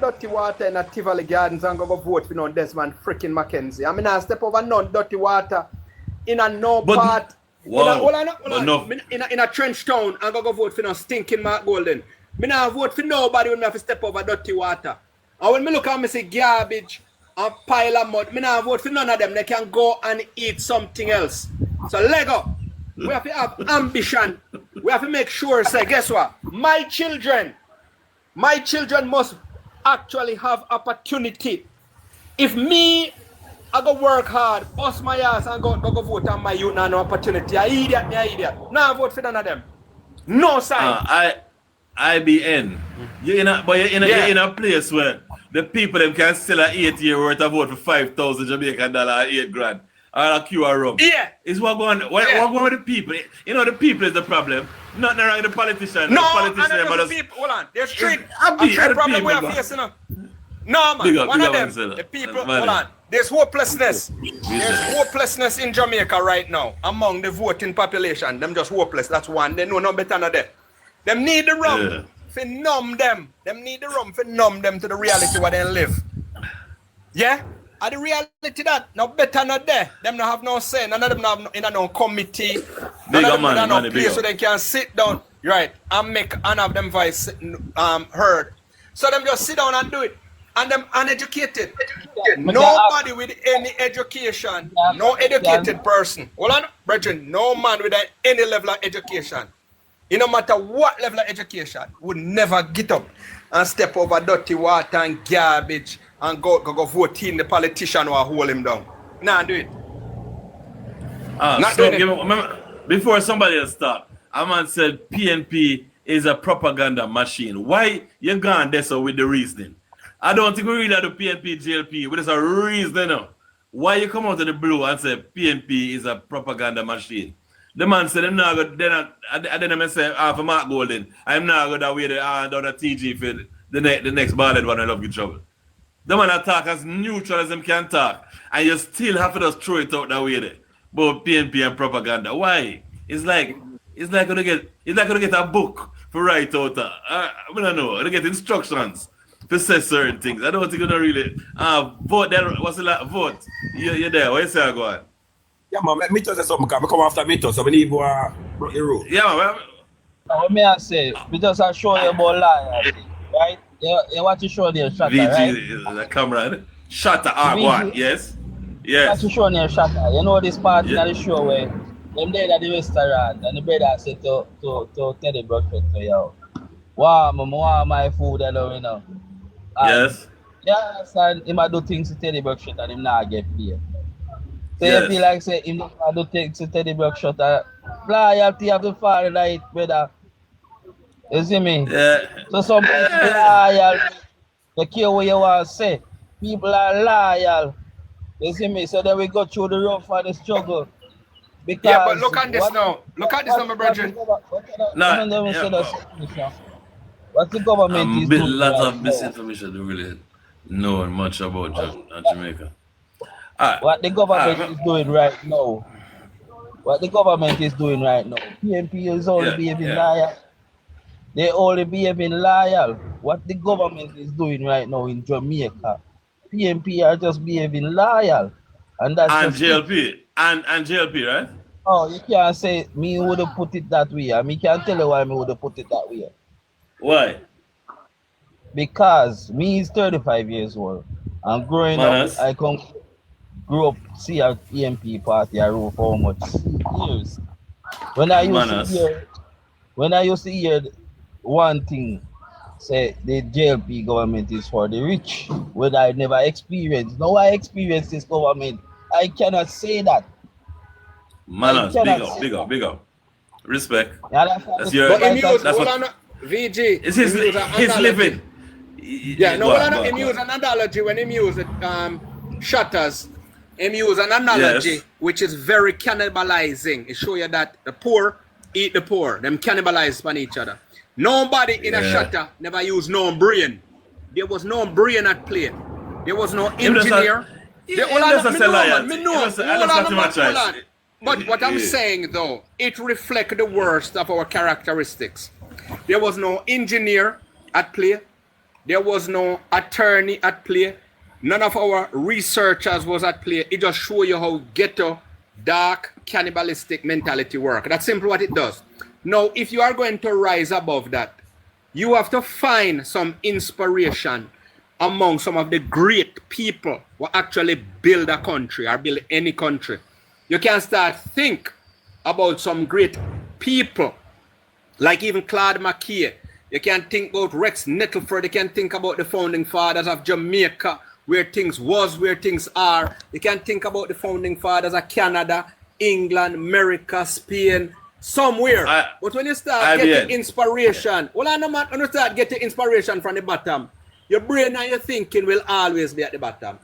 dirty water in a Tivoli Gardens and go vote for no Desmond freaking Mackenzie. I mean, I step over no dirty water in a no part. Wow. In a trench town and go vote for no stinking Mark Golden. Me not vote for nobody when me have to step over dirty water. And when me look at me see garbage and pile of mud, me not vote for none of them. They can go and eat something else. So Lego, we have to have ambition. We have to make sure, say, guess what? My children must actually have opportunity. If me, I go work hard, bust my ass and go vote on my youth and no opportunity. I idiot. Now I vote for none of them. No sign. IBN. You're in a place where the people them can sell an 8-year worth of vote for 5,000 Jamaican dollars, 8 grand. Or a QR rum. Yeah. It's what going with the people. You know, the people is the problem. Nothing wrong with the politicians. No, the politicians, but the people, hold on. There's three problems we are facing. No, man. One of them, the people, hold on. There's hopelessness. There's hopelessness in Jamaica right now among the voting population. Them just hopeless. That's one. They know no better than them. Them need the rum to numb them. Them need the rum to numb them to the reality where they live. Yeah? And the reality that no better not there. Them not have no say. None of them have in no committee. None of them have no place where they can sit down, right, and make and have them voice heard. So them just sit down and do it. And them uneducated. Nobody with any education, no educated person. Hold on, brethren, no man with any level of education. It no matter what level of education, would never get up and step over dirty water and garbage and go vote in the politician or hold him down. Nah, do it. Before somebody else start, a man said PNP is a propaganda machine. Why you gone there so with the reasoning? I don't think we really have the PNP JLP, but there's a reason now. Why you come out of the blue and say PNP is a propaganda machine? The man said, I'm not going to, I didn't say, for Mark Golden, I'm not going to wait down the TG for the next ballot when I love you trouble. The man attack as neutral as him can talk, and you still have to just throw it out that way there. But PNP and propaganda, why? It's like gonna get a book for write out. I don't know, to get instructions to say certain things. I don't think you're gonna really vote there. What's the like vote? You're there. What you say, go on? Yeah, man, me tell you something, because I come after me too, so we need to break the rule. Yeah, man. What may I say? Because I show you about loyalty, right? You want to show their shutter, VG right? is the camera. Shutter, one, yes. You want to show their shutter. You know this part in the show where them there at the restaurant and the brother said to Teddy Brockford to you, wow, I want my food alone, you know. Yes. Yeah, and he might do things to Teddy Brockford and him not get paid. So Yes. you feel like say him not do things to Teddy Brockford and loyalty have to fall right, brother. You see me? Yeah. So some people are loyal. They care what you want to say. People are loyal. You see me? So then we go through the rough and the struggle. Because yeah, but look at this now. Look at this now, my brethren. What the government is doing? A lot of misinformation to really know much about Jamaica. What the government is doing right now. What the government is doing right now. PNP is only behaving loyal. They only behaving loyal. What the government is doing right now in Jamaica. PNP are just behaving loyal. And that's JLP. And JLP, right? Oh, you can't say me would have put it that way. I mean, can't tell you why me would have put it that way. Why? Because me is 35 years old. And growing up, I grew up see a PNP party I rule for how much years. When I used to hear one thing, say the JLP government is for the rich, when I never experienced. Now I experienced this government. I cannot say that. Manners, big up. Respect. Yeah, that's your. That's what. VG. It's his living. Yeah, no, him use an analogy when him use shutters. Him use an analogy which is very cannibalizing. It show you that the poor eat the poor. Them cannibalize on each other. Nobody in a shutter never used no brain. There was no brain at play. There was no engineer. But what I'm saying though, it reflects the worst of our characteristics. There was no engineer at play. There was no attorney at play. None of our researchers was at play. It just show you how ghetto, dark, cannibalistic mentality work. That's simply what it does. Now, if you are going to rise above that, you have to find some inspiration among some of the great people who actually build a country or build any country. You can start think about some great people, like even Claude McKay. You can think about Rex Nettleford. You can think about the founding fathers of Jamaica, where things was, where things are. You can think about the founding fathers of Canada, England, America, Spain, somewhere. But when you start getting inspiration, well, I know, man, when you start getting inspiration from the bottom, your brain and your thinking will always be at the bottom.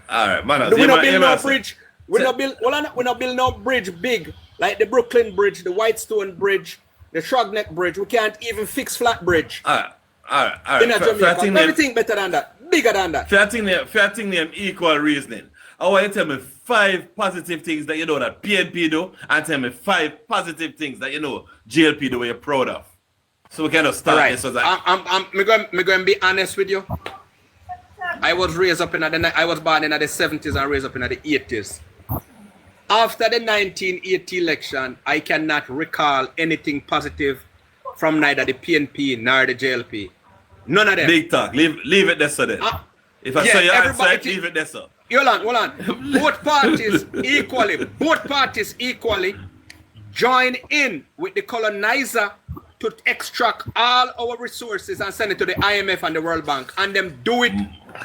All right, man. We don't build no bridge. We don't build no bridge big, like the Brooklyn Bridge, the Whitestone Bridge, the Shrugneck Bridge. We can't even fix flat bridge. All right. In Jamaica. Everything better than that, bigger than that. Fair thing them equal reasoning. I want you to tell me 5 positive things that you know that PNP do, and tell me 5 positive things that you know JLP do you're proud of. So we kind of start this. So I'm going to be honest with you. I was born in the 70s and raised up in the 80s. After the 1980 election, I cannot recall anything positive from neither the PNP nor the JLP. None of them. Big talk. Leave it there, so then. If I say your answer, leave it there, so. Hold on. Both parties equally join in with the colonizer to extract all our resources and send it to the IMF and the World Bank, and them do it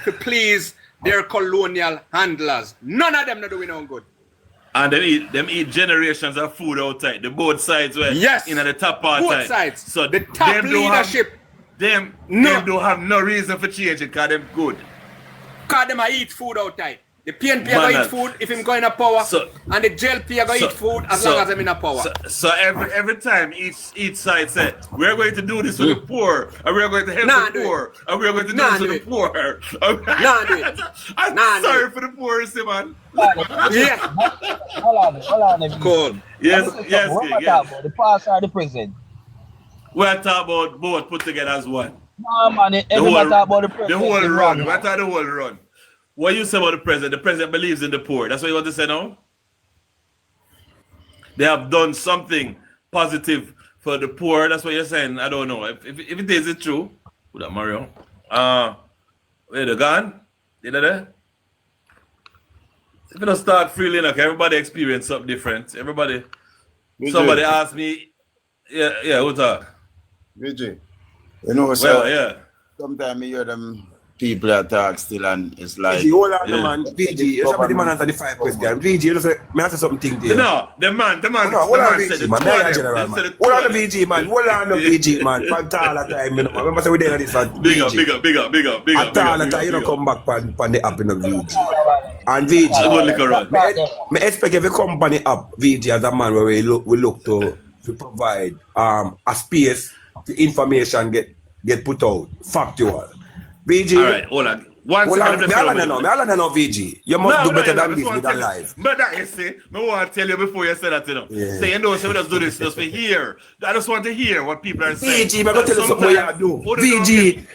to please their colonial handlers. None of them not doing no good. And them eat generations of food outside. The both sides were in the top part. Both sides. So the top leadership. Them don't have no reason for change it because them good. Because them eat food outside. The PNP are going to eat food if him going to power, and the JLP are going to eat food as long as I'm in a power. So every time each side said, we're going to do this for the poor, and we're going to help the poor, and we're going to do this for the poor. I'm sorry for the poor, man. Yeah. Hold on. Cool. Yes. The past or the present? We're talking about both put together as one. No, man. Everybody talk about the present. The whole run. We're talking the whole run. What you say about the president believes in the poor. That's what you want to say now? They have done something positive for the poor. That's what you're saying. I don't know. If it is it true. Who that Mario? Where they gone? You know there? If you don't start freely, like everybody experience something different. Somebody asked me, who talk? VG. You know, so yeah. Sometimes you hear them people that talk still, and it's like. Hold on, man. VG, somebody man answer the 5 questions. VG, you say, may I say something there? No, the man. Hold on, VG, man. Hold on, VG, man. Hold on, VG, man. Pantala time, you know. Remember, say we there this at big up. Pantala time, you know, come back on the app in the VG. And VG, I expect every company app, VG, as a man where we look to provide a space for information get put out, factual. VG. All right, hold on. I don't know, VG. You must do better than this with a life. But that you see, I want to tell you before you say that, you know. Yeah. Say, you know, so we just do this just for hear. I just want to hear what people are saying. VG, I'm going to tell you something you do. VG,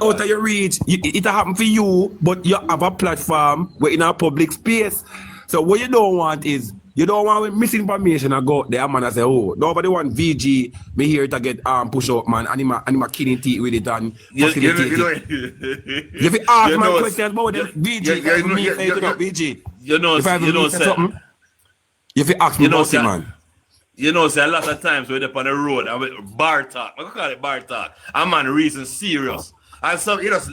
out of your reach, it happen for you, but you have a platform where in a public space. So what you don't want is, you don't want misinformation and go there, man, and say, oh, nobody want VG, me here to get push up, man, and him killing teeth with it and facilitate it. If you ask my questions about the VG, VG. You know, if you ask me about it, man. You know, say a lot of times we're up on the road and we bar talk. I call it bar talk. A man reason serious. And sometimes you just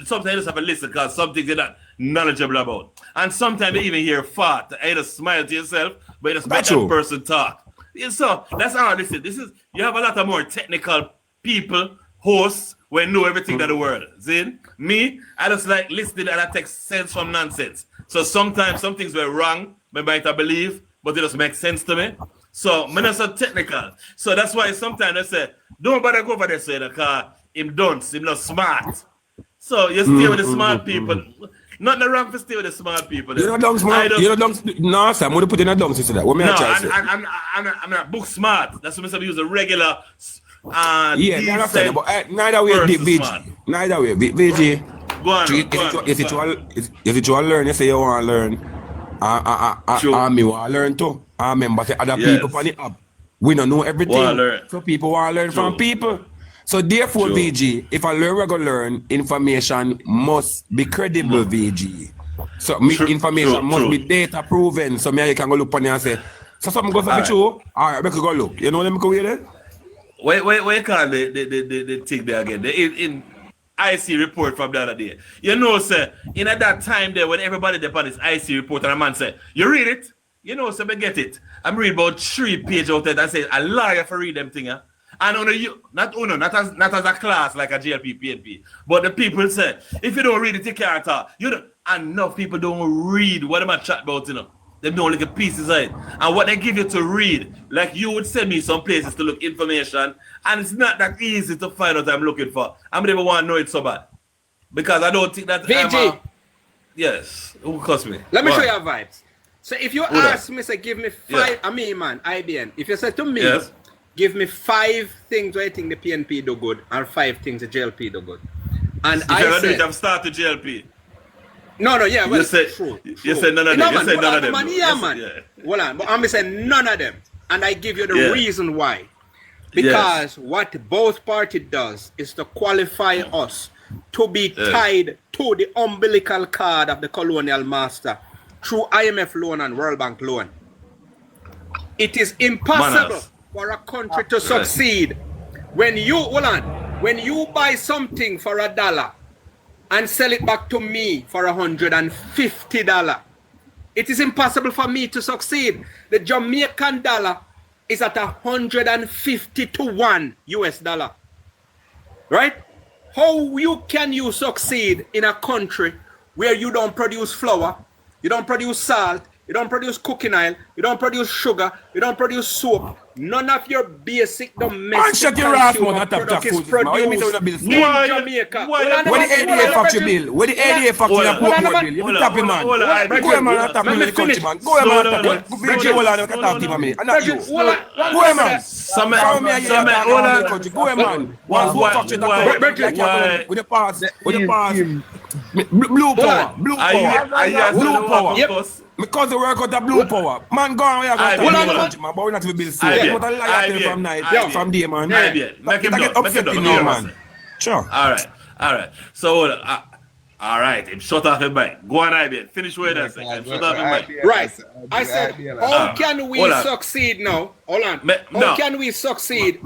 have to listen because some things you're not knowledgeable about. And sometimes you even hear fart. You just smile to yourself, but you just let that person talk. So that's how this is. You have a lot of more technical people, hosts, who know everything in the world. See? Me, I just like listening and I take sense from nonsense. So sometimes some things were wrong, I might have believe, but it just makes sense to me. So I'm not so technical. So that's why sometimes I say, don't bother go over there, say the car, him not smart. So you stay with the smart people. Not the wrong to stay with the smart people. You're not dumb smart. You're not dumb. No, sir, I'm going to put in a dumb sister. What may I try to say? I'm not book smart. That's what I'm use a regular and Yeah, they understand, but neither way, neither way, VG. Go on. If you want to learn, you say you want to learn. Me want to learn too. I remember say other people on the app. We don't know everything. So people want to learn from people. So therefore, VG, if I learn, we're going to learn. Information must be credible, VG. So information must be data proven. So me, you can go look on it and say, so something goes up with you. All right, we can go look. You know what I'm going to do? Wait, can't the thing there again? In IC report from the other day. You know, sir, in at that time there when everybody depend on this IC report and a man said, you read it? You know, sir, I get it. I'm reading about 3 pages out there that say a liar for read them thing. And not as a class like a JLPNP, but the people say, if you don't read it, you can't talk. Enough people don't read what am I chat about, you know. They don't look at pieces of it. And what they give you to read, like you would send me some places to look information, and it's not that easy to find what I'm looking for. I never want to know it so bad. Because I don't think that VG. Yes. Who cost me? Let me show you our vibes. So if you ask me, say give me 5, IBN. If you say to me, give me 5 things where I think the PNP do good and 5 things the JLP do good. And I said, I've started JLP. No, well, you said true. You said none of them. You said none of them. Man. Hold on, but I'm saying none of them. And I give you the reason why. Because what both parties does is to qualify us to be tied to the umbilical cord of the colonial master through IMF loan and World Bank loan. It is impossible for a country to succeed when you buy something for $1 and sell it back to me for $150. It is impossible for me to succeed. The Jamaican dollar is at 150 to 1 US dollar. Right? How can you succeed in a country where you don't produce flour, you don't produce salt, you don't produce cooking oil, you don't produce sugar, you don't produce soap. None of your basic domestic consumer product is produced in Jamaica. What the ADA factory bill? What the ADA factory bill? You tap him, man. Go man, tap him in the country, man. Go man, tap him. Virgin, hold on, you can talk to him a minute. And not you. Go man. Go man. One factory that with the pass. Blue power. Because the work out the blue power. Man, go on, we are going to country, man. But we're not to be built so. But a lie from night, from day, man. Make him done. Man. Sure. All right. So, all right. Shut off the mic. Go on, IBN. Finish with that second. Shut off the mic. Right. I said, how can we succeed now? Hold on. How can we succeed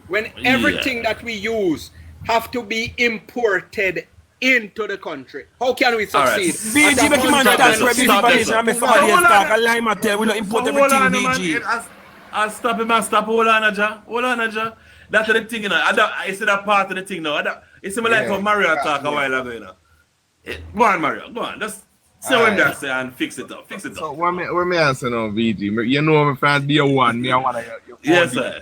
when everything that we use have to be imported into the country? How can we succeed? VG, make man start for information and make somebody else talk. A lie matter, we don't import everything, VG. I'll stop him and stop. Hold on, Aja. That's the thing, you know. I said that part of the thing now. It's similar like how Mario talk a while ago, you know. Go on, Mario. Go on. Just say what that say and fix it up. So what me answer now, VG? You know me from day one, me I want to yes, sir.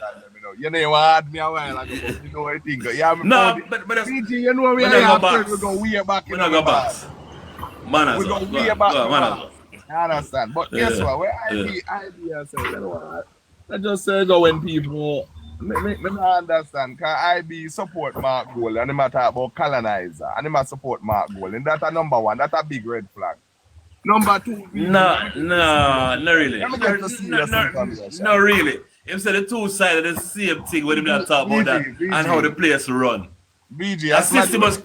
You know what had me a while ago, you know what I think. Yeah, but VG, you know we go way back in the past. We go way back in the past. I understand. But guess what? Where idea say, you know what? I just say go when people me not understand, because IB support Mark Gold and they talk about colonizer and they support Mark Gold. And that's a number one, that's a big red flag. Number two, no, not really. No, really. Him say the two sides of the same thing when they talk about that and how the place run. BG, a system was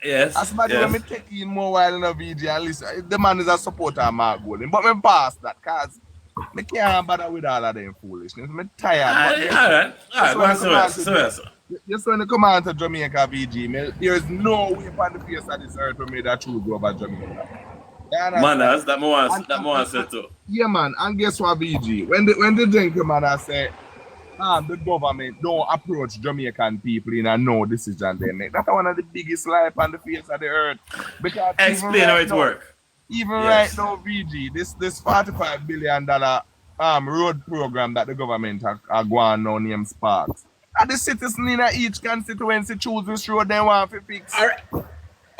yes. As much when me take in more while in a VG and listen, the man is a supporter of Mark Golding, but me pass that because me can't bother with all of them foolishness. Me tired. All right. Just when you come on to Jamaica VG, there is no way on the face of this earth for me that choose over Jamaica. Manners, that more said too. Yeah, man, and guess what, VG? When the gentleman say, the government don't approach Jamaican people in a no decision they make, that's one of the biggest lies on the face of the earth. Because explain how it works. Even right now, VG, this $45 billion road program that the government are going on named Sparks. And the citizens in each constituency choose which road they want to fix.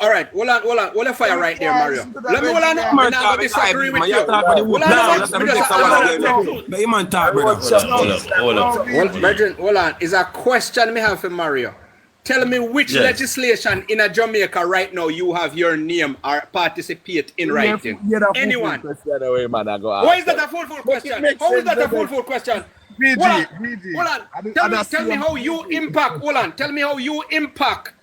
All right, hold on. Hold the fire right there, Mario. Let me hold on. I'm not going to disagree with you. Hold on. Is a question me have for Mario. Tell me which legislation in a Jamaica right now you have your name or participate in writing. Anyone? Why is that a full question? How is that a full question? Hold on. Tell me how you impact. Hold on. Tell me how you impact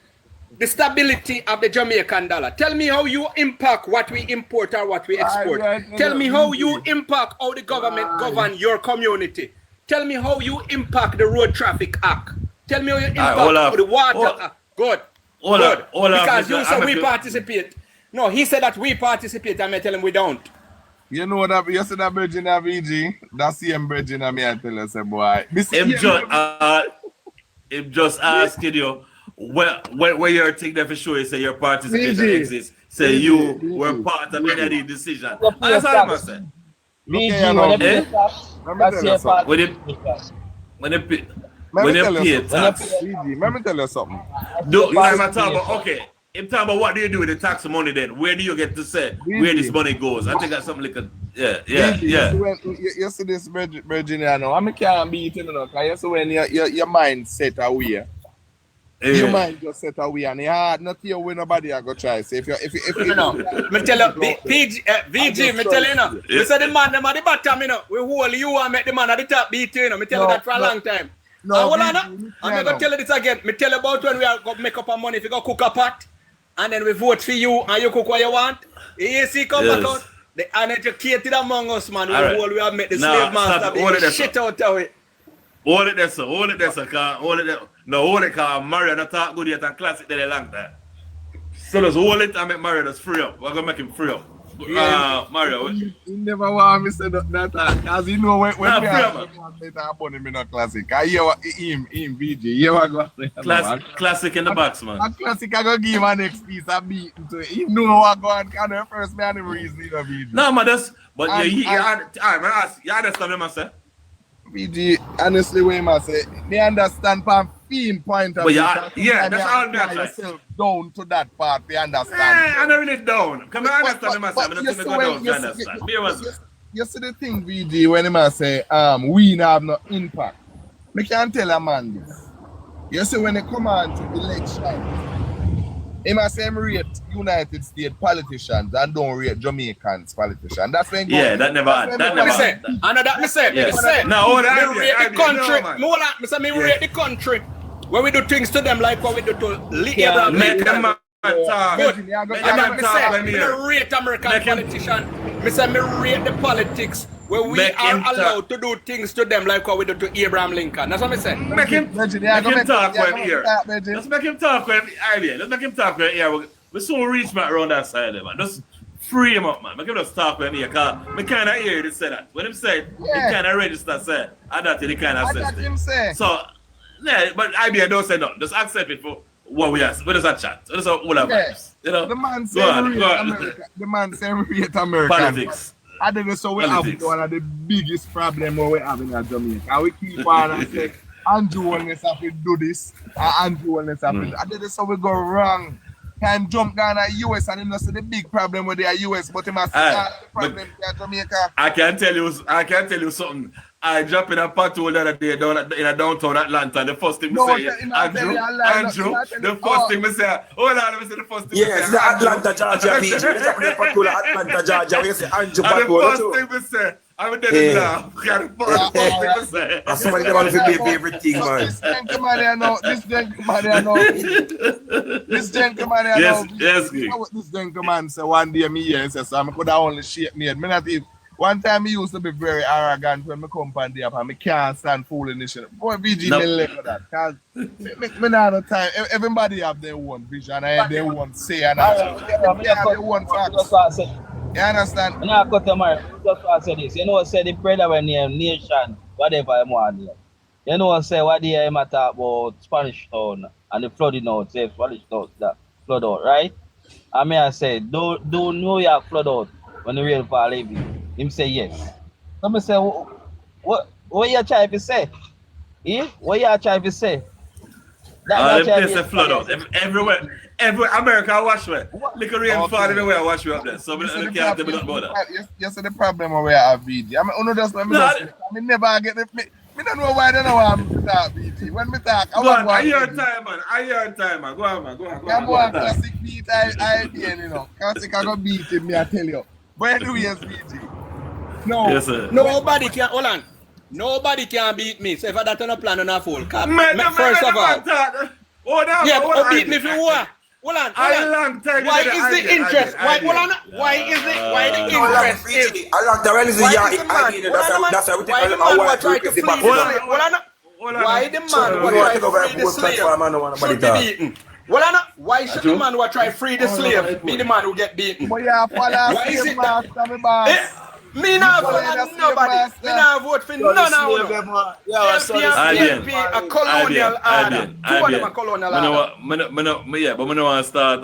the stability of the Jamaican dollar. Tell me how you impact what we import or what we export. Tell me how you impact how the government govern your community. Tell me how you impact the Road Traffic Act. Tell me how you impact the water act. Good. Because you said we participate. No, he said that we participate. I may tell him we don't. You know that you said that Virgin VG, that same Virgin me I tell you, say boy. I'm just asking you where you're taking that for sure. You say your participation exists. Say you were part of any of the decision. That's all I'm saying. When you pay tax. Let me tell you something. Okay. I'm talking about what do you do with the tax money then? Where do you get to say where this money goes? I think that's something like a yeah. You see this Virginia now. I can't beat it now. Because you see when your mind set away. Your mind just set away and it's hard not to win nobody I go try. So if you know, me tell you, VG, me tell you now. You say the man them at the bottom, you know. We hold you and make the man at the top beat you know. Me tell you that for a long time. No, hold on. I'm gonna tell you this again. Me tell you about when we are going to make up our money if you go cook a pot. And then we vote for you and you cook what you want. The AC come back out. The uneducated among us, man. We have made the slave master the shit out of it. Hold it there, sir. Hold it, because Mario not talk good yet and classic there a long time. So just hold it and make Mario just free up. We're going to make him free up. Mario. You never want me to say that because you know when we are going to classic. I hear him VG. Classic in the box, man. A classic I go give my next piece a beat to it. You know what going on the first man the reason in a VG. No, man, that's but you understand what I say? VG, honestly, what I say, they understand from theme point of view. Yeah, that's all me yourself down to that part, they understand. I'm not really down. Come on, understand myself. You see the thing, VG, when I say, we have no impact. I can't tell a man this. You see, when they come on to election, he must say, rate United States politicians and don't rate Jamaicans politicians. That's when that never happened. That never happened. I know that me say. No, me rate the country. Me rate the country. When we do things to them like what we do to Abraham Lincoln. Me rate American politicians. Me say me rate the politics where we are allowed to do things to them like what we do to Abraham Lincoln. That's what I say. Make him talk when here. Let's make him talk when here. Let's make him talk when here. We soon reach back around that side, man. Just free him up, man. Make him just talk when here. Cause me kind of hear you say that. When him say, he kind of register say, I don't think he kind of says. So, yeah, but IBA don't say nothing. Just accept it for what we ask. We just a chat. We just all our vibes. You know? The man say America. The man say rate America. Politics. I think so we have one of the biggest problems we have in Jamaica. We keep on and say, Andrew Wellness have to do this, Andrew Wellness have to do. I think so we go wrong. Can jump down at US and you know see the big problem with the US, but he must start the problem in Jamaica. I can tell you something. I jumped in a patrol the other day down in a downtown Atlanta. The first thing we say, Andrew, the first thing we say, hold on, let me say the first thing we say. Yes, the Atlanta, Georgia beach. We jump in the patrol Atlanta, Georgia. We say Andrew patrol. The first thing we say, I'm telling you now. The first thing we say. That's somebody that wants to be everything, man. This gentleman, This gentleman say one day me here, so I could only shake me. One time he used to be very arrogant when I come on the app and I can't stand foolishness. Boy, VG me like that. Because me not no time. Everybody have their own vision and their own say and their own facts. You understand? I'm not cut them out. Just want to say this. You know, say the brother when name nation, whatever I want here. You know, say what the I talk about Spanish Town and the flooding out, say Spanish Town, that flood out, right? I mean, I say, do New York flood out when the real fall leaving? Him say yes. So I say, what you trying to say? Eh? What you trying to say? The place a flood out. Every America wash way. Look at rain fall everywhere, wash you up there. So we can't tell me nothing about that. You see the problem where I have BG. I mean, I never get it. I don't know why they don't want me to talk BG. When me talk, I want to I hear time, man. Go on, man. I'm going classic beat IBN, you know. Classic, I go beat him, me, I tell you. But anyways, BG. No. Yes, sir. Nobody can, hold on. Nobody can beat me. So if I don't turn a plan on a full cap, first of all. Yeah, beat me if you want. Hold on. Why is the interest? Why is the interest? That's why the man was trying to flee the slave. Why the man was trying to free the slave should be beaten? Why should the man who try to free the slave be the man who get beaten? Why is it that? Me not vote for nobody. Me not vote for none of them. JLPNP a colonial order. Two of them a colonial order. Yeah, but I don't want to start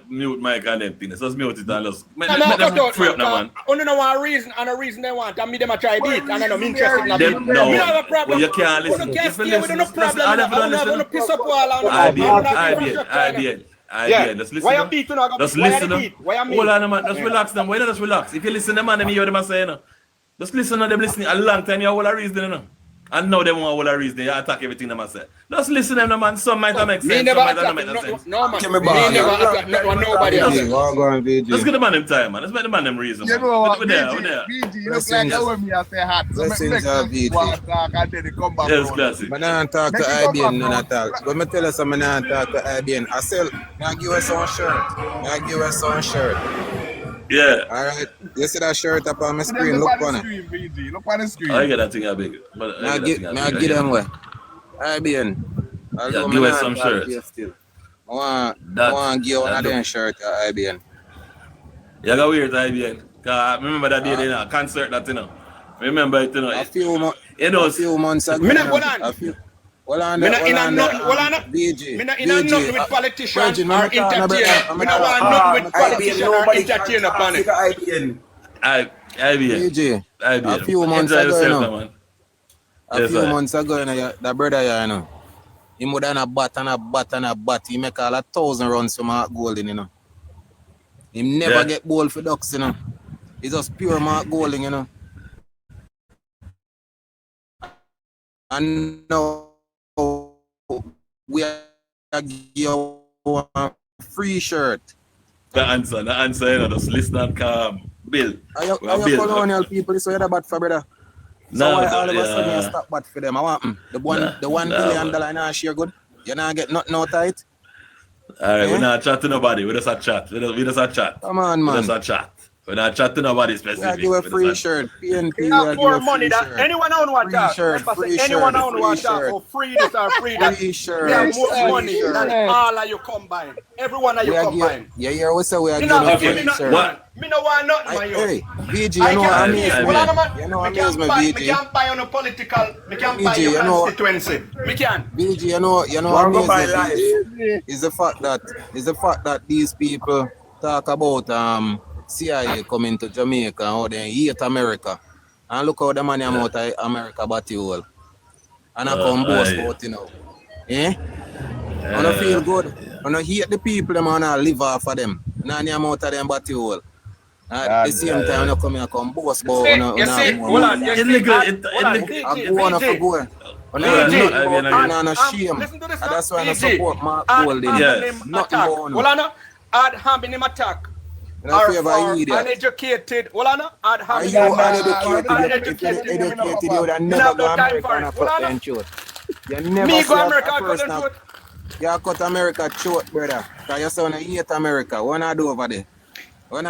mute mic and them things. Just mute it and just free up now, man. Only know one reason, and the reason they want, and me them a try beat, and I'm interested in that. No, we don't have a problem. you can't listen. You can't stay with no problem. I don't have piss up all on. Let's listen. Why you beat? Just listen. Hold on, man. Just relax them. Why not just relax? If you listen to them, man, them hear them saying. Just listen to them listening. A long time you have all a reason, you know. And now they want all a reason. They attack everything them say. Just listen to them, man. Some might not make sense. Some might not make sense. No, man. Me never attack nobody else. Let's get the man them time, man. Let's make the man them reason. You know what, BG, you look like I want me to say hot. So Blessings are talk and then come back. Yes, classic. I don't talk to IBN, none at all. But me tell you something, I don't talk to IBN. I sell, I give her some shirt. Yeah. Alright. You see that shirt up on my screen? Look on it. Look on the screen. I get that thing big. I give them away. IBN. Yeah, give us some shirts. I want to give one of them shirt to IBN. You got weird to IBN. Cause remember that day in a concert that, you know. Remember it, you know. A few months ago. Me not in a nothing with politicians or entertainers. Me not want nothing with politicians or entertainers upon it. IBN. A few months ago, you know. A few months ago, you know, that brother, you know. He would have a bat. He make all 1,000 runs from Mark Golding, you know. He never get ball for Ducks, you know. He's just pure Mark Golding, you know. And now we are giving a free shirt. The answer, you know, just listen and calm. Bill. Are you colonial people, so you're bad for brother? So why all of a sudden you stop bad for them? I want the $1 billion in our share good. You not get nothing out of it. Alright, we're not chatting to nobody. We just a chat. We just a chat. Come on, man. We just a chat. We're not chatting to nobody specific. We give a free shirt. PNP. We have more money than anyone on what talk. Anyone on what talk for free this or free that. Free shirt. We have more money than all of you combined. Every one of you combined. Yeah, yeah, we say we are giving a free shirt. Me no want nothing, man. Hey, BG, you know what I mean? You know what I mean, BG? Me can't buy on a political, me can't buy your constituency. Me can't. BG, you know what I mean? Is the fact that these people talk about CIA coming to Jamaica and how they hate America. And look how the money I'm out of America batty hole. And I come boast about, you know. Eh? I don't feel good. I don't hate the people them and I live off of them. Now I'm out of them batty hole. At the same time, I come here come boast about you see, hold on, you see, I go on for go. I'm not shame. That's why I support Mark Golding. Nothing going on. Hold on, I'd have him attack. Are for uneducated. Hold on, I'd have him uneducated. You would never go America and cut them short. You never go America and cut them short. You cut America short, brother. Because you say you hate America. What I do over there?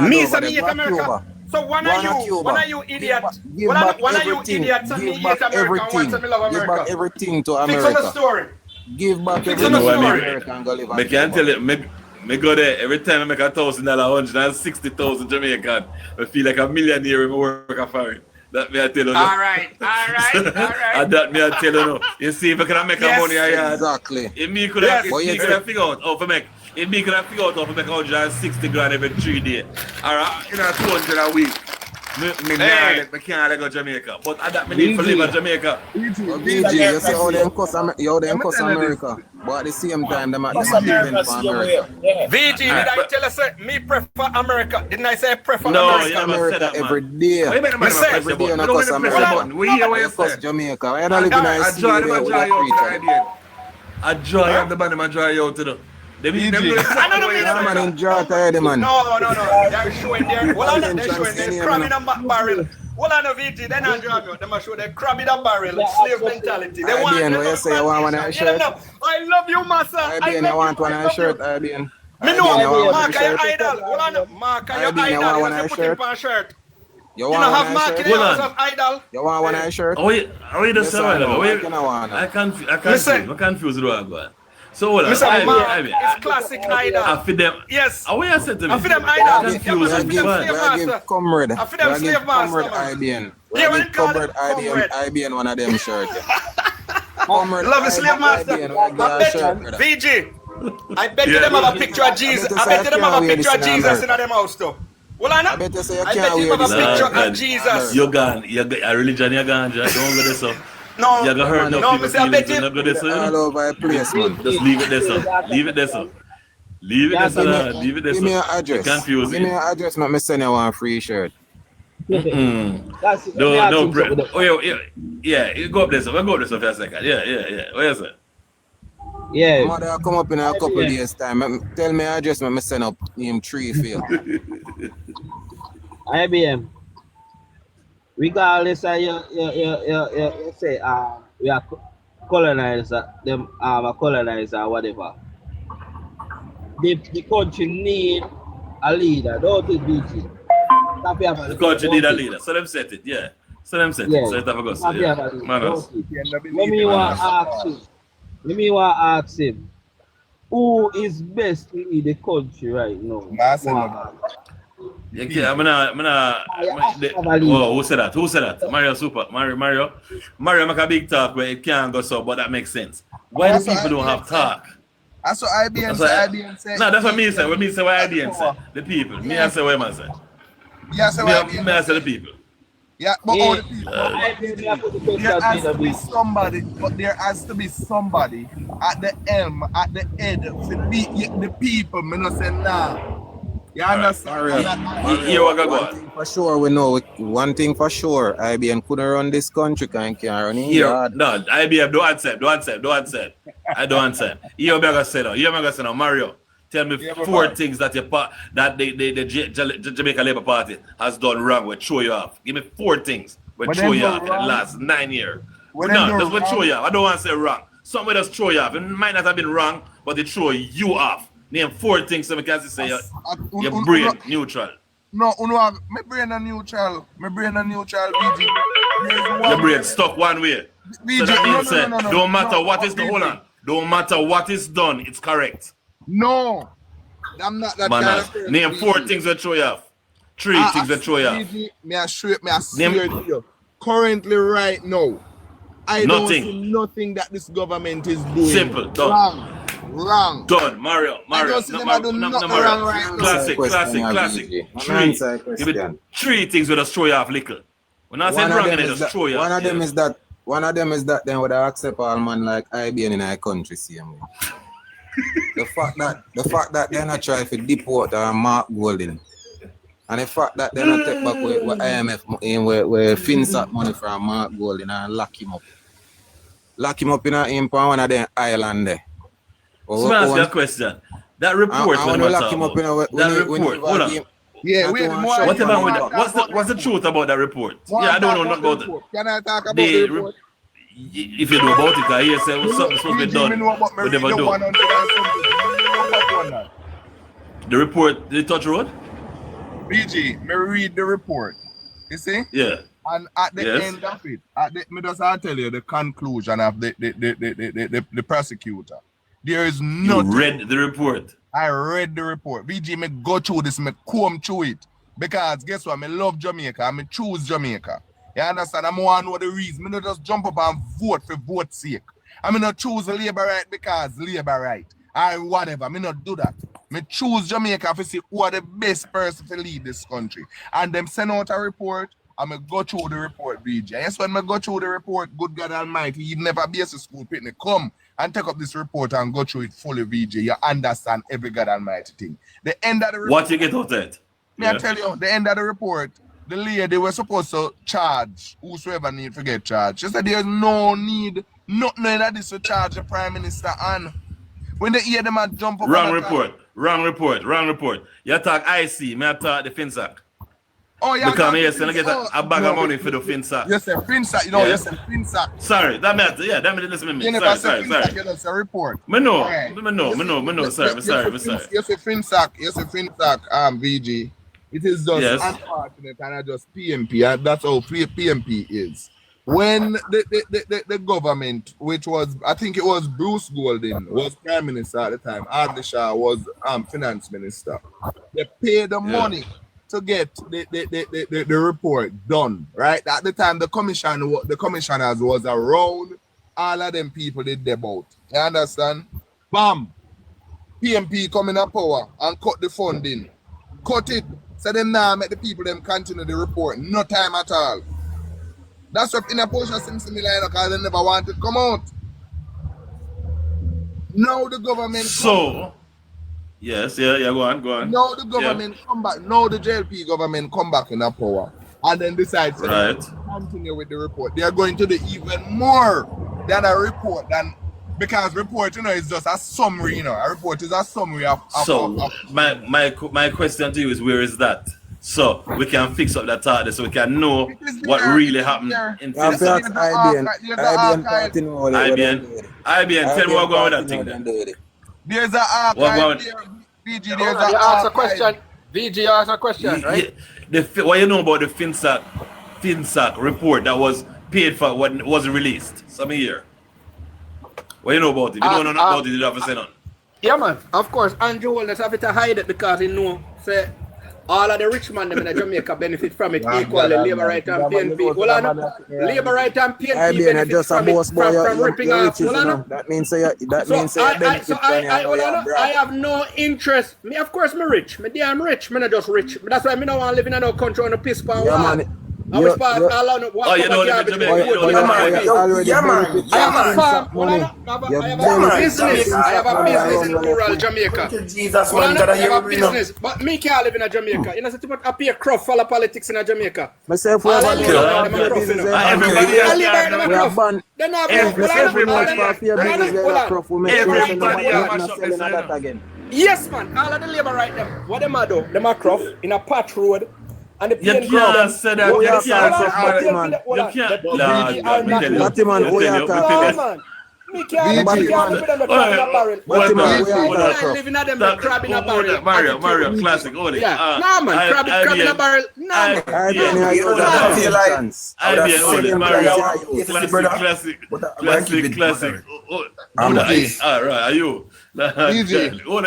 Me say me hate America. So one of you idiots. One of you idiots say me hate America and one say me love America. Give back everything to America. Fix on the story. Give back everything to America and go live I can't tell you, me go there every time I make $1,000, 160,000 Jamaican. I feel like a millionaire when I work for it. That me I tell you. All right. And that me I tell you no. You see if I can make a money I exactly. If me could have figure out how to make. If me could have figured out how to make 160 grand every 3 days. Alright, you know 200 a week. I can't go Jamaica. But I that me need to live in Jamaica. BG, you see how them cuss America. But at the same time, them are living for America. VG, did I tell us me prefer America? Didn't I say I prefer No, America? you never America said that, man. every day. Every day you cuss America. We hear what you You cuss say. Jamaica. I don't live in a city I where we dry treat each other. I dry out the band, man, dry out to them. They mean them doing Yeah, man, enjoy it already, man. No. They're showing their they're showing their crab in a barrel. Well, I know VG, they're not drawing out. They must show their crab in a barrel, slave mentality. They want you say you want one of your shirt? I love you, massa. I want one of your shirt, Ibian. Me know, Mark, your idol. Well, I know, Mark, your idol. You want to put him on a shirt. You want have Mark in the house of idol. You want one of your shirt? Oh, you just say I confused with what I'm so hold on, it's classic idol. I feed them. Yes. What you said to me? I feed them idol. I feed them comrade. I feed them slave master. IBN. Yeah, when Comrade IBN one of them shirts. Comrade love the slave master. VG. I bet you them have a picture of Jesus. I bet you them have a picture of Jesus in them house too. Well, I bet you have a picture of Jesus. You're gone. A religion you're gone. Don't go there, so. No, you're gonna hurt no people feelings. You're not go there, so. All over a place, man. Just leave it there, so. Leave it there, so. Leave it there, so. Leave it there, so. Give me your address. Confusing. Give me your address, let me send you one free shirt. No, yeah, you go up there, so. We'll go up there, so for a second. Yeah. What is it? Yeah. Mother, I'll come up in a couple days' time. Tell me your address, let me send up him 3 for you. IBM. Regardless of you say we are colonizer, them a colonizer or whatever. The country need a leader, don't it, BG? The country need a leader. So them set it, yeah. So them set it. So it's have a go. Let me want to ask him, who is best to lead the country right now? Yeah, who said that? Who said that? Mario Super. Mario make a big talk where it can't go so, but that makes sense. Why do people don't have talk? That's what IBN said. No, that's what me say. What me say what IBN say. The people. Me I say what I say. Yeah, so me I say the people. Yeah, but all the people. There has to be somebody, at the helm, at the head to lead the people. Me not say nah. You understand? For sure, we know one thing for sure. IBM couldn't run this country, can't run it. No, IBM, don't answer. I don't answer. You better say no. Mario, tell me 4 things that the Jamaica Labour Party has done wrong with throw you off. Give me 4 things with throw you off in the last 9 years. No, that's what throw you off. I don't want to say wrong. Somebody just throw you off. It might not have been wrong, but they throw you off. Name 4 things so I can say your brain neutral. No, my brain a neutral. BG. Your brain stuck one way. BG, so that means don't matter what is done. Hold on. Don't matter what is done, it's correct. No. I'm not that kind of person. Name 4 things that throw you off. 3 things that throw you off. I swear to you. Currently right now, I don't see nothing that this government is doing. Simple. Done. Wrong. Done. Mario. Classic. 3 things with a throw you off liquor. When I said wrong, they just throw you off. One of them is that then would accept all man like IBN in our country same way. The fact that they're not trying to deport Mark Golding. And the fact that they're not take back with IMF in where FINSAC money from Mark Golding and lock him up. Lock him up in one of them island there. So I ask you a question. That report when we lock him up that report. Hold on. Yeah, whatever with that. What's the truth about that report? Yeah, I don't know nothing about it. Can I talk about the report? If you know about it, I hear say something supposed to be done. We never do. The report, the touch road? BG, me read the report. You see? Yeah. And at the end of it, me just tell you the conclusion of the prosecutor. There is nothing. You read the report? I read the report. BG, me go through this, me comb through it. Because guess what? Me love Jamaica. I choose Jamaica. You understand? I want to know the reason. Me not just jump up and vote for vote's sake. I not choose Labour right because Labour right. Or whatever. Me not do that. Me choose Jamaica to see who are the best person to lead this country. And them send out a report, and me go through the report, BJ. Yes, when me go through the report, good God Almighty, you never be a school picnic. Come and take up this report and go through it fully, BJ. You understand every God Almighty thing. The end of the report. What you get out of it? I tell you, the end of the report, the lady was supposed to charge whosoever need to get charged. She said there's no need, nothing of this to charge the Prime Minister on. When they hear them and jump up. Wrong report. You talk IC, me I talk the FINSAC. Oh, yeah. Because me yes, I get a bag of money for the FINSAC. Yes, sir, FINSAC. You know, yes, sir, FINSAC. Sorry, that matter. Yeah, that matter. Listen to me. Sorry. It's a report. Me know. Sorry. Yes, sir, FINSAC. VG. It is just unfortunate, and I just PMP, and that's how PMP is. When the government, which was, I think it was Bruce Golding, was Prime Minister at the time, Adli Shah was Finance Minister. They paid the money to get the report done, right? At the time, the commissioners was around, all of them people did their boat. You understand? Bam! PMP come in a power and cut the funding. Cut it. So them now make the people them continue the report. No time at all. That's what in a portion seems to me like because they never wanted to come out. Now the government Yes, go on. Now the government come back. Now the JLP government come back in a power and then decide to continue with the report. They are going to do even more than a report because report, is just a summary, A report is a summary of my question to you is where is that? So we can fix up that target so we can know what really happened in FINSAC. IBN, tell me what going on with that thing then. There's an archive there. VG, there's an archive. VG asked a question, right? What you know about the FINSAC report that was paid for what wasn't released some year? What you know about it? You don't know about it, you don't have to say nothing. Yeah, man. Of course, Andrew Holness have to hide it because he know, say, all of the rich man them in Jamaica benefit from it equally. Labor right and PNP. Labor right and PNP benefit from it from ripping off. That means I have no interest. Me, of course, me rich. Me damn rich. Me not just rich. That's why me don't want to live in no country on the piss pan wall. I was part of all of what I have a business in rural Jamaica. Jesus, I have a business, but me can't live in Jamaica. You know, so I pay a crop follow politics in Jamaica. Myself, we have a yes, man. All of the labor right there. What them are do? Them are crop in a patch road. And the you can't say that. You can't say that. Me can't living at them crab in a barrel. Mario, classic. Nah, man, crab in a barrel. Nah, man. Classic. Alright, are you? Hold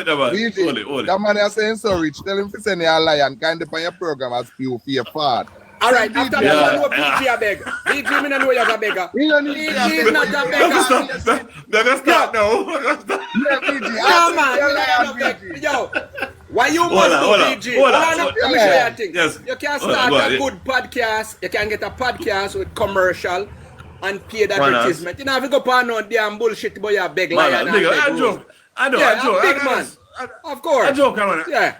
it. That man is saying so rich. Tell him to send you a lion. Kind of on your program as you for your fart. Alright, after that, I know PG a beg. PG, me no know you're a beggar. PG is not a beggar. They're start now. Yeah, PG. Yeah, man. Yo, why you must do PG? Hold on. Let me show you a thing. You can start a good podcast. You can get a podcast with commercial and paid advertisement. You know, if you go on no damn bullshit about your beg lion. I know. Big man. Of course. I joke around. Yeah.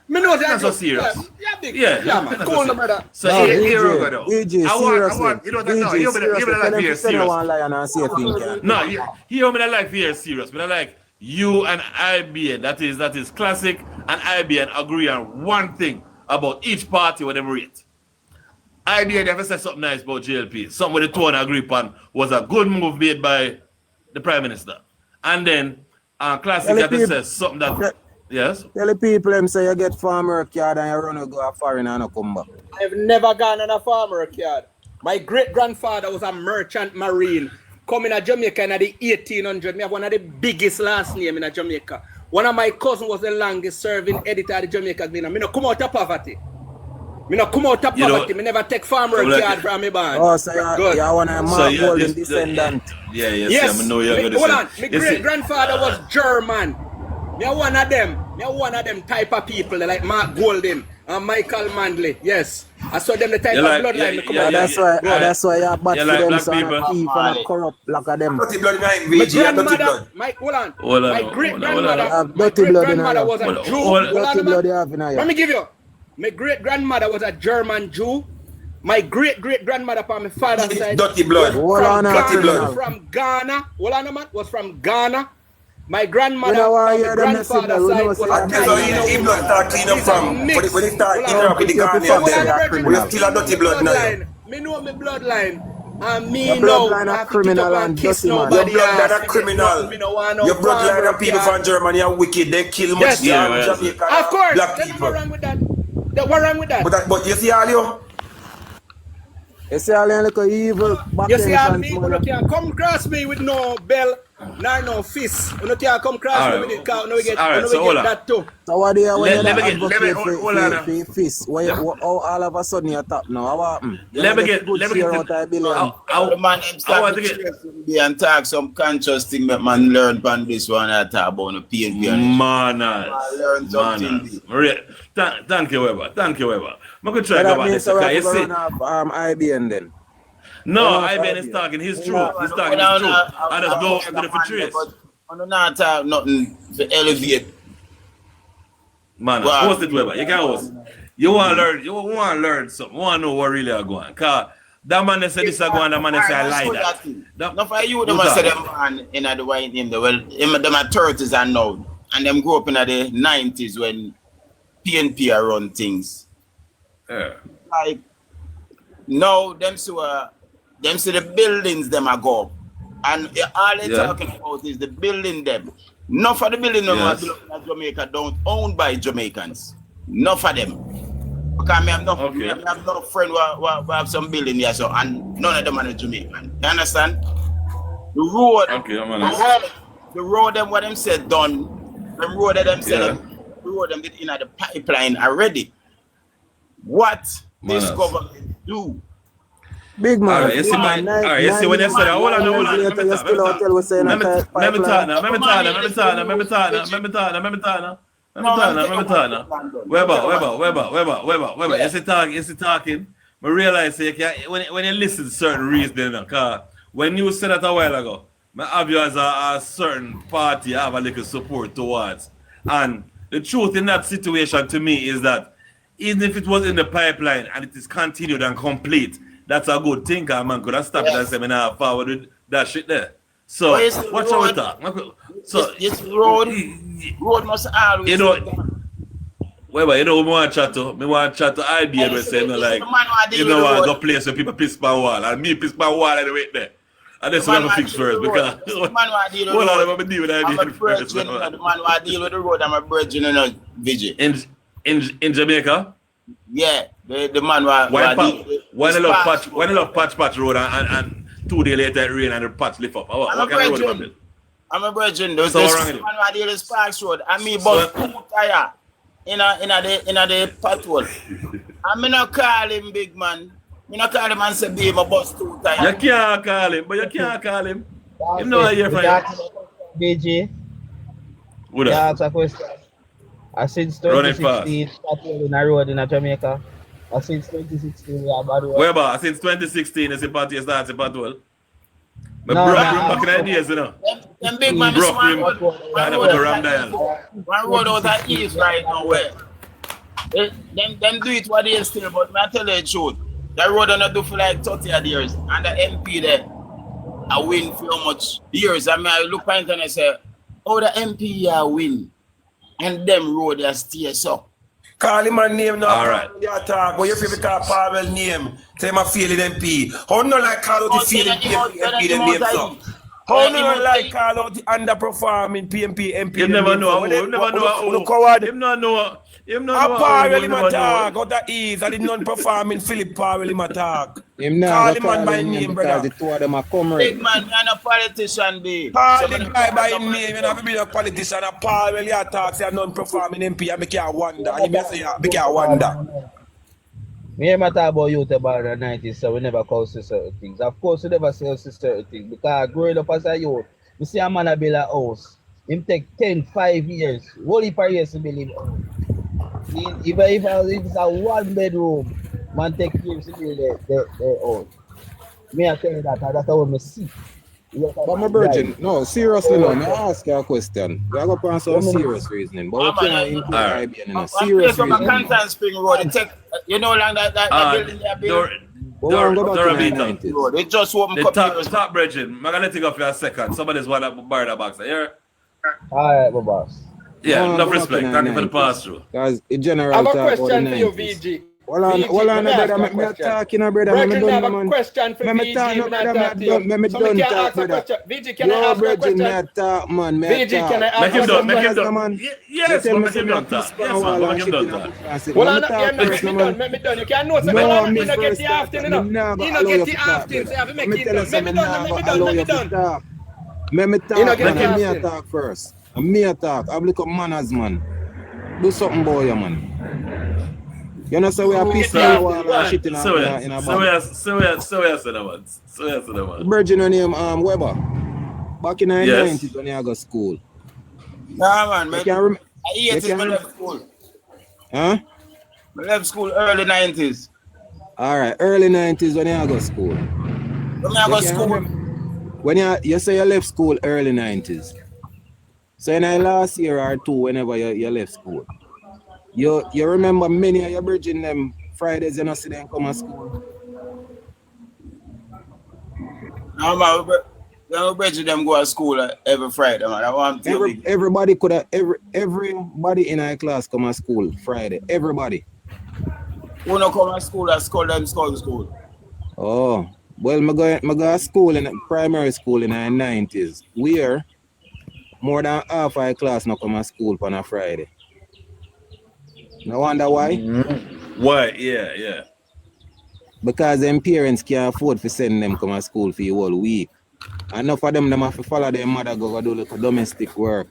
Me know that's so serious. Yeah, big. Yeah, man. Cool, no brother. So here we go. I want. You know that now. You me the life here serious. No, you me the life here serious. But I like you and IBN. That is classic. And IBN agree on one thing about each party what them rate. IBN never said something nice about JLP. Something with the two and agree upon was a good move made by the Prime Minister. And then classic that says something that yes. Tell the people them say you get farmer card and you run and go a foreign and come back. I've never gone on a farmer card. My great grandfather was a merchant marine coming to Jamaica in the 1800s. Me have one of the biggest last name in Jamaica. One of my cousins was the longest serving editor of the Jamaica Gleaner. Me no come out of poverty. Me never take farmer card from me band. Oh, so you want a Mark Golden descendant. Yes. I know you're going to say. Hold on. My great grandfather was German. Me one of them type of people like Mark Golden and Michael Manley. Yes. I saw them the type of bloodline. That's why you're bad for them, so thief and a corrupt like of them. Dirty blood in him, My VG, dirty grandmother, blood. hold on. Hold on, My great-grandmother was a Jew. Dirty blood you have in Let me give you. My great-grandmother was a German Jew. My great-great-grandmother from my father's side Dirty blood. from Ghana. Hold on, man. Was from Ghana. My grandmother from my grandfather's side was a Him not start clean up from. When he start clean up with the Ghanaian, we still a dirty blood now. Me know my bloodline. And me Your know bloodline I a have to criminal pick up and kiss dirty man. nobody Your bloodline else. a criminal. Your bloodline of people from Germany are wicked. They kill much Jamaica. Of course. Black There's people. nothing wrong with that. There's nothing wrong with that. But you see all you? You see all them little evil You see how backbench me, you can't come cross me with no bell, nor no fist. You can't come cross me with it, because we get that too. So what do you Let me advocate hold on. for fist? All of a sudden you tap now? Let me get the man start to and talk some conscious thing that man learn from this one I talk about the PNP. Learn something. Thank you, Weber. I'm going to try to go back this. IBN then. No, IBN is talking his truth. He's talking his truth. I just go into the trace. I'm not talking nothing to elevate. Man, host it, Weber. You can host. You want to learn something. You want to know what really are going. Because that man that said this is going, that man that said I like that. Not for you, them say them man in the white in the well, them are 30s and now. And them grew up in the 90s when PNP are run things. Yeah. Like, no, them see the buildings them are go up. And all they're talking about is the building them. None for the building them are Jamaica don't owned by Jamaicans. None for them. Because I have no friend who have some building here, so and none of them are Jamaican. You understand? The road, the road them what them said done, the road that them said the road them did in the pipeline already. What this government do? Big man. All right, you see, man. All right, you see when you say that. Hold on. Let me talk. Weber. You see talking. I realize when you listen to certain reasoning, because when you said that a while ago, I have you as a certain party I have a little support towards. And the truth in that situation to me is that even if it was in the pipeline and it is continued and complete, that's a good thing, man. Could I stop it and say, man, forward that shit there? So, watch how we talk. So, this road must always. You know, Weber, you know, I want to chat to IBM and say, like, you know, I go place where people piss my wall, and me piss my wall anyway there. And that's what I'm fix first, because, hold on, I'm deal with IBM first. The man who deal with the road, I'm a virgin in a vigil. In Jamaica? Yeah, the man when they love patch road and 2 days later it rain and the patch lift up. I'm a virgin. There's this man who deal with Sparks Road and me bought 2 tires in the patrol. I'm not call him big man. You not call him and say babe I bust 2 tires. You can't call him, but you can't call him. You know I hear from you. BG. What up? Ask a question. Since 2016, in a road in Jamaica. Since 2016, we have a road. Where since 2016, is the party starts a patrol. But no, back in the days, you know. Them big man, one road out of east right now where. Them do it what they still, but I tell you the truth. That road don't do for like 30 years. And the MP there, I win for how much years. I mean, I look at it and I say, oh, the MP win. And them road are still so. Call him a name now. All right. You talk, but you feel call Pavel name. Say my feeling MP. How no like call out the feeling MP them name so? How no like call out the underperforming PMP MP? You never know. You never know. Him not know. Him not know. Pavel him attack. Out the ease. I did non-performing Philip Pavel him attack. Call him on my name, brother. The 2 of them are comrades. Big man, you're not a politician, babe. Call the guy by his name. You never be a politician. A Pavel you attack say a non-performing MP. I make you wonder. You may say make you wonder. Me hear talk about youth about the 90s, so we never call certain things. Of course, we never say certain things because growing up as a youth, we see a man build a house. him take 5 years. What if years to believe? If it's a 1 bedroom, man take years to build their own. Me I tell you that's how I see. But my virgin, no, seriously no, me ask you a question. We are going to answer serious reasoning, but we can't include IBN in a serious reasoning. From a Canton Spring Road, it take, you know, like that building they built. They just open the top bridging. I'm going to take off for a second. Somebody's want to borrow the box. Here. Alright, my boss. Yeah, enough respect. Thank you for the pass through. Guys, in general, I have a question for you, VG. Hold on, brother. I'm talking, brother. I have a question for VG. VG, can I ask you a question? VG, can I ask you a question? Make him done. Yes, make him done. Yes, make him done. Well, let me done. You can't know. You don't get the afternoon, you know. You don't get the afternoon, so you have to make it done. Let me done. Let me talk first. Me attack. I look up manners, man. Do something, boy, man. You know, so we are pissed off shit in a bag. So we are the one. Virgin on him, Weber. Back in the 90s when you go to school. Nah, man. I left school. Huh? I left school early 90s. Alright, early 90s when you go to school. When I go to school. When you say you left school early 90s. So in the last year or two, whenever you left school, you remember many of your bridging them Fridays you not see them come to school? No, man, we bridging them go to school every Friday, man. I want to everybody could have everybody in our class come to school Friday. Everybody. Who not come to school at school them school? Oh, well, I go to school in primary school in the 90s. Where more than half our class not come to school on a Friday. No wonder why? Mm-hmm. Why? Yeah. Because them parents can't afford to send them come to school for the whole week. And enough of them have to follow their mother go do like domestic work.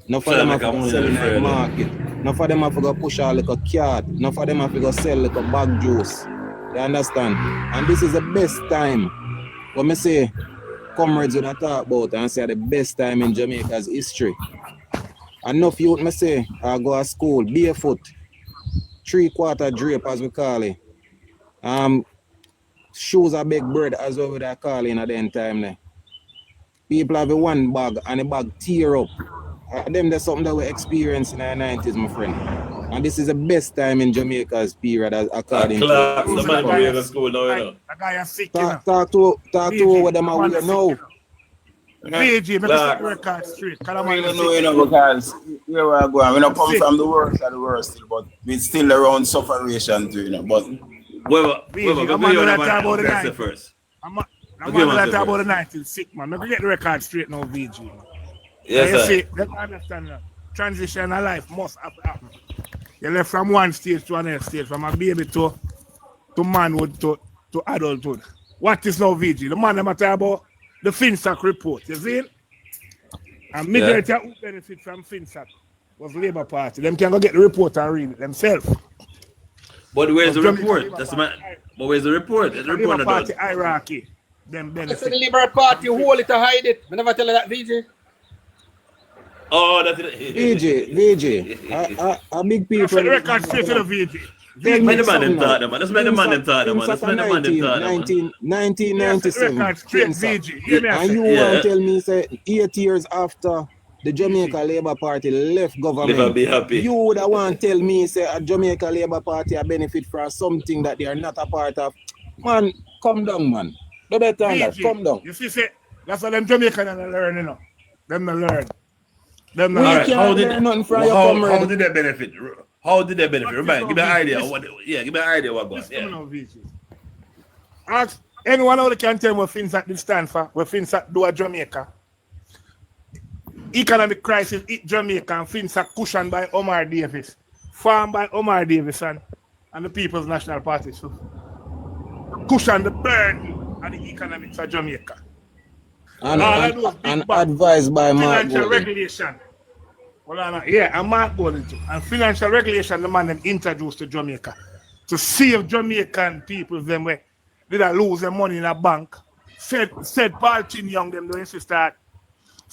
Enough of them have to go sell in the market. Enough of them have to go push out like a cat. Enough of them have to go sell like a bag juice. You understand? And this is the best time. When I say comrades when I talk about and say the best time in Jamaica's history. Enough youth me say I go to school barefoot, 3/4 drape as we call it. Shoes are big bird as well with that call in at the end time there. People have a one bag and the bag tear up. Them there's something that we experienced in the 90s, my friend. And this is the best time in Jamaica's period according to the man going to school now, you know. That guy is sick, talk to what them are with now. VG, make us record straight. I don't know, you know, because here we are going. We don't come from the worst of the worst, but we still around sufferation too, you know. But I'm not talk about the 90s first. I'm not talk about the 90s, sick man. Let me get the record straight now, VG. Yes, sir. See, let me understand now. Transition of life must happen. You left from one stage to another stage, from a baby to manhood to adulthood. What is now VG? The man I'm talking about the FINSAC report, you see? And majority who benefit from FINSAC was Labour Party. Them can go get the report and read it themselves. But where's the report? That's the man. But where's the report? The report Labour Party hierarchy. Them benefit. The Labour Party hold it to hide it. I never tell you that, VG. Oh, that's it. VG. A big people. That's the record straight to the VG. Let's make the man them talk, man. Let's make the man them talk, man. 1997. And you want to tell me, say, 8 years after the Jamaica Labour Party left government, never be happy. You would want to tell me, say, a Jamaica Labour Party a benefit from something that they are not a part of. Man, come down, man. No better than that. Come down. You see, say, that's what them Jamaicans are learning, you know. Them learn. All right. How did they benefit? How did they benefit? Remind, give me an idea. Give me an idea what goes. Ask anyone who can tell me what FINSAC did stand for, what FINSAC do at Jamaica. Economic crisis hit Jamaica and FINSAC cushioned by Omar Davis, farmed by Omar Davis and the People's National Party. So cushion the burden of the economics of Jamaica. And advised by Mark financial regulation. Well, and Mark Golden too. And financial regulation, the man them introduced to Jamaica to save Jamaican people them where they lose their money in a bank. Said Paul Chin Young them don't start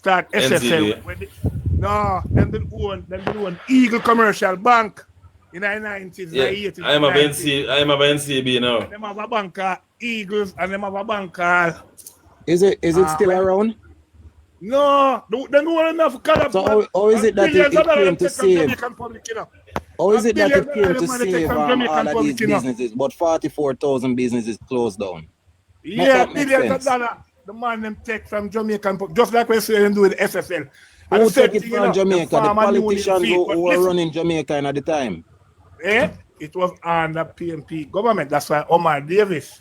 SSL No, them did own Eagle Commercial Bank in the 90s, Yeah, the 80s. I am a NCB now. Them have a bank called Eagles and them have a bank called... Is it still around? No, them go enough collapse. So how is it that it came to save? How is it that it came to save all of these businesses, but 44,000 businesses closed down? Yeah, billions of dollars. The man them take from Jamaican, just like we say them do with SSL. Who took it from Jamaica? The politicians who were running Jamaica at the time. It was under PNP government. That's why Omar Davis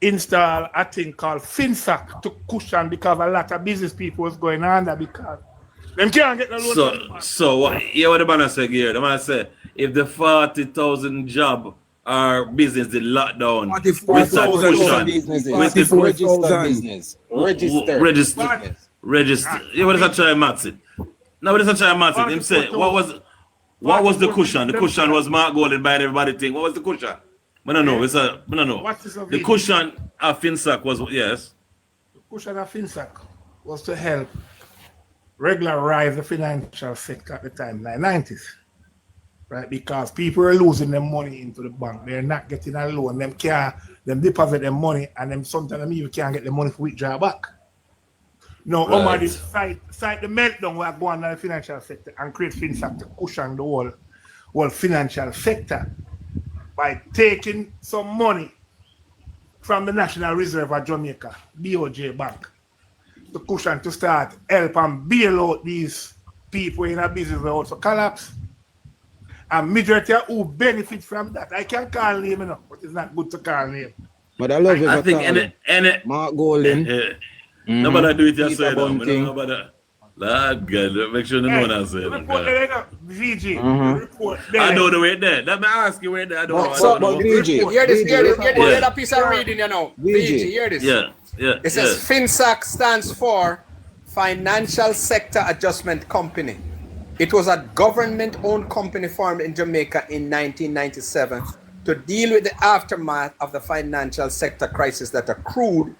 installed a thing called FINSAC to cushion, because a lot of business people was going under because them can't get the loan. So what the man say here? The man say if the 40,000 job or business did lockdown, 44,000 businesses. With registered business. Register. Yeah, what is that trying maths it? No, what is that trying maths it? Him say, what was the cushion? The cushion was Mark Golden buying everybody thing. What was the cushion? I don't know. I don't know. The cushion of FINSAC was, yes. The cushion of FINSAC was to help regularize the financial sector at the time, in the 90s. Right? Because people are losing their money into the bank. They're not getting a loan. Them deposit their money, and them sometimes them even can't get the money to withdraw back. No, Omar did cite the meltdown where go on in the financial sector and create FINSAC to cushion the whole financial sector by taking some money from the National Reserve of Jamaica, BOJ Bank, to cushion to start help and bail out these people in a business that also collapse. And majority who benefit from that. I can't call name enough, but it's not good to call name. But I love it. I think Mark Golden. Nobody do it yourself. Nobody. Lord God, make sure you know what I'm saying. VG. Report there. I know the way there. Let me ask you where there. I don't know. VG. Hear this piece of reading, you know. VG, hear this. Yeah. It says FINSAC stands for Financial Sector Adjustment Company. It was a government-owned company formed in Jamaica in 1997 to deal with the aftermath of the financial sector crisis that accrued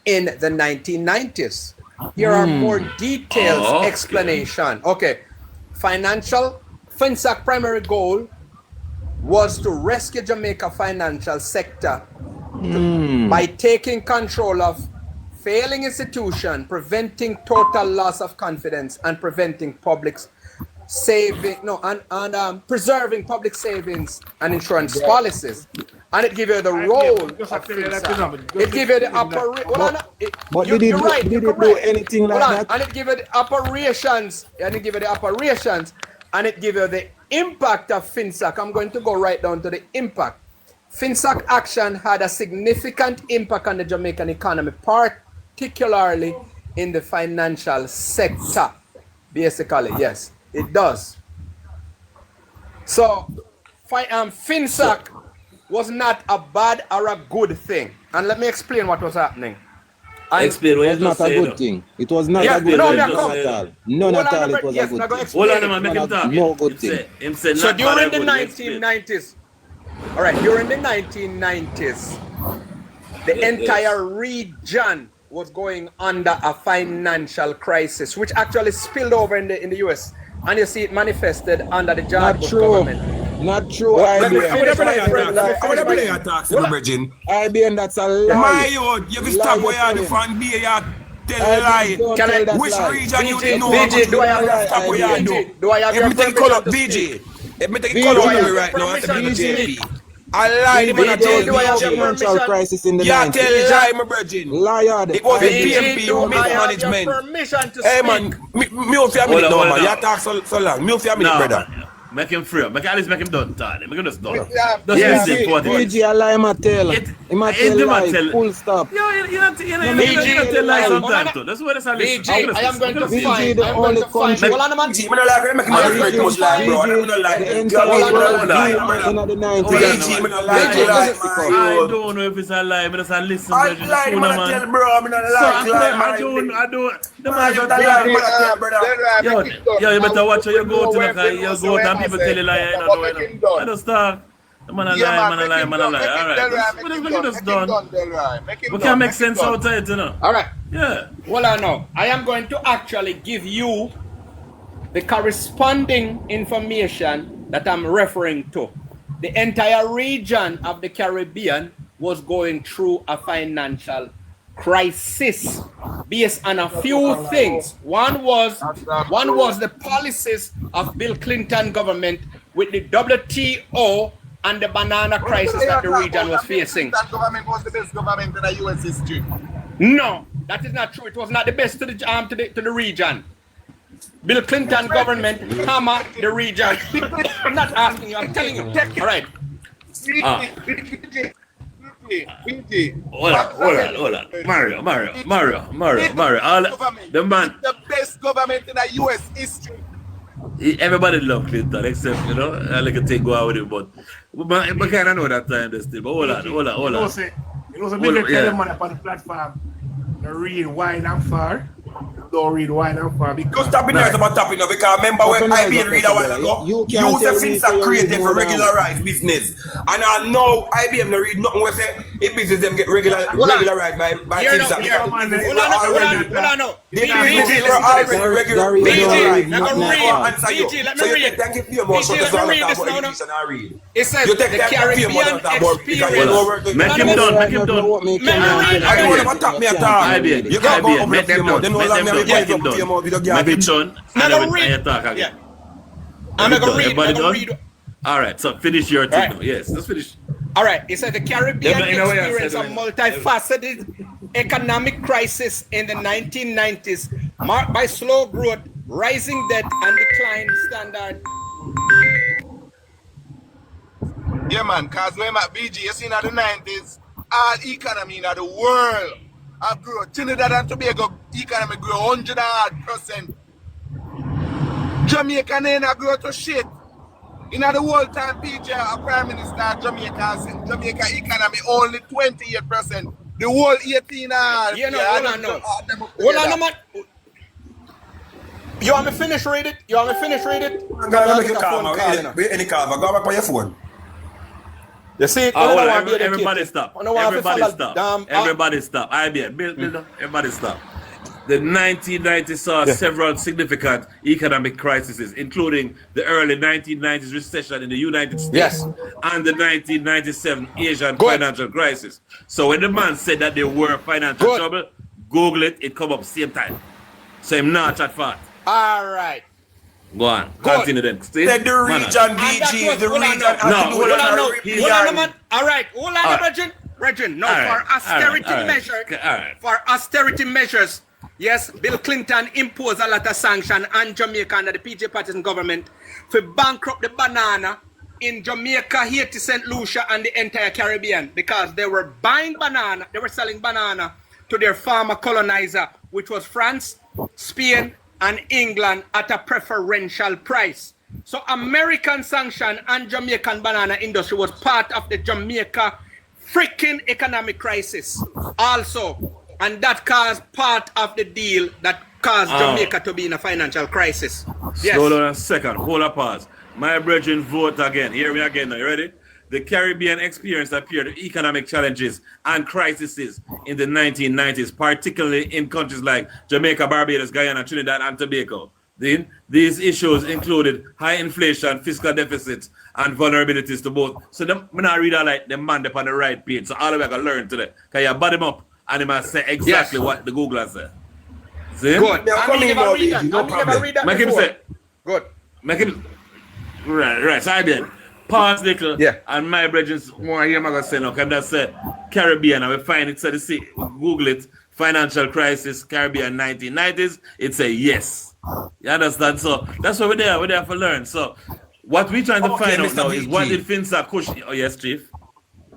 in the 1990s. Here are more detailed explanation. Okay. FINSAC primary goal was to rescue Jamaica financial sector by taking control of failing institution, preventing total loss of confidence, and preventing preserving public savings and insurance policies. And it give you the role of FINSAC. It give you the operation. But did it do anything like that? And it give you the operations. And it give you the operations. And it give you the impact of FINSAC. I'm going to go right down to the impact. FINSAC action had a significant impact on the Jamaican economy, particularly in the financial sector. Basically, yes, it does. So, FINSAC was not a bad or a good thing. And let me explain what was happening. Explain what it was not a good thing. It was not a good thing at all. None at all it was a good thing. Hold on, man, make him talk. No good thing. So during the 1990s, all right, during the 1990s, the entire region was going under a financial crisis, which actually spilled over in the US. And you see it manifested under the George Bush government. Not true. IBM, that's a lie. My youth, you can stop where you fan be, you tell a lie. Which region you didn't know? VG, do I have your VG, let me take a call on you right now. VG. I lie, the man tell you. Financial crisis in the 90s. Yeah, tell lie, my brethren. Liar. It was the PNP who mismanagement. Hey man, me off your minute now, man. You talk so long. Me off your minute, brother. Make him free. At least make him done. Make him just done. VG, I lie, my tell. He might tell lie. Full stop. You not tell lie sometimes too. That's what it's a list. VG, I am going to find. the only country. Hold on a minute. I'm not like make him a great much lie, bro. I'm not like the entire in the 90s. I don't know if it's a lie, but it's a listen. I lie, man. Tell bro, I'm not like I don't. The man just lie. Yo, you better watch how you go to the people tell you lie. I don't start. Man a lie. Alright. What you just done? We can make sense out of it, you know. Alright. Yeah. Well, I know. I am going to actually give you the corresponding information that I'm referring to, the entire region of the Caribbean was going through a financial crisis based on a few things. One was the policies of Bill Clinton government with the WTO and the banana crisis that the region was facing. That government was the best government in the U.S. history. No, that is not true. It was not the best to the region. Bill Clinton government hammer the region. I'm not asking you, I'm telling you. All right. Hold on. Mario. The man. The best government in the U.S. history. Everybody love Clinton, except, I like to take go out with it, but we kind of know that time this still. But hold on. You know, big tell them on the platform, they read wide and far. Don't read wide and far because just tapping there about tapping now because remember when IBM read a while ago, you the FINSAC created for regularized business. And I know IBM no read nothing where say if business them get regularized by FINSAC. It says the Caribbean experience. Make him done. I don't want to tap me at all. You can't go up with them. Make it done. I'm gonna read. All right, so finish your thing. Right. Yes, let's finish. All right, it said the Caribbean experienced a multifaceted economic crisis in the 1990s, marked by slow growth, rising debt, and declined standard. Yeah, man, because when at BG, you see in the 90s, all economy in the world have grown. Trinidad and Tobago economy grew 100%. Jamaica ain't grow to shit. In the whole time, PJ, a prime minister of Jamaica economy only 28%. The whole 18 hours. Yeah, no, hold on, man. You want me finish read it? I'm gonna make a call, man. Any call, but go back on your phone. You see, everybody stop. Everybody stop. Everybody stop. The 1990s saw several significant economic crises, including the early 1990s recession in the United States and the 1997 Asian financial crisis. So when the man said that there were financial trouble, Google it, it come up same time. So I'm not at fault. All right. Go on. Continue then. The region BG, the region. Hold on, man. All right. Hold on, Regin. No, for austerity measures. Yes, Bill Clinton imposed a lot of sanctions on Jamaica under the PJ Partisan government for bankrupt the banana in Jamaica, Haiti, St. Lucia, and the entire Caribbean because they were buying banana, they were selling banana to their farmer colonizer, which was France, Spain, and England at a preferential price. So American sanction on Jamaican banana industry was part of the Jamaica freaking economic crisis also. And that caused part of the deal that caused Jamaica to be in a financial crisis. Yes. Hold on a second. Hold a pause. My brethren, vote again. Hear me again now. You ready? The Caribbean experienced a period of economic challenges and crises in the 1990s, particularly in countries like Jamaica, Barbados, Guyana, Trinidad, and Tobago. These issues included high inflation, fiscal deficits, and vulnerabilities to both. So I'm not read all like the man up on the right page. So all of you can learn today. Can you bud him up? And he must say exactly what the Googler said. See? Good. Make him say. Good. Make him. Right. So I did. Pause little. Yeah. And my brethren more here, I'm going to say no. Can that say Caribbean? And we find it. So they see, Google it. Financial crisis, Caribbean 1990s. It's a yes. You understand? So that's what we're there. We're there for learn. So what we're trying to find out now is what did FINSAC push? Oh, yes, Chief.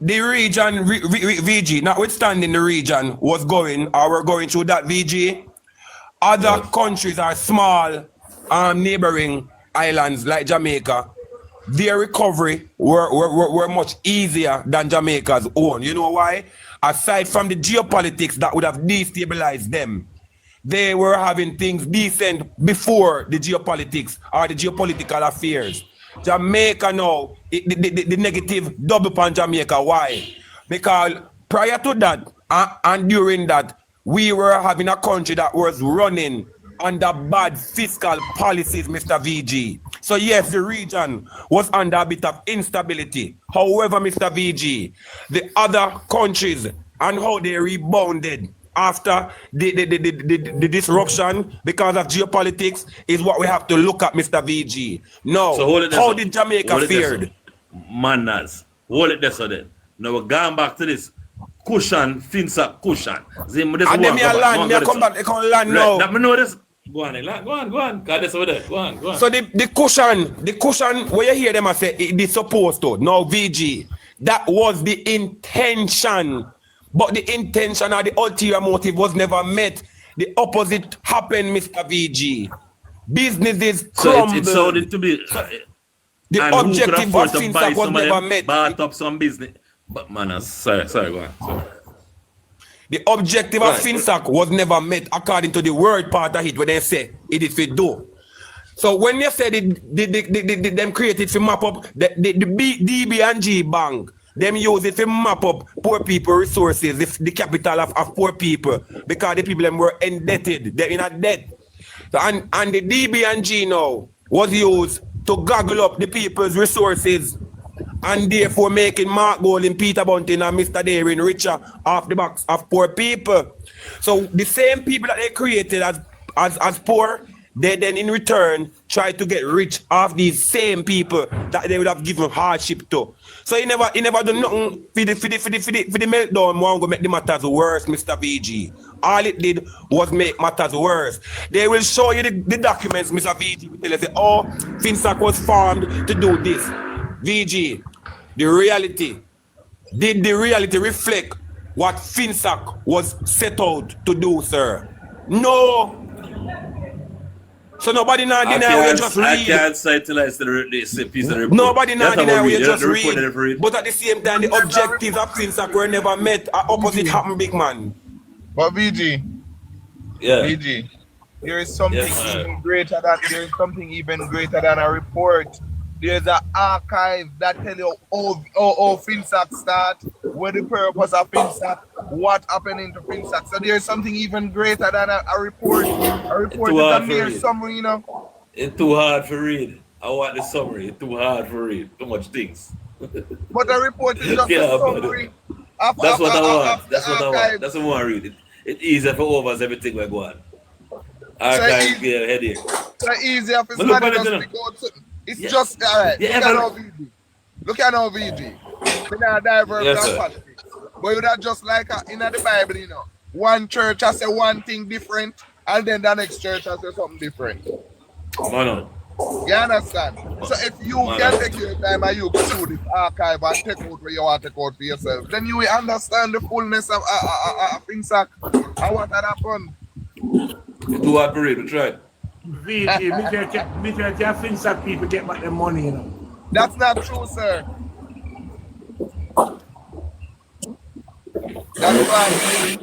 The region, VG, notwithstanding the region was going, or we're going through that VG, other countries are small neighboring islands like Jamaica. Their recovery were much easier than Jamaica's own. You know why? Aside from the geopolitics that would have destabilized them, they were having things decent before the geopolitics or the geopolitical affairs. Jamaica now, the negative double upon Jamaica. Why? Because prior to that and during that, we were having a country that was running under bad fiscal policies, Mr. VG. So yes, the region was under a bit of instability. However, Mr. VG, the other countries and how they rebounded after the disruption because of geopolitics is what we have to look at, Mr. VG. No, so how did Jamaica fared? Manners, hold it there so then. Now we're going back to this cushion, FINSAC cushion. And then me a land, me a come back, they come land now. Let me know this. Go on. God, that's over there. Go on. So the cushion, where you hear them I say it is supposed to. No, VG, that was the intention. But the intention or the ulterior motive was never met. The opposite happened, Mr. VG. Businesses crumbled. So it sounded to be... The objective of FINSAC was never met. Bought up some business. But man, sorry, go on. Sorry. The objective of FINSAC was never met according to the word part of it when they say it is for do. So when they say them created to map up the DB&G bank, them use it to map up poor people resources, the capital of poor people, because the people them were indebted, they're in a debt. So, and the DB&G now was used to goggle up the people's resources and therefore making Mark Golding, Peter Bunting and Mr. Daring richer off the backs of poor people. So the same people that they created as poor, they then in return try to get rich off these same people that they would have given hardship to. So he never done nothing for the meltdown, want to make the matters worse, Mr. VG. All it did was make matters worse. They will show you the documents, Mr. VG. They say, oh, FINSAC was formed to do this. VG, the reality. Did the reality reflect what FINSAC was set out to do, sir? No. So nobody now deny we just read. I can't say till I see the piece of report. Nobody now deny we just read. But at the same time, the objectives of FINSAC were never met. Opposite happened, big man. But VG, yeah. VG, there is something even greater than a report. There's an archive that tell you how FINSAC start, what the purpose of FINSAC, what happened to FINSAC. So there's something even greater than a report. A report is a mere summary, you know. It's too hard to read. I want the summary. It's too hard to read. Too much things. But a report is just a summary. That's what I want. That's what I want. That's what I want to read. It's easier for overs everything we go on. Archive give a headache. It's easier for somebody just to go to. It's just alright. Look at our VG. We're not diverse politics. But you not just like in the Bible, you know. One church has say one thing different, and then the next church has say something different. No. You understand? So if you can take your time and you go through this archive and take out what you want to take out for yourself, then you will understand the fullness of FINSAC and what had happened. You do hard to read, we tried. VG, me tell you, FINSAC people get back their money, you know. That's not true, sir. That's right.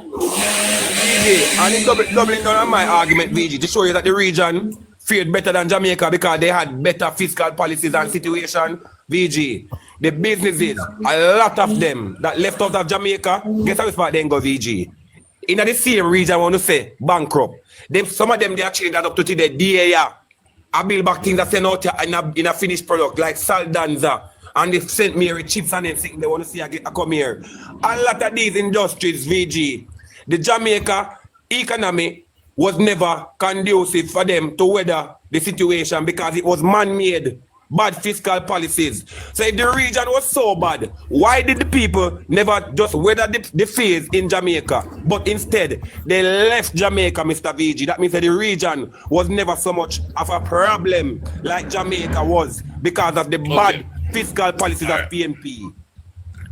VG, and it's doubling down on my argument, VG, to show you that the region fared better than Jamaica because they had better fiscal policies and situation. VG, the businesses, a lot of them that left out of Jamaica, guess how far they go, VG? In the same region, I want to say, bankrupt. Some of them, they are changing that up to today. DAR. I build back things that send out in a finished product, like Saldanza. And they sent me chips and everything. They want to see I come here. A lot of these industries, VG, the Jamaica economy was never conducive for them to weather the situation because it was man-made. Bad fiscal policies. So if the region was so bad, why did the people never just weather the phase in Jamaica? But instead, they left Jamaica, Mr. VG. That means that the region was never so much of a problem like Jamaica was because of the bad fiscal policies of PNP.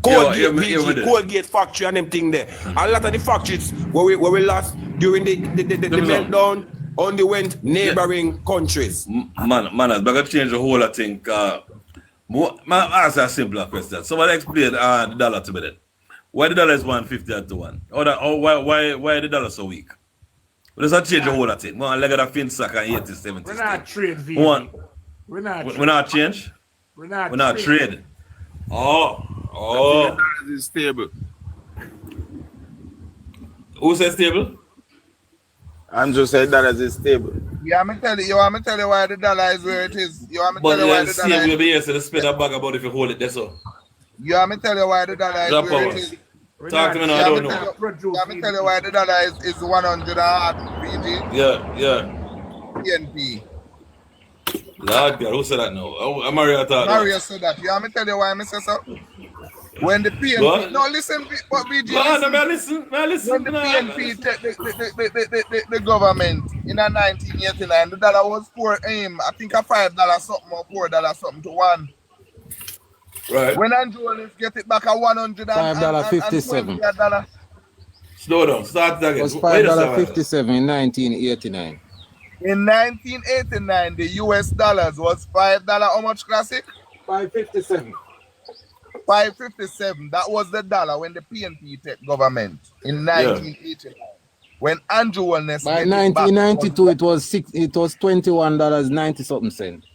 Colgate factory and everything there. A lot of the factories where we lost during the meltdown only went neighboring countries. Man, I'm going to change the whole thing. I ask a simpler question. Somebody explain the dollar to me then. Why the dollar is 150 to 1? Or why the dollar so weak? Let's not change the whole thing. We're going to let FINSAC and 80, 70. We're not trade, VG. We're not change? We're not trade. Oh. It's stable. Who says stable? Andrew said dollars is stable. Yeah, I'm tell you why the dollar is where it is. You want me tell you why the dollar will be here, so spend a bag about if you hold it, that's all. You want me tell you why the dollar is where it is. Talk to me now, I don't know. You want me tell you why the dollar is 100 PG? Yeah. PNP. Lord God, who said that now? Mario thought Mario said that. You want me tell you why I say so? When the PNP... What? No, listen, what BG... Listen. When the PNP take the government in 1989, the dollar was I think a $5 something or $4 something to one. Right. When Andrew Holness get it back at $157. Slow down, start again. It was $5.57 in 1989. In 1989, the US dollars was $5. How much, Classic? $5.57. $5.57. That was the dollar when the PNP take government in 1989. When Andrew Holness by 1992, it was $21.90 something cents.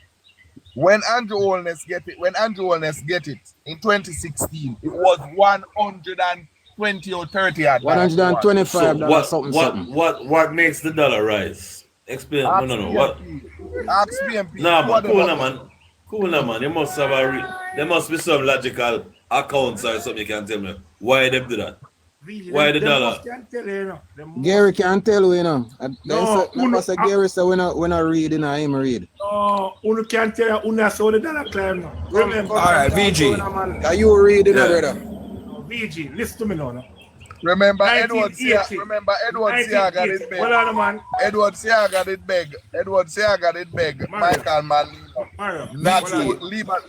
When Andrew Holness get it in 2016, it was 120 or 30. $125 What makes the dollar rise? Explain. No. What? Ask PNP. Nah, cool man. There must be some logical accounts or something you can tell me. Why they do that? Why the dollar? Gary can't tell you, Gary said when I read, him read. No, you can't tell you saw the dollar climb now. Remember? All right, VG. Are you reading, brother? VG, listen to me now. Remember Edward Siaga did beg. Hold on, man. Edward Siaga did beg. Michael Manlino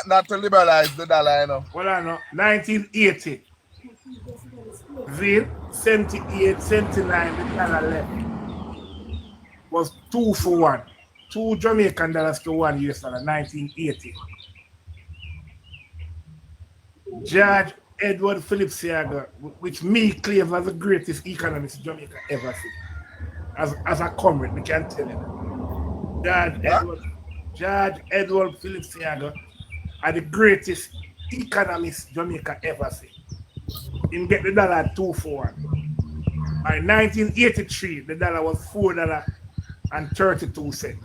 not to liberalize the dollar, you know. Hold on, 1980. Zil, 78, 79, the dollar left was 2 for 1. 2 Jamaican dollars to 1 US dollar, 1980. Judge Edward Philip Siaga, which me claim as the greatest economist Jamaica ever seen. As a comrade, we can tell you. Judge Edward Philip Siaga are the greatest economist Jamaica ever seen. Him get the dollar at 2 for 1. By 1983, the dollar was $4.32.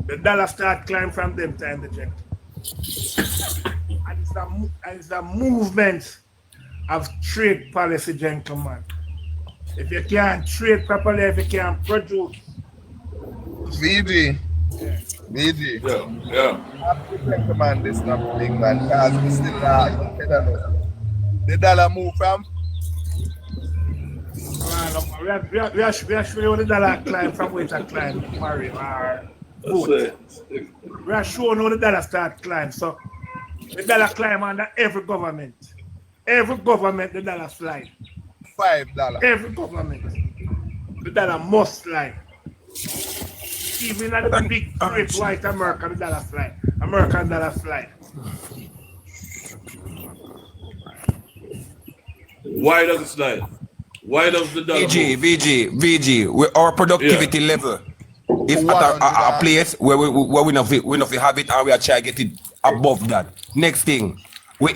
The dollar start climb from them time the jet. And it's a movement of trade policy, gentlemen. If you can't trade properly, if you can't produce. VG. Yeah. Man, this not big man, because we still the dollar move from. We are showing the dollar climb from where it climb, Mario. We are showing how the dollar start climb. So the dollar climb under every government. Every government, the dollar slide. $5. Every government. The dollar must slide. Even at the big great white America, the dollar slide. American dollar slide. Why does it slide? Why does the dollar VG, our productivity level is at a place where we not have it and we are trying to get it above that. Next thing, we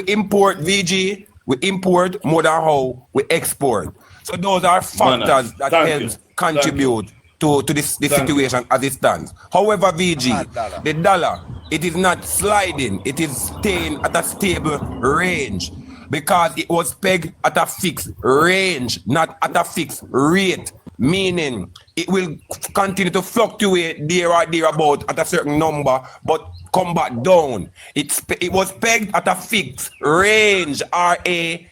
import VG, we import more than how we export. So those are factors that help contribute to this situation as it stands. However, VG, the dollar, it is not sliding, it is staying at a stable range because it was pegged at a fixed range, not at a fixed rate, meaning it will continue to fluctuate there or thereabout at a certain number, but come back down. It was pegged at a fixed range, RANGE.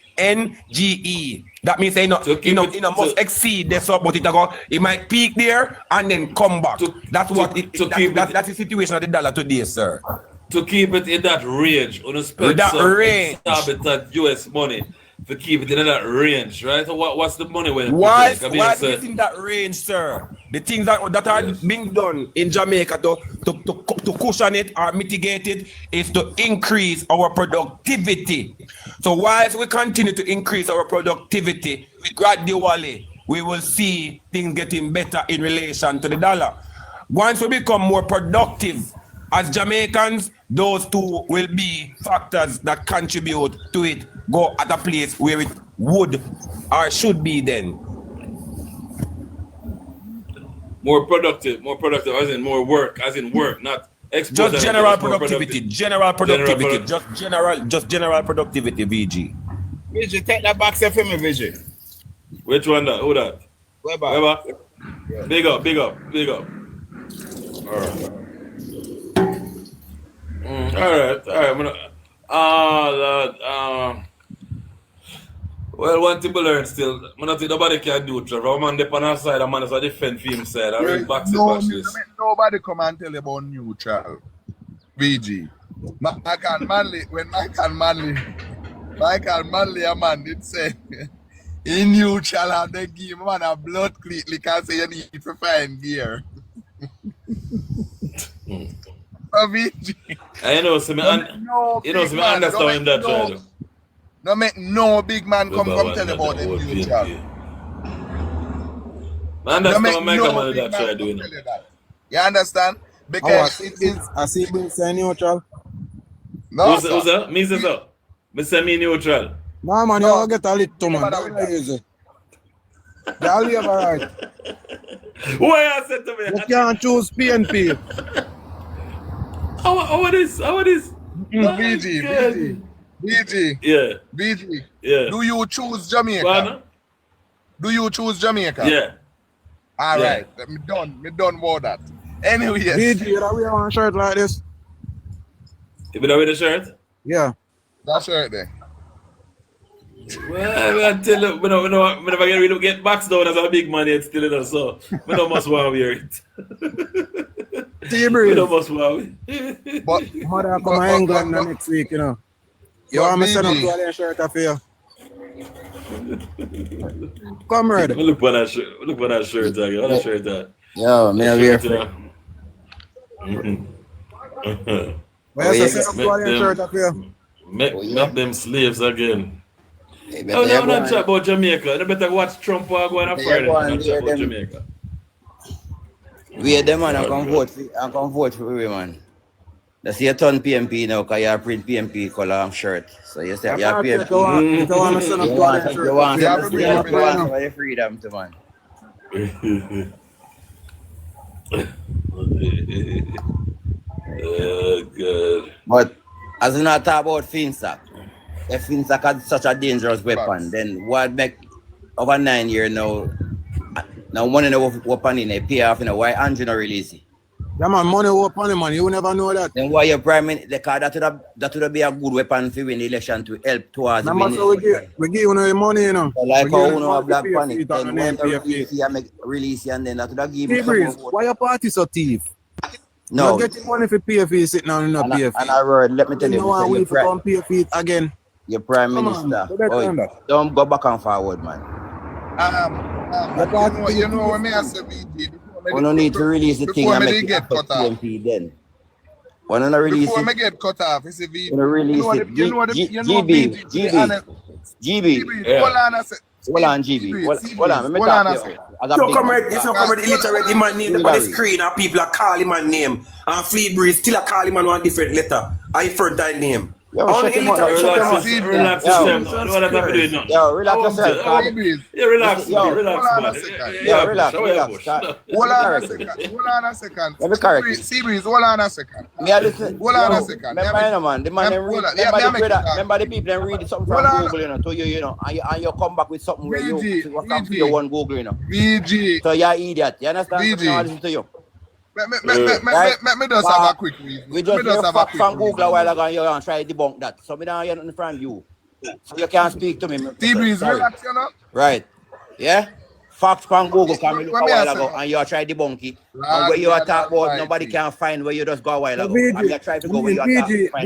That means it must exceed this up, but it might peak there and then come back. That's the situation of the dollar today, sir. To keep it in that range, on a spend that US money to keep it in that range, right? So what's the money when why is it in that range, sir? The things that are being done in Jamaica to cushion it or mitigate it is to increase our productivity. So whilst we continue to increase our productivity gradually, we will see things getting better in relation to the dollar. Once we become more productive as Jamaicans, those two will be factors that contribute to it go at a place where it would or should be then. More productive, as in more work, not exposure. Just general productivity, general productivity, just general productivity, VG. VG, take that box for me, VG. Which one that? Who that? Weber. Yeah. Big up. All right. Well, one thing to learn still, I don't think nobody can do it, Trevor. A man on our side, a man is a defend for himself. I read back nobody come and tell you about neutral. VG. Michael Manley, a man did say, in neutral, and they give man a blood cleat because you need to find gear. VG. I know, so I understand that, Trevor. No make no big man come tell about the neutral. Man, that's no Michael Manley that try doing it. You understand? Because I see Bill say neutral. No, who's that? Me say so. Me say me neutral. No, man, you don't get a little, man. Y'all live alright. What you said to me? You can't choose PNP. How it is? BG. Yeah. BG. Yeah. Do you choose Jamaica? Pardon? Do you choose Jamaica? Yeah. All right. Me done about that. Anyway, yes. BG, you don't wear a shirt like this? You been wear the shirt? Yeah. That shirt there. Well, I tell you, we never really get boxed down as a big man yet still, so we don't must want to wear it. We don't must want to. But mother come to England next week, you know. You want me to send up to a shirt for you? Come ready. Look for that shirt. Look for that shirt. What that shirt that? Yo, me a wear for Where you send up to a shirt for you? Make them slaves again. I'm not talking about Jamaica. They better watch Trump go on a Friday. I'm talking about Jamaica. We are them man and come vote for we, man. That's your turn PNP now because you print PNP color shirt. So you say you're PNP. You want for the freedom to man. Oh, God. But as we not talk about FINSAC, if FINSAC had such a dangerous weapon, then what make over 9 years now money no weapon in a pay off in a why Andrew not release it? Yeah, man, money weapon, man. You will never know that. Then why your prime minister, that would be a good weapon for win the election to help towards winning. So we give you the money, you know. So like how you know a black panic, then when the make release and then that would give you some. Why your party so thief? No. You get money for PFE sitting down in the PFE. And I heard, let me tell you. No one to come PFE again. Your prime minister. Don't go back and forward, man. You know what I say, BG? We don't need to release the thing and make it affect PNP then. We don't release before it. me get cut off, it's a video. We don't release it. GB. Hold on, GB. Hold on. Let me talk to you. So come illiterate him and name on the screen and people are calling him a name. And Fleet Breeze still are calling him on one different letter. I fertile name. Relax yourself. Relax yourself. Hold on a second. Let me correct you. Seabreeze, hold on a second. Hold on a second. Remember the people that read something from Google, you know, to you know, and you come back with something where you come to your one Google, you know. VG. So you're idiot. You understand? VG. I listen to you. Let me just have a quick read. We just hear facts from Google a while ago and you're try to debunk that. So we don't hear nothing from you. So you can't speak to me. Seabreeze, relax, you know? Right. Yeah? Facts from Google come a while ago and you try to debunk it. And where you are talking about, nobody can find where you just go a while ago. And you try to go where you are talking about.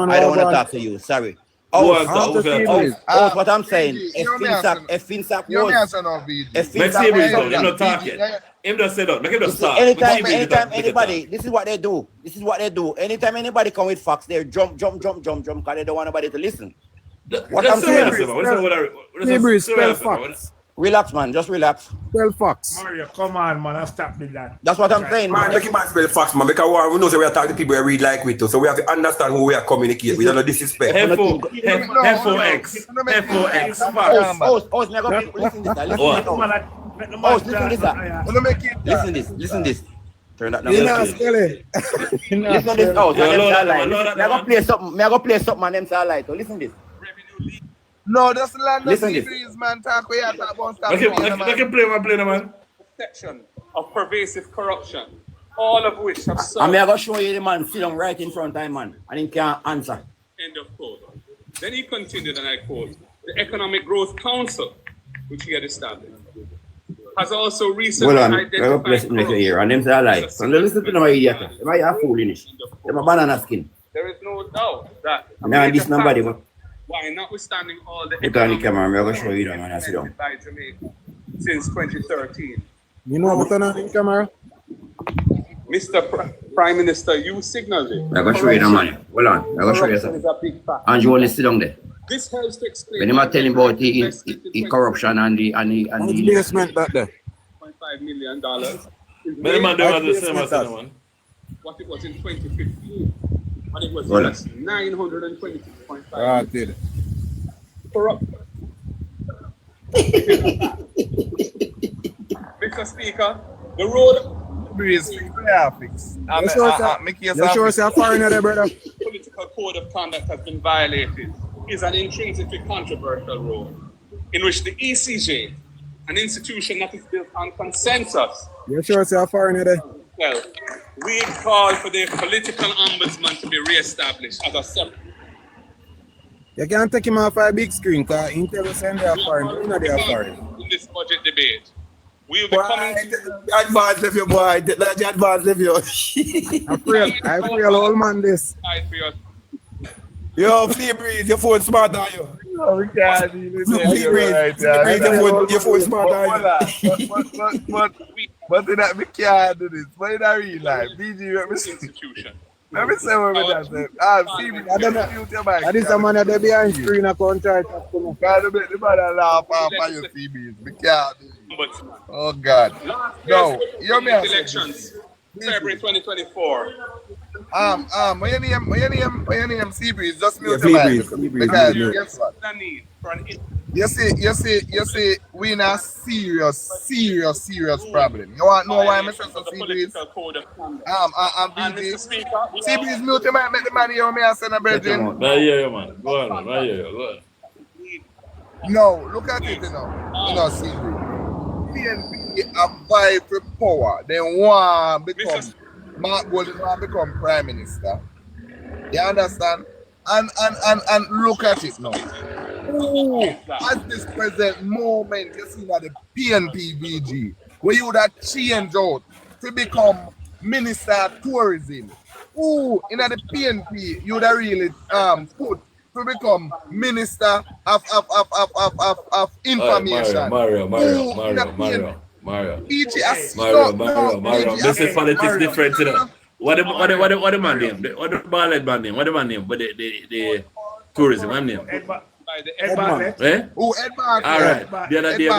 I don't want to talk to you. Sorry. What I'm saying, if FINSAC was... Him just say that. Make him just start. Anytime anybody, this is what they do. Anytime anybody come with facts, they jump, because they don't want nobody to listen. What I'm saying is, relax, man. Just relax. Spell facts. Mario, come on, man. I'll stop with that. That's what I'm saying, man. Make him spell facts, man. Because we know that we are talking to people who read like we do. So we have to understand who we are communicating. We don't know disrespect. F4X. Oh, listen this up. Listen this. Turn that down. Listen this out. Me go play something on them satellite. So listen this. No, that's the land of series, man. Talk where you talk about stuff. Make him play man. Section of pervasive corruption, all of which have served. I'm going to show you the man sit down right in front of him, man, and he can't answer. End of quote. Then he continued, and I quote, the Economic Growth Council, which he had established, has also recently identified corruption. Here, and them say like, so listen to them idiot. They might have foolish. Them a banana skin. There is no doubt that this nobody, but why notwithstanding all the put on the camera, I'm going to show you them and sit down. By Jamaica since 2013. You know what's on the camera? Mr. Prime Minister, you signaled it. I'm going to show you the money. Hold on, I'm going to show you something. And you only sit down there. This helps to explain. When I'm telling about the corruption and the investment that there. $5 million. Many man do the same as one. What it was in 2015. And it was just 926.5. Ah, did it. Corrupt. Mr. Speaker, the road Breeze graphics. You sure it's a foreigner there, brother? Political code of conduct has been violated is an intrinsically controversial role in which the ECJ, an institution that is built on consensus. You sure it's a foreigner there? Well, we call for the political ombudsman to be re-established as a separate. You can't take him off a big screen because Intel will send their foreign. You know they are foreign. In this budget debate, we'll be coming to advance of your boy. That's the advance of your. I feel old man this. Yo, Flea Breeze, your phone smart are you? No, we can't even say Flea Breeze, your phone smart are you? But in that we can't do this. But in a real life, BG, let me say what we just said. Phoebe, I don't know. That is the man that behind screen a contract. Gotta make the man laugh off of your Phoebe. We can't do it. Oh God. No, you may have elections. February 2024. When your name Seabreeze, just mute your mic. Because guess what? You see, we in a serious problem. You want to know why I'm saying so, Seabreeze? Seabreeze, mute your mic, make the man hear me and send a virgin. Right here, man. Go on, right here. Go on. No, look at it, you know, Seabreeze. PNP apply for power. They want to become Mark Golden want to become Prime Minister. You understand? And look at it now. Ooh, at this present moment, you see that the PNP VG, where you would have changed out to become Minister of Tourism. Ooh, in the PNP, you would have really put to become Minister of Information. Mario. This is politics different, you know. What the man name? What the ballad band name? What the man name? But the tourism, what name? Ed Bartlett. Eh? Oh, Ed Bartlett. All right. The other day,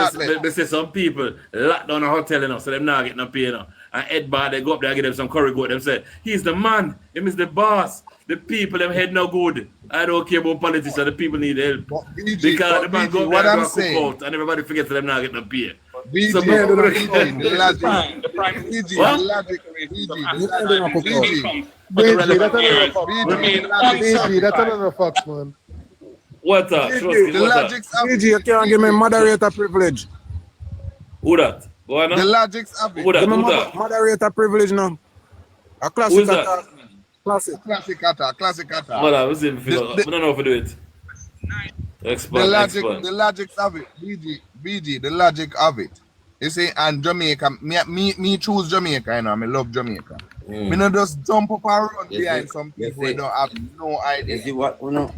they say some people locked down a hotel, you know, so them not getting no pay, you know. And Ed Bartlett go up there and give them some curry goat. Them say, he's the man. Him is the boss. The people, them head no good. I don't care about politics, the people need help. Because the man go up there and cook out, and everybody forgets that them not getting no pay. The you can't give me moderator privilege. Who that? Go on now. The logics of it. Who that? Moderator privilege now. A classic attack. Classic attack. Hold on, let's see if we don't know if we do it. The logic of it. BG, the logic of it. You see, and Jamaica, me choose Jamaica, you know, I love Jamaica. Me not just jump up and run behind some people who don't have no idea. You see what, you know?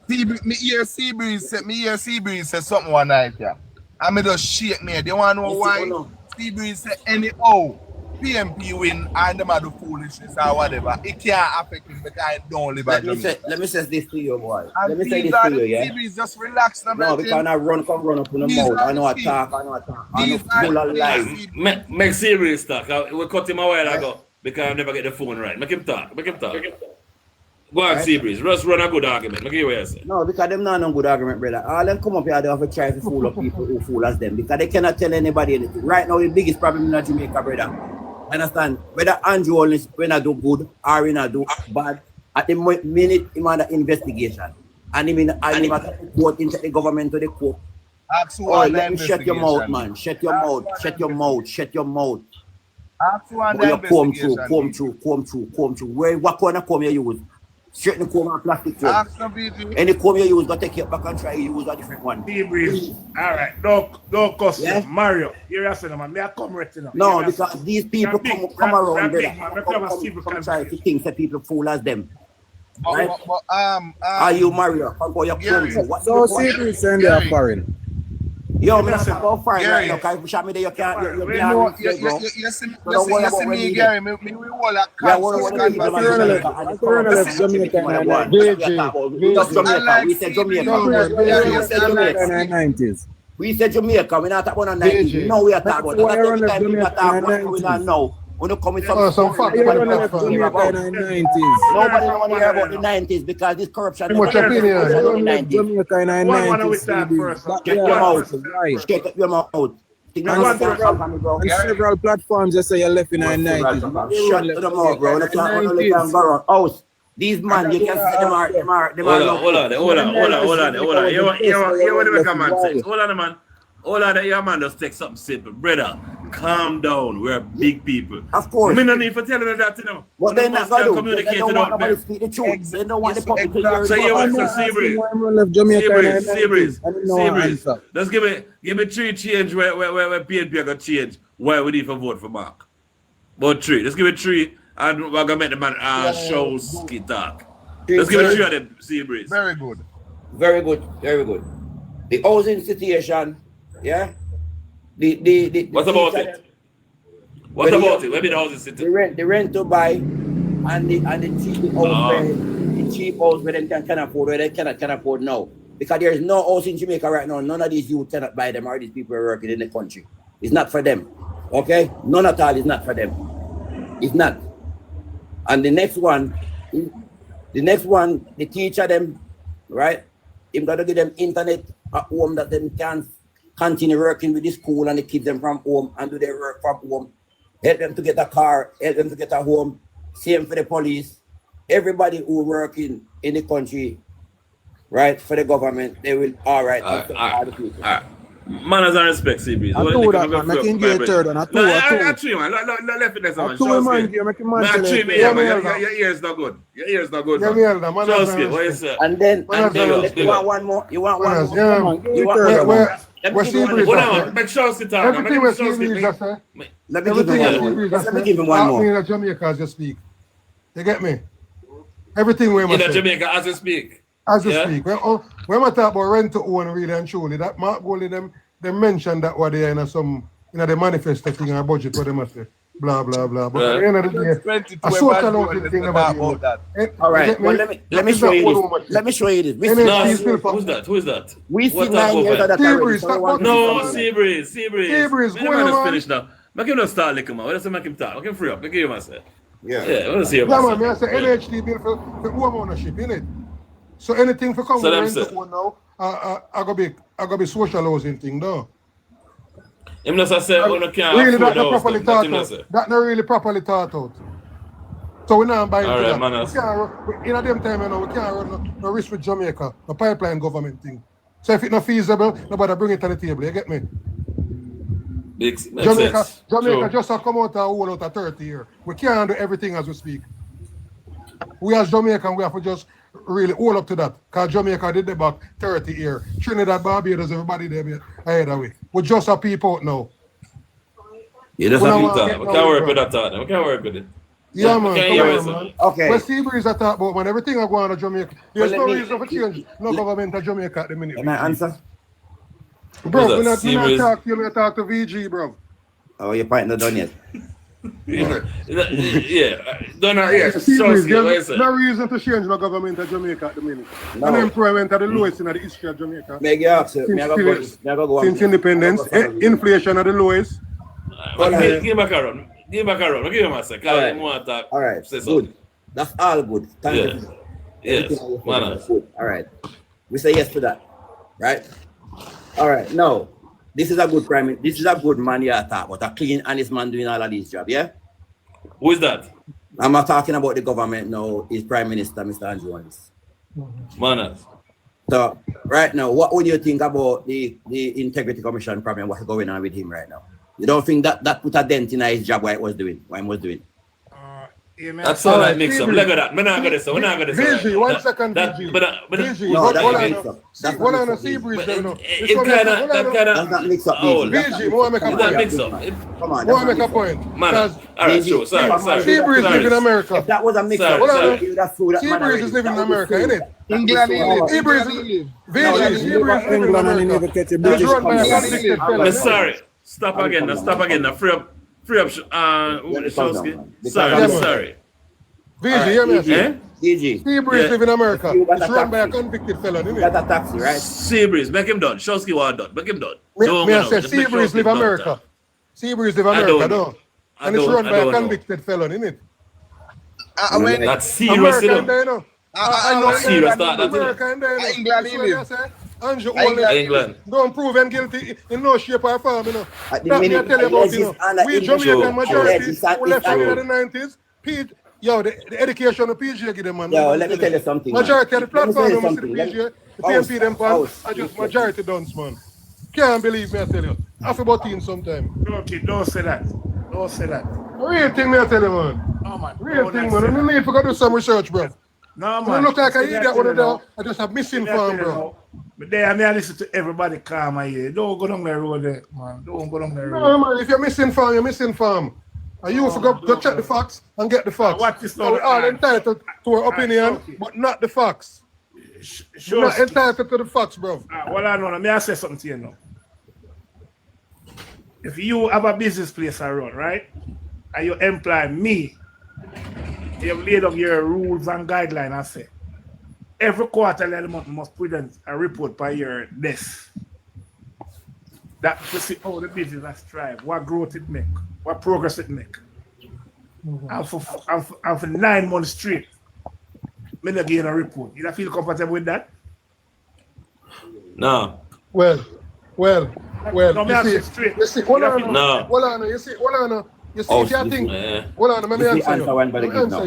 Me hear Seabreeze say something one night, yeah. And me just shake me. They want to know why Seabreeze say anyhow PNP win and them are the foolishness or whatever. It can't affect him because I don't live at Jamaica. Let me say this to you, boy. And let me say this to you, yeah? Seabreeze just relax now. No, because I run up in the mouth. I know attack. I know full of lies. Make serious talk. We cut him a while ago because I never get the phone right. Make him talk. Go on, Seabreeze. Just run a good argument. Look at what you say. No, because them not no good argument, brother. All them come up here, they have to try to fool up people who fool as them because they cannot tell anybody anything. Right now, the biggest problem in Jamaica, brother. Understand? Whether Andrew only when I do good or when I do bad, at the minute him under investigation. And him in court into the government to the court. Oh, let me shut your mouth, man. Shut your mouth. Shut your mouth. Shut your mouth. You come through. Where what corner comb you use? Straighten the comb and plastic comb. Any comb you use, but take it back and try to use a different one. All right, don't cost them. Mario, you're saying, man, may I come right now? No, because these people come around there. Come try to think that people fool as them. Right? Are you Mario? So Seabreeze send their foreign. Yo, me not go foreign right now, because if you shot me there, you can't. You see me, Gary, me all that we said Jamaica, we're not talking about 90s. No, we are talking about that. We don't know. When you come with some fact, nobody want to hear about the 90s because this corruption. Much opinion. Jamaica in the 90s. Shut up your mouth. And several platforms just say you're left in the 90s. Shut them out, bro. House. These man, you can see them are. Hold on. You want to make a man say? Hold on, man. All of that, your man just take something simple. Brother, calm down. We're big people. Of course. I don't need to tell you that, you know. But they're not going to communicate. They don't want nobody to speak the truth. They don't want the public to hear. So you want to Seabreeze. Just give me 3 change where PNP are going to change. Why we need to vote for Mark? But 3. Let's give it 3 and we're going to make the man show ski talk. Let's give it 3 of them, Seabreeze. Very good. Very good. The housing situation. Yeah. What about it? What about it? Where did the housing sit? The rent to buy and the cheap house where they can afford, where they cannot afford now. Because there is no house in Jamaica right now. None of these youth cannot buy them, or these people are working in the country. It's not for them. Okay? None at all is not for them. It's not. And the next one, the teacher them, right? You've got to give them internet at home that they can continue working with the school and they keep them from home and do their work from home. Help them to get a car, help them to get a home. Same for the police. Everybody who working in the country, right, for the government, they will all right. Manners and respect, CB. I told that man, I can get third and I told I treat man, left it there, man. Your ears not good. Your ears not good. Trust me, what you say? And then you want one more? You want one more? You want one more? Make sure sit down. Everything was Seabreeze. Let me give him one more. In Jamaica as you speak. You get me? Everything we must in Jamaica as you speak. As you speak. When we talk about rent to own really and truly, that Mark Goldie them mentioned that what they are in some the manifesto thing or budget what they must say. Blah blah blah. But at the end of the day, a social thing about that. All right. Well, let me show you this. Let me show you this. Who is that? We see 9 years of that already. No, Seabreeze. Seabreeze, go on. Finish now. Make him not start liquor, man. Let's make him talk. Make him free up. Make him myself. Yeah, I want to see him. Yeah, man. I say NHD bill for home ownership, innit? So anything for come rent to own now, I go be social housing thing, though. Him just say, really, that not properly thought out. That not really properly thought out. So we're not buying that. In a them time, we can't run no risk with Jamaica, the pipeline government thing. So if it's not feasible, nobody bring it to the table. You get me? Jamaica just come out and hold out a 30 year. We can't do everything as we speak. We as Jamaican, we have to just really hold up to that. Because Jamaica did the back 30 year. Trinidad, Barbados, everybody there ahead of it. We just a people out now. Yeah, that's a people talk. We can't work with that talk. We can't work with it. Yeah, man. Okay. When Seabreeze are talking about, man, everything I go on to Jamaica. There's no reason for change. No government of Jamaica at the minute. Can I answer? Bro, we're not talk to you, we're talk to VG, bro. Oh, your point not done yet. Done There's no reason to change the government of Jamaica at the minute. No. Unemployment at the lowest in the history of Jamaica. Since independence, inflation at the lowest. Give back around. Give him a second. All right. Good. That's all good. Thank you. Yes, all right. We say yes to that, right? All right. Now, this is a good This is a good man you talk about. A clean, honest man doing all of these jobs. Yeah. Who is that? I'm not talking about the government now. Is Prime Minister Mr. Andrew Jones. Manners. So right now, what would you think about the Integrity Commission problem? What's going on with him right now? You don't think that put a dent in his job? What he was doing? That's all right, mix up. Look at that. We're not going to say. We're not going to say. VG, 1 second, VG. VG, no, hold on. That's Hold on, sea breeze. It kind of. That's not mix up. VG, more make a point. Mix up. Come on. More make a point. Man, all right, sure. Sorry. Sea breeze live in America. If that was a mix up, sea breeze is living in America, isn't it? England, sea breeze. VG, sea breeze living in America. It's run by a convicted felon. Sorry. Stop again. Free up. Sorry. VG, hear me say. DG. Seabreeze live in America. It's run by a convicted felon, isn't it? That's a taxi, right? Seabreeze, make him done. Showski was done. Make him done. Me I say Seabreeze live America. Seabreeze live America, no. And it's run by a convicted felon, isn't it? That's serious, you know. I know serious. America and there. England, he live. Andrew England. Don't prove him guilty in no shape or form, you know. That me I tell you about, you know. We Jamaican majority who left in the 90s. Pete, yo, the education of PG give them, man. Yo, let me tell you something. Majority of the platform, you see the PG, the PNP them fans are just majority dons, man. Can't believe me, I tell you. Half about teen sometime. Okay, don't say that. Don't say that. Real thing, me I tell you, man. No, man. Real thing, man. You need to go do some research, bro. No, man. You look like I idiot one of them. I just have misinformed, bro. But there, I mean, I listen to everybody calm here. Don't go down the road there, man. Don't go down the road. No, man. If you're misinformed, you're misinformed. And you forgot to check the facts and get the facts. What is so we're all entitled to our opinion, but not the facts. We're not entitled to the facts, bro. Well, I know. Let me say something to you now. If you have a business place around, right, and you employ me, you have laid up your rules and guidelines and say, every quarter of the month must present a report by your desk. That to see how the business has thrived, what growth it make, what progress it make. And for 9 months straight, me not getting a report. You don't feel comfortable with that? No. Well. No, you see, hold on, you see, if you think, hold on, let me answer you.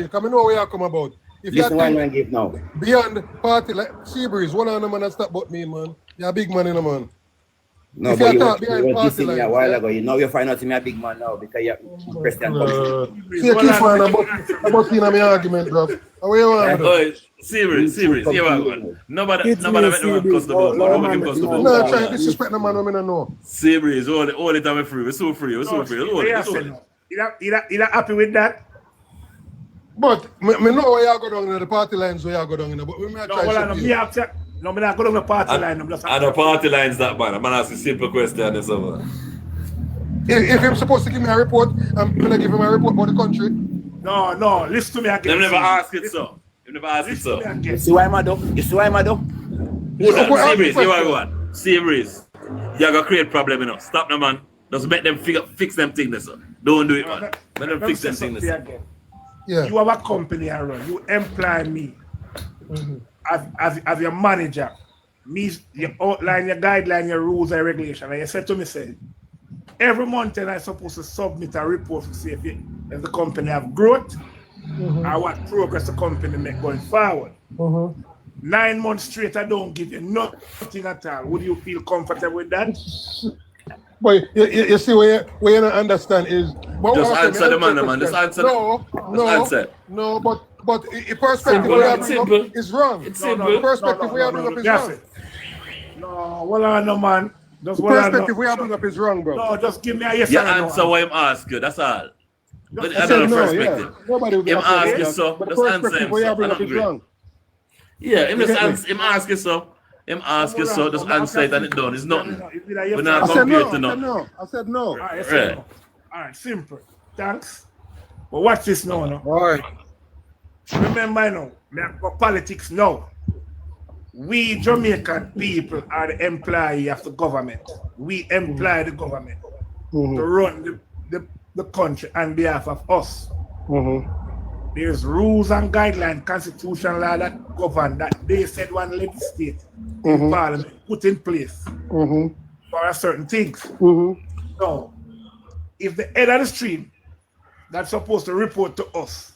Because I know where you come about. If you think beyond party like Seabreeze, hold on, man, and stop but me, man. You're a big man in a man. No, if but you were dissing me a while ago. You know you're finding out to me a big man now because you're Christian. See, you keep finding about seeing my argument, bro. Where you want? Serious. Nobody make no custom. No, try to disrespect the man when I know. Serious, all the time we're free. We're so free. You not happy with that? But me know where you go down in the party lines where you go down in the but we may try No, I'm not going to the party line. And the party lines that man. I'm going to ask a simple question. If I'm supposed to give me a report, I'm going to give him a report about the country. No, listen to me again. They never ask it so. You see why I'm Seabreeze, you are one. Seabreeze, you're going to create problem, you know. Stop them, man. Just make them fix them things, so. Don't do it, man. Let them fix them things. Yeah. You have a company around. You employ me. As your manager, you outline your guideline, your rules and regulations. And you said to me, every month I'm supposed to submit a report to see if the company have growth or what progress the company make going forward. 9 months straight, I don't give you nothing at all. Would you feel comfortable with that? But you see where you don't understand is... Just answer the man. Just answer. No, but the perspective we have up is wrong. It's simple. The perspective we have up is wrong. No, well, no, man. The perspective we have up is wrong, bro. No, just give me a yes or no. You answer what I'm asking, that's all. Another perspective. Nobody will ask you so, but the just answer perspective him we have so. up is wrong. Yeah, him ask you so. Him ask you so, just answer it and it's done. It's nothing. We're not compared to nothing. I said no. All right, simple. Thanks. But watch this now, no? All right. Remember now, politics now. We Jamaican people are the employee of the government. We employ the government to run the country on behalf of us. There's rules and guidelines, constitutional law that govern that they said one legislate in parliament put in place for certain things. So if the head of the stream that's supposed to report to us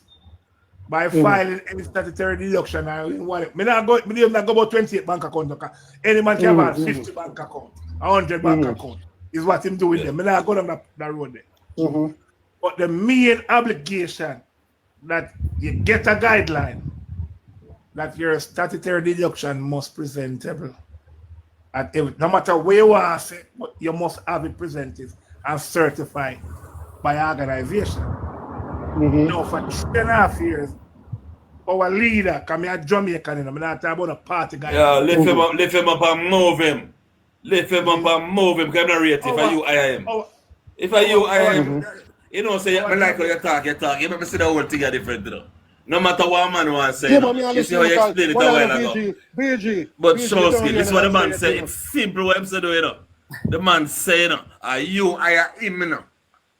by filing any statutory deduction, I not go about 28 bank account. Any man can have 50 bank account, 100 bank account is what him doing there. I not go down that road there. But the main obligation that you get a guideline that your statutory deduction must presentable. And no matter where you are, but you must have it presented and certified by organization. Now for 3.5 years, our leader, come here Jamaican, I'm not talking about a party guy. Yeah, lift him up and move him. Lift him up and move him. Come not rate if I you I am. If I you I am. You know, say, I like how you talk. You make me see the whole thing different, you know. No matter what man wants to say, you see how you explain it a while ago. BG. But Showski, this is what the man say. It's simple what I'm saying, you know. The man say, you know, are you, I him, you know.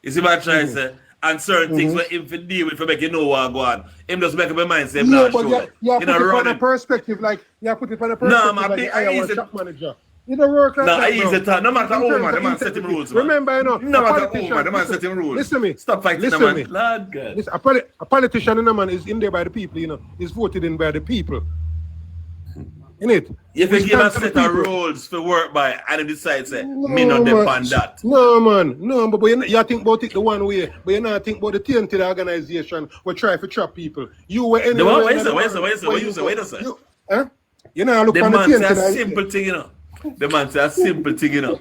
You see what I'm trying to say? And certain things where him for deal with, for make you know what go on. Him just make up my mind, say, no, but you have to put it on a perspective, like, you have to put it on a perspective, like, I am a shop manager. You don't work like that. No matter how man, the man set him rules, man. Remember, you know, no matter how man, the man set him rules. Listen to me. Stop fighting the man. Lord God. Listen, a politician, you know, man, is in there by the people, you know. Is voted in by the people. In it. If you give a set of rules to work by and you decide, say, me not depend that. No, man. No, but you think about it the one way, but you not think about the TNT organization who try to trap people. You were in the What you say? You know, look on the TNT. The man say a simple thing, you know. The man say a simple thing, you know.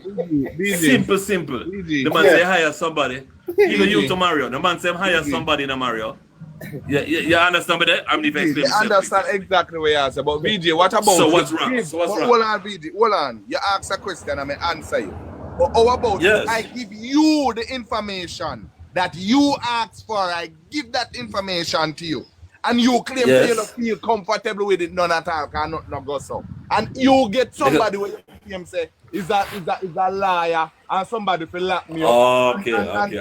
Simple. The man say hire somebody. Even you to Mario. The man say hire somebody in a Mario. You understand me there? I'm the explain. I understand exactly what you answer. But VJ, what about so what's wrong? Hold on, VJ. Hold on. You ask a question and I answer you. But how about I give you the information that you asked for? I give that information to you. And you claim you don't feel comfortable with it, none at all, cannot not go so. And you get somebody where you say is a liar and somebody will lock me up. Okay, all right.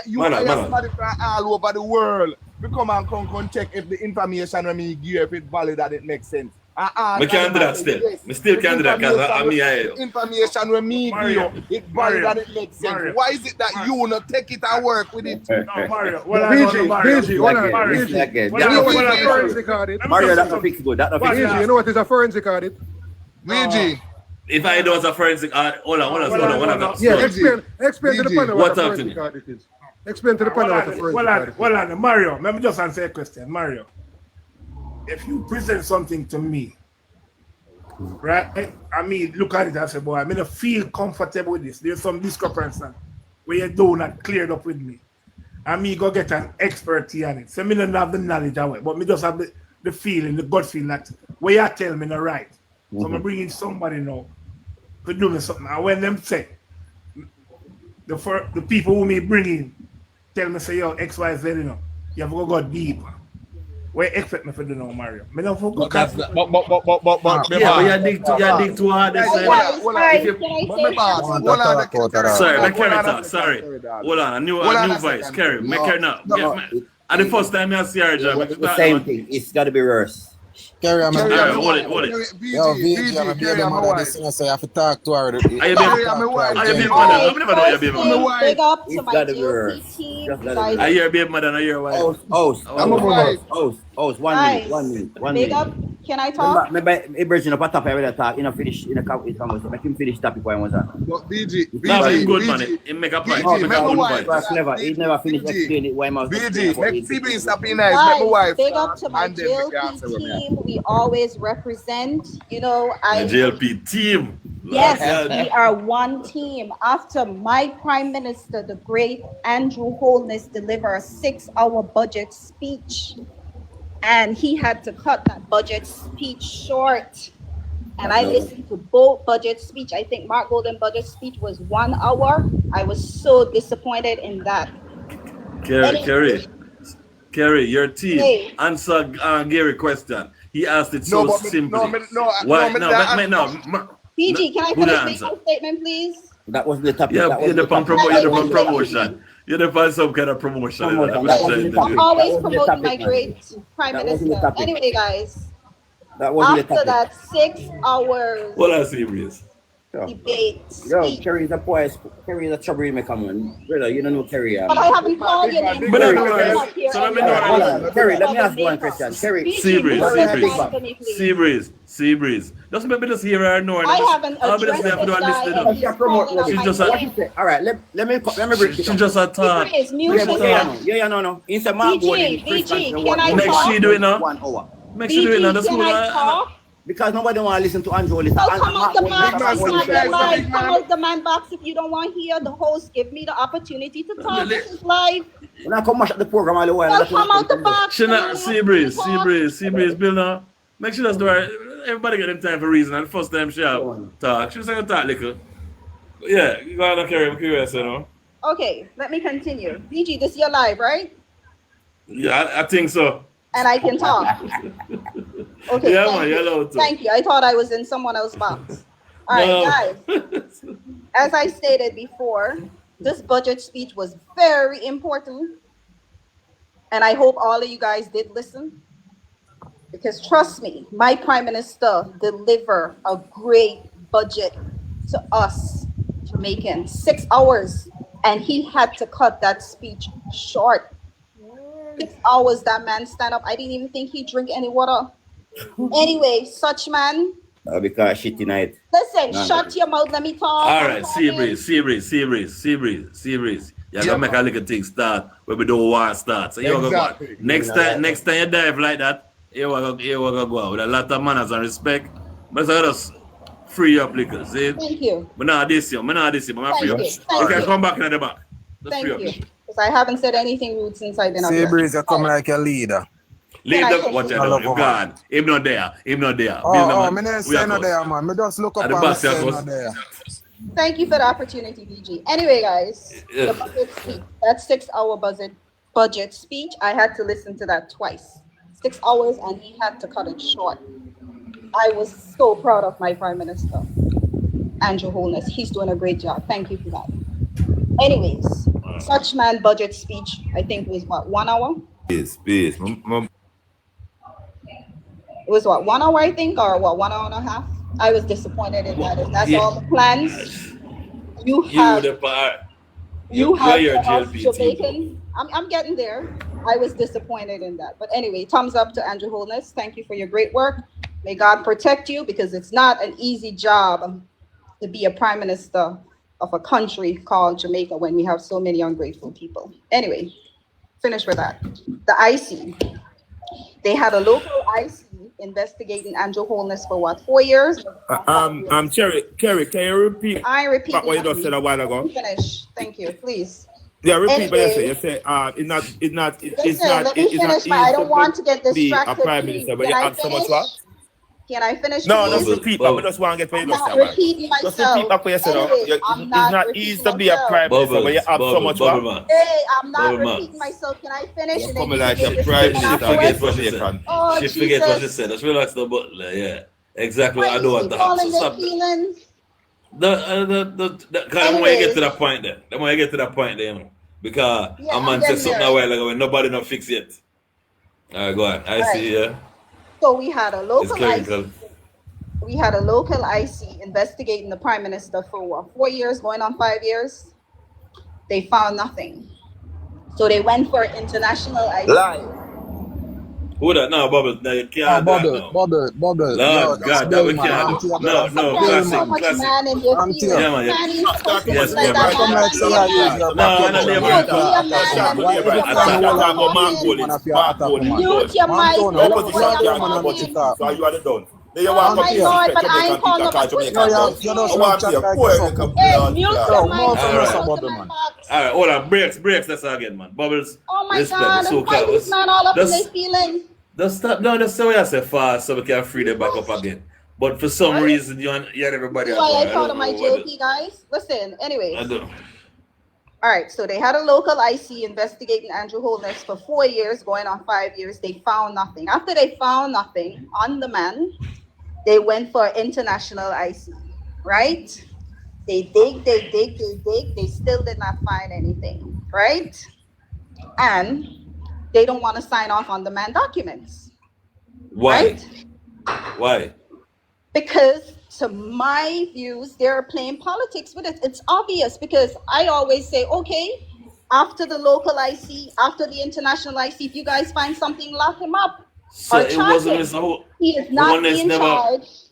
You hire somebody from all over the world to come and check if the information when me give if it's valid and it makes sense. We can't do that still. We still can't do that because I'm here. Information when me give it valid and it makes sense. Why is it that you not take it and work with it? No, Mario. Mario, that's a fix good. That's a fix good. You know what is a forensic audit? VG. If I do a forensic audit, hold on. Yeah, explain to the panel what a What's forensic audit is. Explain to the panel what a forensic audit is. Well, Mario, let me just answer a question. Mario, if you present something to me, right? I mean, look at it and say, boy, I don't feel comfortable with this. There's some discrepancy where you do not cleared up with me. And me go get an expertise on it. So me don't have the knowledge away, but me just have the feeling, the gut feeling that where you tell me not right. So I'm bringing somebody now to do me something. And when them say, the people who me bring in tell me, say, yo, XYZ, you know, you have to go deeper. Where expect me for do now, Mario? Me don't forget. But you dig too hard. Sorry, make her talk. Sorry. Hold on, a new voice. Carry, make her now. And the first time I see her, the same thing. It's got to be worse. Carry on, hold it. Yo, VG, I'm a baby mother this thing, so I have to talk to her. Are you baby mother? I've never known you're baby mother. Big up to It's my gotta be JLP worse. team. Just gotta be Are you a baby mother and are you a wife? I'm a wife. Host, 1 minute. Big up. Can I talk? Maybe Virgin up a top every talk. You know, finish in a conversation. Make him finish topic while I was on. But VG, He's good, man. He make a point. He make a good point. That's clever. He never finished explaining it while I was VG, make CB stop being nice. Guys, Make my wife. big up to my JLP team. We always represent, you know, The JLP team. Yes, we are one team. After my Prime Minister, the great Andrew Holness, delivered a 6-hour budget speech, and he had to cut that budget speech short. And I listened to both budget speech. I think Mark Golden's budget speech was 1 hour. I was so disappointed in that. Carrie, your team answer Gary's question. He asked it so simply. PG, can I finish my statement, please? That was the topic. Yeah, the promotion. You're the find some kind of promotion. I'm always promoting my great prime minister. Anyway, guys, after that 6 hours what I see, Breeze? debate, Yo, Kerry is a poise. Kerry is a troublemaker, man. Brother, you don't know Kerry. but I haven't called your name. But so let me know. Kerry, let me ask one question. Kerry, Seabreeze. Just maybe just hear her know. I haven't addressed it. She's just all right. Let me break it. She's just a talk. Yeah, no. Instead, my VG, can I Make talk? she do it now. 1 hour. Make she do it now. That's Can I talk? Because nobody want to listen to Andrew. So come out the box, come out the man box if you don't want to hear the host. Give me the opportunity to talk. This is live. When I come mash up the program all the while. So come out the box. She not Seabreeze, Bill now. Make sure that's the right. Everybody get them time for reason. And the first time she have talk. She was going to talk little. Yeah, you go on carry curious, you know. Okay, let me continue. VG, this is your live, right? Yeah, I think so. And I can talk. Okay, yeah, man, you're allowed to. Thank you. I thought I was in someone else's box. All right, guys. As I stated before, this budget speech was very important. And I hope all of you guys did listen. Because trust me, my prime minister delivered a great budget to us Jamaicans. 6 hours. And he had to cut that speech short. 6 hours that man stand up. I didn't even think he drink any water. Anyway, such man. Because shit tonight. Listen, shut your mouth. Let me talk. All right, Seabreeze. You gotta make a little thing start where we don't want to start. So you exactly. Go, next time you dive like that, you want to go out with a lot of manners and respect. But I just free up liquor. See? Thank you. I'm not this year. I'm free up. You can come back in the back. Thank you. Because I haven't said anything rude since I've been up here. Seabreeze, you come like a leader. Leave the watch out. You're gone. Him not there. Oh, me not say no there, man. Me just look up and say no there. Thank you for the opportunity, VG. Anyway, guys, the budget speech, that 6 hour budget speech, I had to listen to that twice. 6 hours, and he had to cut it short. I was so proud of my Prime Minister, Andrew Holness. He's doing a great job. Thank you for that. Anyways, such man budget speech, I think was what, 1 hour? Yes. It was what, 1 hour, I think, or what, 1 hour and a half? I was disappointed in that. If that's all the plans, you have Jamaican. I'm getting there. I was disappointed in that. But anyway, thumbs up to Andrew Holness. Thank you for your great work. May God protect you, because it's not an easy job to be a prime minister of a country called Jamaica when we have so many ungrateful people. Anyway, finish with that. The IC. They had a local IC investigating Andrew Holness for what, 4 years? Kerry, can you repeat? I repeat what you just said a while ago. Finish. Thank you, please. Yeah, repeat what you say. It's not easy I don't want to get be distracted. a prime minister, but you have so much what? Can I finish? No, just repeat, but we just want to get what you just said. Repeating myself. Just repeat what you said. It's not easy to be a prime minister, but you have so much what? Hey, I'm not repeating myself. Can I finish? You're coming like a prime minister. She forget what she said. Just relax the butler. Yeah, exactly. I know what the happen. Stop. I want to get to that point there. You know, because a man said something a while ago when nobody not fix yet. All right, go on. I see. Yeah. So we had a local IC. We had a local IC investigating the prime minister for what, 4 years, going on 5 years. They found nothing. So they went for international IC. Lie. Who that now, Bubbles? Now you can't. Bubble. Lord God, that we can't. No, classic. Yeah, man. Yes, Mute your mic. So you are the done. Oh my Lord, but I ain't calling up a All right, hold on. Breaks. That's again, man. Bubbles. Oh my God, why is man all up in their feelings? Just stop. No, that's the way I say fast, so we can free them back up again. But for some reason, you and everybody. That's why I called on my JLP guys. Listen, anyways. I don't. All right, so they had a local IC investigating Andrew Holness for 4 years, going on 5 years. They found nothing. After they found nothing on the man, they went for international IC, right? They dig. They still did not find anything. right? And they don't want to sign off on demand documents. Why? Right? Why? Because to my views, they're playing politics with it. It's obvious because I always say, okay, after the local IC, after the international IC, if you guys find something, lock him up So or it charge wasn't him. Mr. He is not being charged.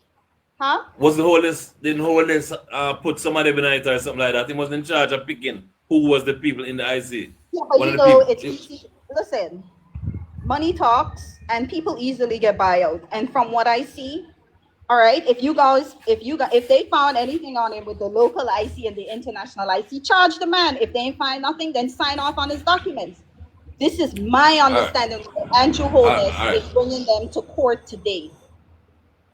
Huh? Was the Hopelessness, didn't Hopelessness put somebody behind it or something like that? He was in charge of picking who was the people in the IC. Yeah, but you know, it's easy. Listen, money talks and people easily get buyout. And from what I see, all right, if they found anything on him with the local IC and the international IC, charge the man. If they ain't find nothing, then sign off on his documents. This is my understanding. Andrew Holness is bringing them to court today.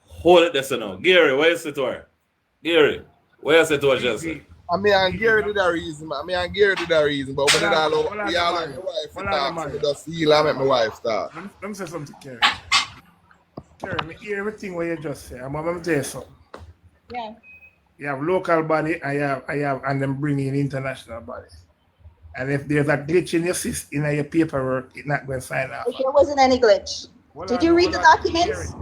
Hold it there now. Gary, where is it to her? Gary, where is it to her, Jesse? I mean, and Gary did that reason, but when I did all over, my wife talk, so just heal and make my wife start. Let me say something, Kerry. Kerry, I hear everything what you just say. I'm going to tell you something. Yeah. You have local body, and then bring in international body. And if there's a glitch in your system, in your paperwork, it's not going to sign off. There wasn't any glitch. Did you read the documents?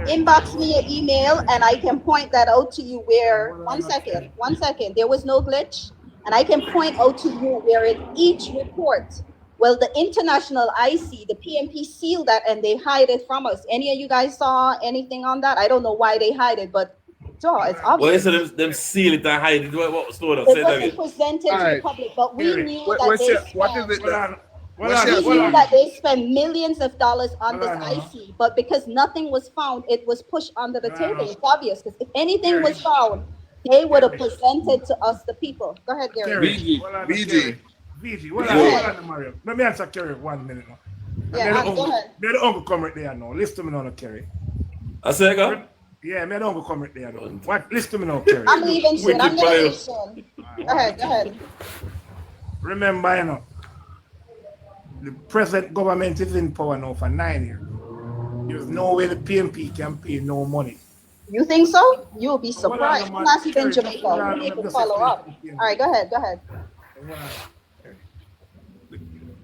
Inbox me an email and I can point that out to you where, one second, there was no glitch. And I can point out to you where in each report, well, the international IC, the PNP sealed that and they hide it from us. Any of you guys saw anything on that? I don't know why they hide it, but it's obvious. Well, so them seal it and hide it. What was stored? It wasn't presented to the public, but we knew that they spent millions of dollars on this IC, but because nothing was found, it was pushed under the table. It's obvious, because if anything was found, they would have presented to us, the people. Go ahead, Gary. VG, what are Mario? Let me answer Kerry 1 minute now. Yeah, go ahead. May the uncle come right there now. Listen to me now, Kerry. I say go? Yeah, may the uncle come right there now. What? Listen to me now, Kerry. I'm leaving soon. I'm going to leave soon. Go ahead. Remember, you know, the present government is in power now for 9 years. There's no way the PNP can pay no money. You think so? You'll be surprised. I'm not even Jamaica. We need to follow up. All right, go ahead.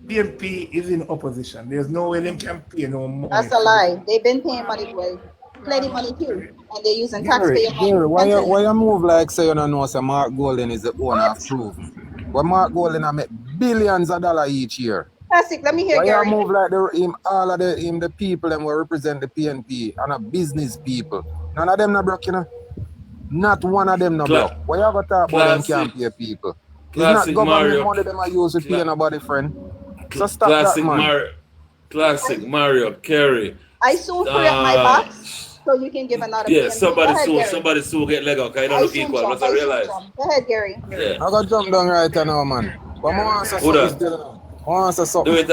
PNP is in opposition. There's no way they can pay no money. That's a lie. They've been paying money for plenty money too. And they're using taxpayer money. Gary, why you move like say you don't know say Mark Golden is the owner of Proven? When Mark Golden I make billions of dollars each year. Classic, let me hear why Gary. you move like all of the people that will represent the PNP and the business people? None of them not broke, you know? Not one of them not broke. Why you have a talk about them can't pay people? It's not government money them I use to pay nobody, friend. So stop that, man. Classic Mario, Kerry. I soon free up my box so you can give another. Yeah, somebody soon get leg out. I don't look equal. Once I realize. Go ahead, Gary. Yeah. I got jump down right now, man. But I want to say something. Do it.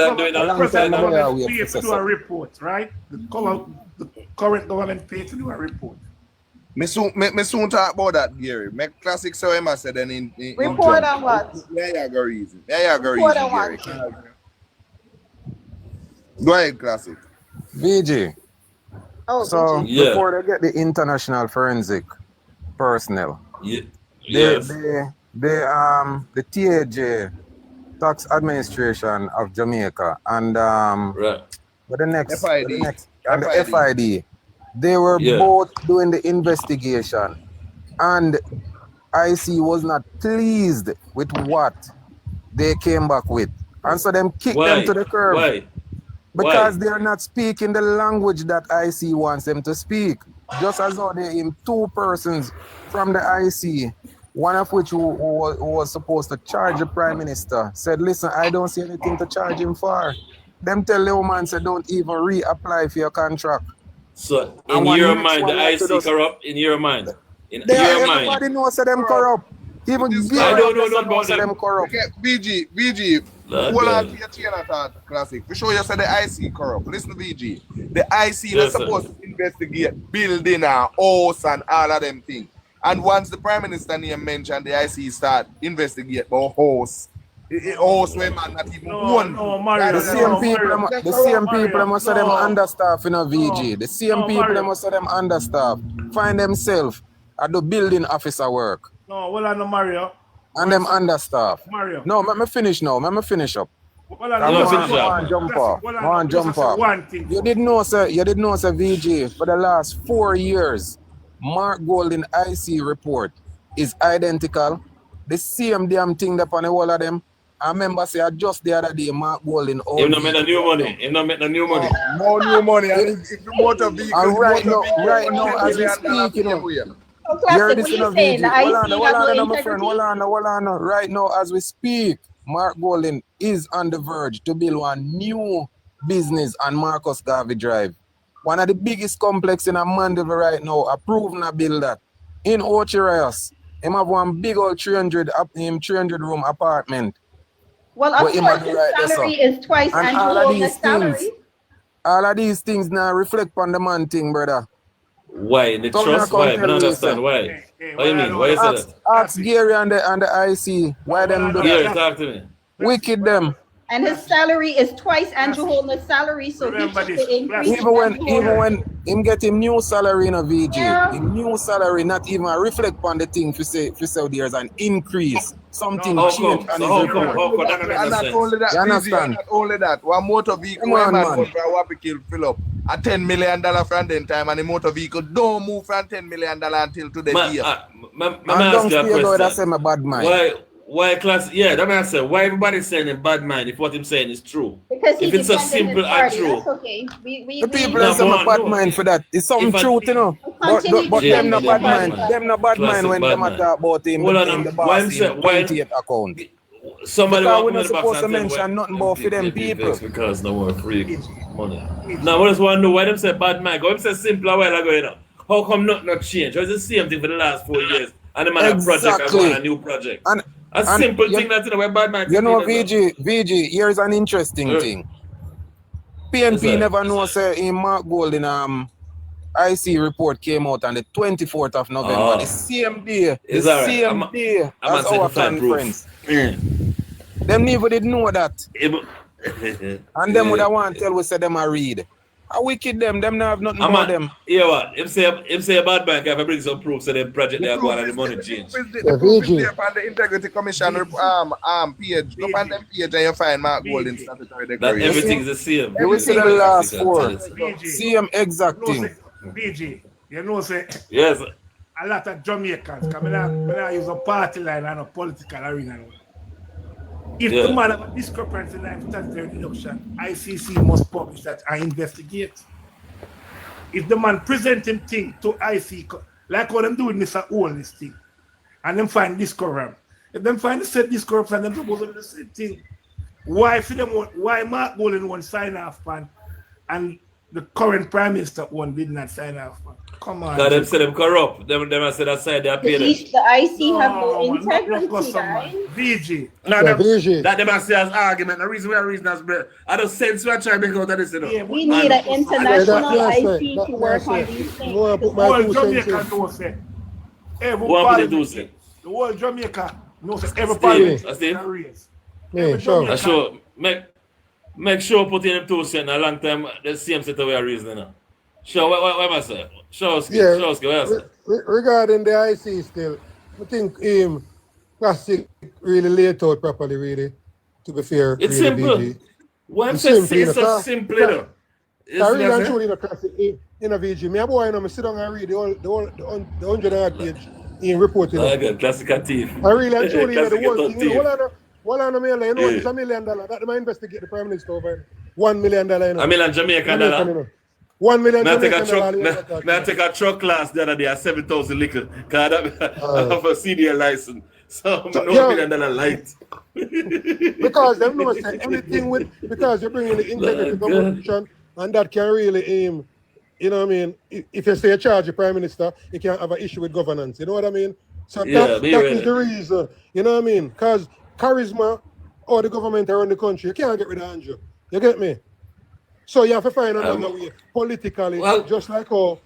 Do a report, right? The current government paid to do a report. Me soon talk about that, Gary. Make Classic so I said then in report on what? Yeah, go reason. Report on what? Go ahead, Classic. VG. Oh, so VG. Before they get the international forensic personnel, the TAJ, Tax Administration of Jamaica, and the FID, they were both doing the investigation, and IC was not pleased with what they came back with, and so them kicked them to the curb. Why? Because they are not speaking the language that IC wants them to speak. Just as though they in two persons from the IC, one of which who was supposed to charge the Prime Minister, said, listen, I don't see anything to charge him for. Them tell the woman, said, don't even reapply for your contract. So, in your mind, the IC corrupt? In your mind? Everybody knows that them corrupt. Even I don't know about them corrupt. Okay, VG. Hold on to your chain of thought, Classic. We show you say the IC corrupt. Listen to VG. The IC is supposed to investigate building and house and all of them things. And once the Prime Minister name mentioned, the IC start investigate about house. House where man not even one. The same people must have them understaff in a VG. The same people must have them understaff. Find themselves at the building officer work. No, well, I know Mario. And them understaff. Mario. No, let me finish now. Let me finish up. Jump off. One thing. You didn't know, sir, VG, for the last 4 years, Mark Golden IC report is identical. The same damn thing that on the wall of them. I remember say just the other day, Mark Golden. He not make the new money. He not make the new money. More new money. And if the motor vehicle. And right now, as we speak, you know. Classic, what you saying? Hold on. Right now, as we speak, Mark Golden is on the verge to build one new business on Marcus Garvey Drive. One of the biggest complex in a Mandeville right now, approved to build that. In Ochirias, him have one big old 300 room apartment. Well, of course, his salary is twice Angela's salary. All of these things now reflect on the man thing, brother. Why? The trust? Why? I don't understand why. What do you mean? Why is that? Ask Gary and the IC. Why them do Gary, talk to me. Wicked them. And his salary is twice Andrew Holden's salary, so he took the increase. Even when him get him new salary in a VG, him new salary not even reflect on the thing for say there's an increase. Something changed on his report. And not only that, you understand? not only that, one motor vehicle man fill up a $10 million from then time, and the motor vehicle don't move from $10 million until today. And don't see you that's a bad mind. Why class? Yeah, that man said. Why everybody's saying a bad mind if what I'm saying is true? Because if it's so simple and true. That's okay. The people are saying a bad mind for that. It's something truth, you know. But them no bad mind. Them no bad mind when them talk about him in the boss 28 account. Somebody because we're not supposed to mention nothing about for them people. Because no more free money. Now, we just want to know why them say bad mind. Go them say simple a while ago, you know. How come nothing not change? It's the same thing for the last 4 years. And the man a project and a new project. A simple thing that's in a way bad mind. You know, VG, here's an interesting thing. PNP never know say in Mark Golden IC report came out on the 24th of November. The same day. The same day as our conference. Them never did know that. And them would have want to tell we say them a read. I wicked them not have nothing about them. Yeah, what? Him say a bad bank if I bring some proof so the project they are going and the money change. The proof is there on the Integrity Commission page. Look on them page and you find Mark Golden statutory declaration. That everything's the same. You will see the last four. Same exact thing. BG, you know say yes. A lot of Jamaicans come in use a party line and a political arena. If the man have a discrepancy in statutory deduction, ICC must publish that and investigate. If the man presenting thing to IC, like what them doing this this thing, and them find discorruption. If them find the set discorruption and them supposed to do the same thing, why Mark Golden won't sign off and the current Prime Minister one did not sign off? Come on. Because them say them corrupt. Them say that side they are paid. The IC have no integrity, guys. VG. That them say as argument. The reason as I don't sense we are trying to make out of this. Yeah, we need an international IC to work on these things. All Jamaica knows it. The whole Jamaica knows it. Every parliament. Yeah, sure. Make sure put in them 2 cents a long time the same set of way of reasoning. Sure, what am I saying? Sure, regarding the IC still, I think Classic really laid out properly, really, to be fair. It's really simple. BG. What I'm saying is so simple, you know. I really and truly in a Classic in a VG. Me a boy, you know, I sit down and read the 100 page in reporting. Good, Classic thief. I really and truly the whole thing. You know, well, I know, it's $1 million. That might investigate the Prime Minister over $1 million. You know. $1 million Jamaican dollar. 1 million. I take a truck class the other day at 7,000 liquor. Cause I have a CDL license. So $1 million light. Because them know say anything because you're bringing the integrity competition and that can really aim. You know what I mean? If you say charge the Prime Minister, you can't have an issue with governance. You know what I mean? So that is the reason. You know what I mean? Because charisma or the government around the country, you can't get rid of Andrew. You get me? So you have to find another way politically, just like how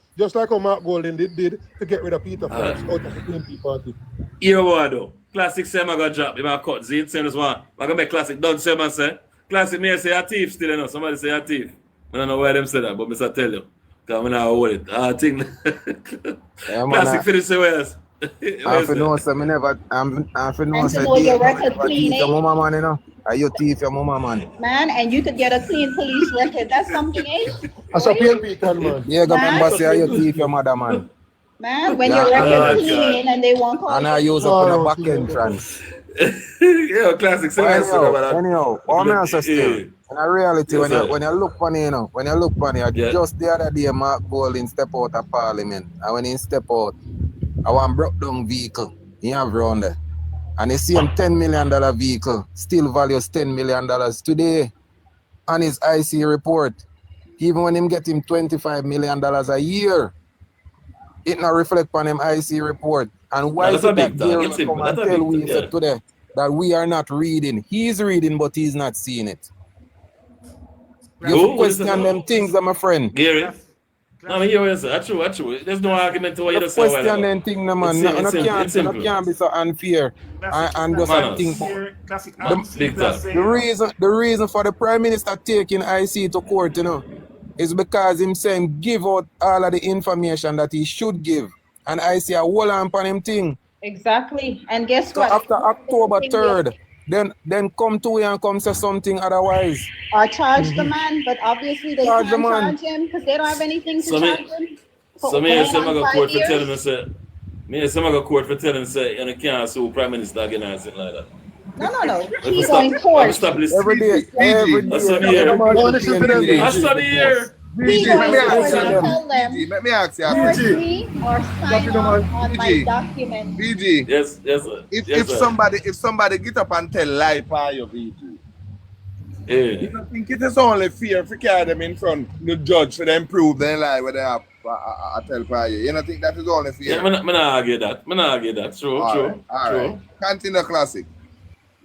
Mark Golden did to get rid of Peter Fox out of the PNP party. Here what though? Classic say I'm gonna drop, I'm gonna cut Zane, same as one. I'm gonna make Classic done say man say. Classic may say a thief still, you know. Somebody say a thief. I don't know why them say that, but I tell you. Because I'm not hold it. I think Classic finish say where's. I know so me never I know so your record clean, your mama man, you know. Are you thief your mama man? Man, and you could get a clean police record. That's something, eh? As a PNP can, man. Yeah, go member say are you thief your mother man. Man, when your record clean and they won't call and I use up on a back entrance. Yeah, classic. So anyhow, all me answer still. In reality, when you look funny, you know, just the other day, Mark Golding step out of Parliament, and when he step out, I want broke down vehicle he have around there, and the same $10 million vehicle still values $10 million today, on his IC report, even when him get him $25 million a year, it not reflect on him IC report. And why is it that Gary come and tell we today that we are not reading? He's reading, but he's not seeing it. You question them things, my friend. Gary. No, I hear what you say. That's true. There's no argument to what you just say. Question them things, man. No can't be so unfair. And just think. The reason for the Prime Minister taking IC to court, you know, is because him saying give out all of the information that he should give. And I see a whole on him thing. Exactly. And guess so what? After October 3rd, then come to you and come say something otherwise. Or charge the man, but obviously they can't charge him because they don't have anything to charge him. So me say I go court for telling me say, I go court for telling say you can't sue Prime Minister again or something like that. No. He's going court. Every day. I study here. Let me ask you a question. Or sign on my document. VG. Yes, if somebody get up and tell lie for you, VG. You don't think it is only fair if you carry them in front of the judge for them prove their lie where they have a tell for you? You don't think that is only fair? Yeah, I'm not argue that. True. All right. Continue classic.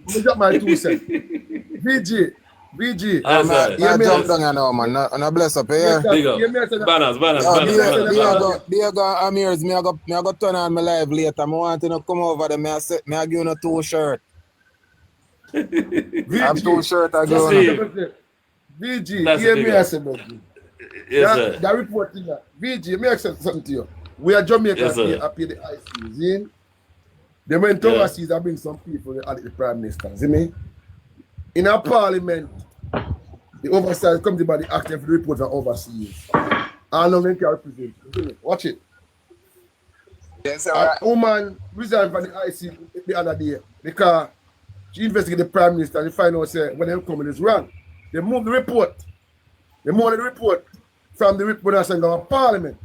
Let me drop my 2 cents. VG. You jump down now, man. And I bless up here. Banners. Diego Amirs, me I go turn on my live later. I want to come over there. I give you a 2 shirt. I have 2 shirts. I go on. VG, hear me I say, yes, that report thing. VG, me accept something to you. We are Jamaica here, I pay the ICs. They went overseas and bring some people at the Prime Minister. See me? In our Parliament, the oversight comes by the active report from overseas. I know they can represent. Watch it. Yes, a woman resigned from the IC the other day because she investigated the Prime Minister and find out when they come in is wrong. They moved the report. From the report that sent our Parliament.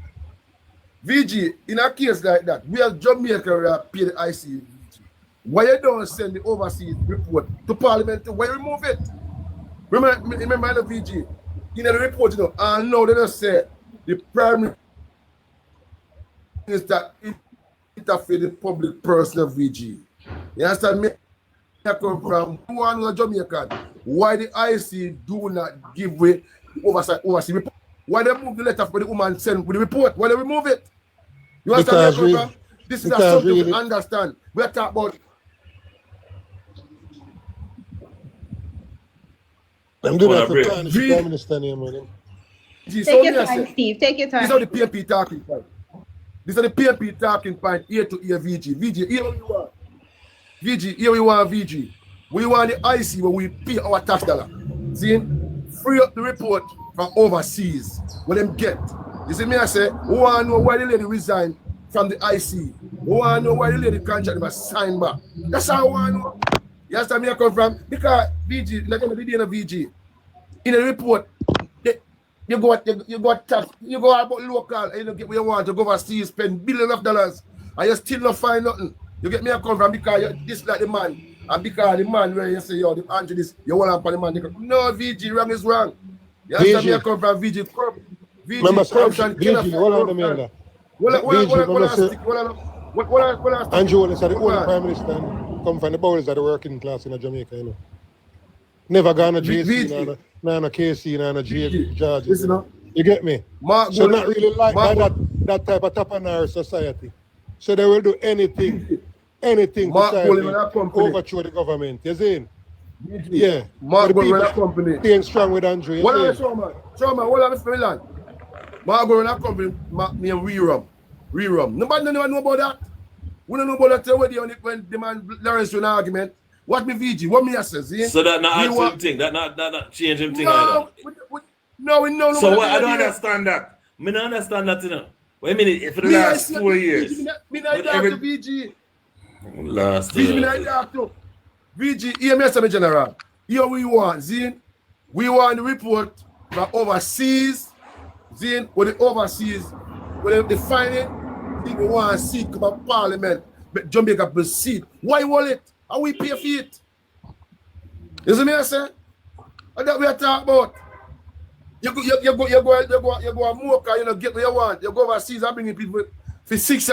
VG, in a case like that, we are Jamaica, we are pay the IC. Why you don't send the overseas report to Parliament? Why remove it? Remember the VG, in the report, you know, and now they just say the Prime Minister interfere the public personal VG. You understand me? I come from one Jamaican. Why the IC do not give way overseas report? Why they move the letter for the woman send with the report? Why they remove it? You understand me? This is something to understand. We are talking about. I'm doing that for time. Prime Minister name, man. Take your time, Steve. Take your time. These are the PNP talking point. These are the PNP talking point ear to ear VG. VG, here we are. VG, here we are, VG. We want the IC when we pay our tax dollar. See? Free up the report from overseas. When them get. You see me, I say, we want to know why the lady resigned from the IC. We want to know why the lady contract was signed back. That's how I want to know. You understand me I come from? Because VG, like on the day in a VG, in a report, you go tax, you go about local, and you don't get where you want to go overseas, spend billions of dollars, and you still not find nothing. You get me I come from because you dislike the man, and because the man where you say, yo, the Andrew this, you want to the man. No, VG, wrong is wrong. You understand me I come from VG, remember corruption, VG, hold on a minute. Andrew is the only Prime Minister come from the bowls of the working class in Jamaica, you know. Never gone to JC, no KC, no J George. You get me? So not really like that type of top in our society. So they will do anything to overthrow the government. You see? Yeah. Mark will run a company. Staying strong with Andrew. What are you showing, man? Show man, what are you feeling? Mark will run a company named Rerum. Nobody know about that. We don't know about that when the man Lawrence do an argument. What me VG? What me says? So that not actual thing. That not change him thing no, either. No, we know. So what, I don't understand that. Me don't understand that, you know. Wait a minute, for the last 4 years. Me not talk to VG. Last VG, me not talk to. VG, hear me say, General. Here we want, Zin. We want the report from overseas. Zin, with the overseas, when they find it, people want to see come up Parliament, but Jamaica proceed. Why will it? How we pay for it? You see me I say? And that we are talking about. You go and Mocha, you know, get what you want. You go overseas and bring people for 6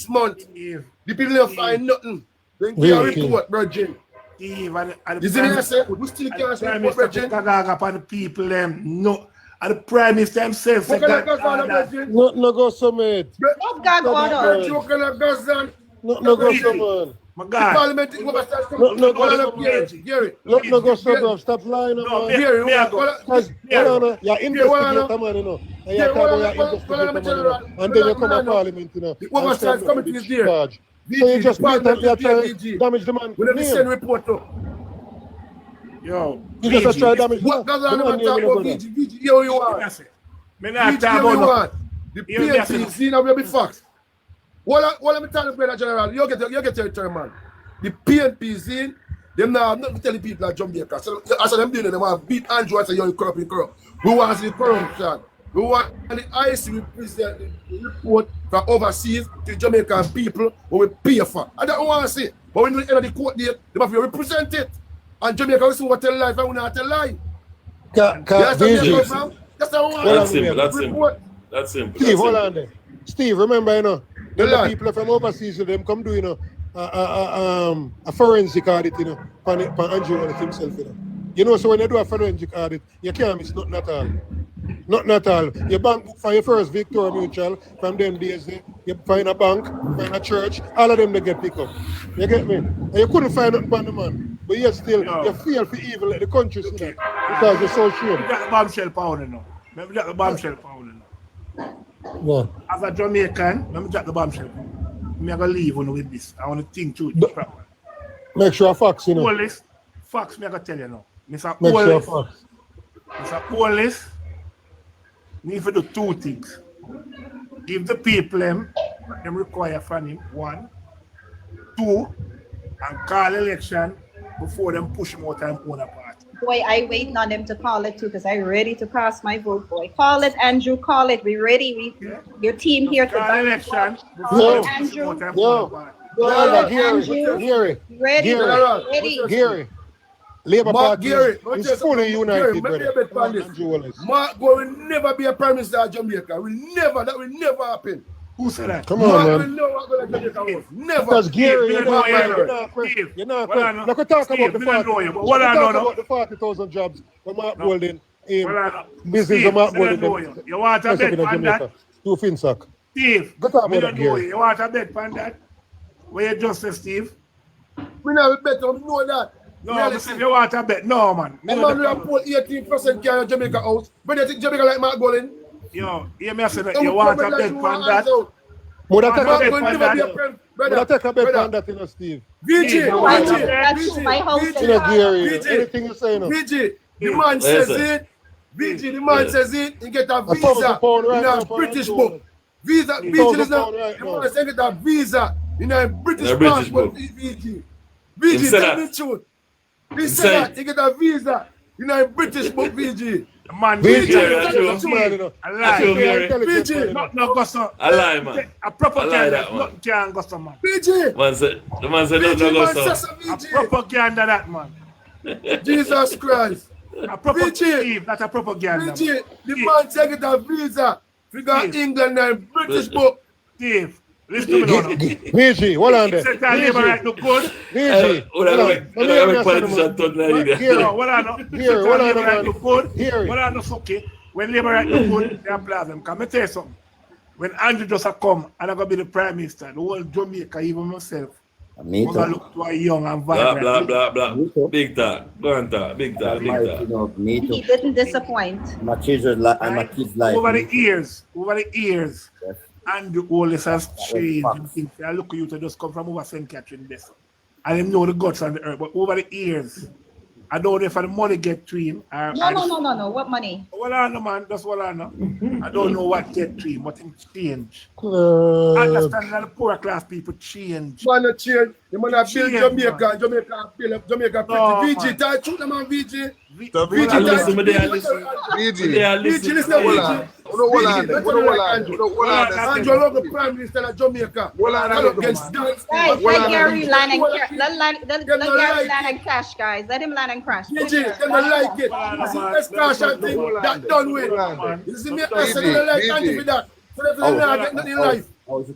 months. Yeah. The people don't find nothing. Then give a report, Virgin. You see me I say? We still can't say report, Virgin. The people them no. And the Prime Minister himself said that. No go so mate. What God order? No go so man. My God. Parliament no go so bro. Stop lying man. Gary, you're investigator man, you know. And you're investigator man, and then you come to Parliament, you know. The oversight committee is there. So you just damage the man. We never send report to. Yo, you just try to damage what goes on about VG? Here you are. The PNP is in a big facts. What I'm telling you, General, you get your turn, man. The PNP is in, them now not telling people like Jamaica. So as them doing it, they want to beat Andrew and say you're corrupt. We want to see corruption. We want the IC represent the report from overseas to Jamaican people who we pay for. I don't want to see. But when we end of the court date, they have to represent it. And Jamaica will see what tell lie, and we not tell lie. That's simple. That's simple. Steve, hold on there. Steve, remember, you know, the people from overseas, them come do, you know, a forensic audit, you know, for Andrew and himself, you know. You know, so when you do a forensic audit, you can't miss nothing at all. Nothing at all. You bank book for your first Victoria Mutual from them days, you find a bank, find a church, all of them they get picked up. You get me? And you couldn't find nothing on the man. But yet still, you feel for evil like the country, you know, because you're so sure. You got the bombshell pound, you know. Let me get the bombshell pound, you know. What? As a Jamaican, let me get the bombshell pound. I'm going to leave with this. I want to think through it. Make sure facts, you know. Police, facts, I'm going to tell you now. Make sure facts. Mr. Police need to do 2 things. Give the people them require from him, 1. 2, and call election before them push him out and own a party. Boy, I waiting on them to call it too because I'm ready to cast my vote, boy. Call it, Andrew, call it. We ready. Your team here to call election before Andrew. Gary. Labour Party is fully united, brother. Mark will never be a prime minister of Jamaica. That will never happen. Who said that? Come on, man. Never. Because Gary, you're not going to talk about the 40,000 jobs for Mark Golden in business of Mark Golden. You want a bet on that? To FINSAC. Steve, go talk about that, Gary. You want a bet on that? Where you just say, Steve? We never bet on that. No, you want a bet? No, man. We have put 18% carry Jamaica out. But you think Jamaica like Mark Golden? Yo, hear me say that you want a bet on that? Would I take a bet on that, you know, Steve? VG, anything you say, you know. VG, the man says it. VG, the man says it. He get a visa in a British book. Visa, VG is not. The man says get a visa in a British passport. VG, tell me the truth. He said that he get a visa in a British book. VG. Man, VG, I lie. VG, no go so. I lie, man. A proper candidate, not can go so, man. VG, the man said no go so. A propaganda that, man. Jesus Christ. A proper Steve, not a propaganda. VG, the man said get a visa. We got England and British book. Steve. Listen to me now. VG, hold on there. VG, when Labour right no good, they applaud them. Can I tell you something? When Andrew just come and I'm going to be the Prime Minister, the whole Jamaica, even myself, I'm going to look to a young and vibrant. Blah. Big talk. Go on talk. Big talk. He didn't disappoint. My kids' life. Over the years, And the oldest has changed. I look at you to just come from over St. Catherine this. And him know the guts on the earth. But over the years, I don't know if the money get to him. No. What money? Well, I know, man. That's what I know. I don't know what get to him, but him change. I understand that the poor class people change. Man, no change. You man have build Jamaica. Jamaica build up Jamaica pretty. VG, tell you the man VG. VG, listen. VG, listen. Andrew love the Prime Minister of Jamaica. Let Gary land and cash, guys. Let him land and crash. VG, they don't like it. Let's crash and thing. That done with. You see me? I said they don't like Andy for that. So they don't get nothing in life. Hold on.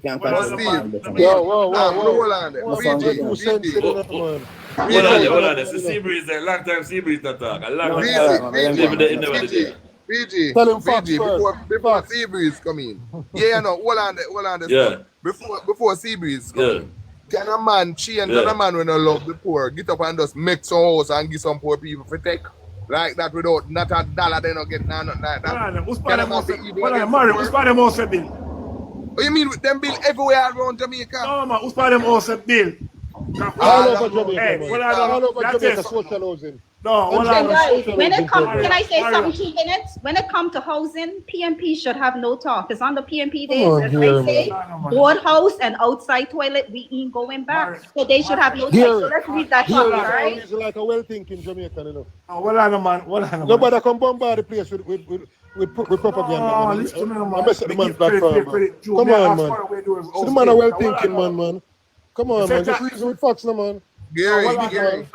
This is Seabreeze there. Long time Seabreeze not talk. A long time. VG, before Seabreeze come in. Yeah, no, hold on. Yeah. Before Seabreeze come in. Can a man change a man when I love the poor? Get up and just make some house and give some poor people for take? Like that without not a dollar, they don't get nothing like that. Who's part of them also bill? What you mean with them bill everywhere around Jamaica? No, man, who's part of them also bill? All over Jamaica, all over Jamaica, social housing. No, when it comes, can I say something 2 minutes? When it comes to housing, PNP should have no talk. Because on the PNP days, as they say, board house and outside toilet, we ain't going back. So they should have no talk. So let's read that talk, all right? It's like a well-thinking Jamaican, you know. Man. Nobody can bombard the place with propaganda. Listen to me, man. I mess up the man's platform, man. Come on, man. See the man a well-thinking man. Come on, man. Just reason with facts, man. Gary.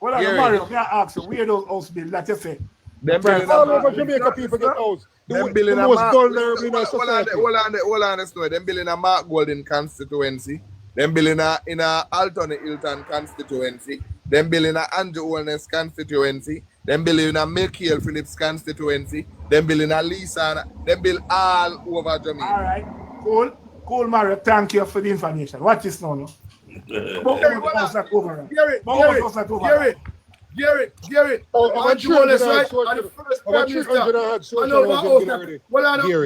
Well, Mario, may I ask you, where those house bills that you say? All over Jamaica people get house. The most vulnerable in our society. Hold on, story. Them building a Mark Golden constituency. Them building in a Alton Hilton constituency. Them building a Andrew Holness constituency. Them building a Michael Phillips constituency. Them building a Lisa. Them build all over Jamaica. All right, cool, Mario. Thank you for the information. What is now? Gary. Andrew Wallace, right? And the first Prime Minister.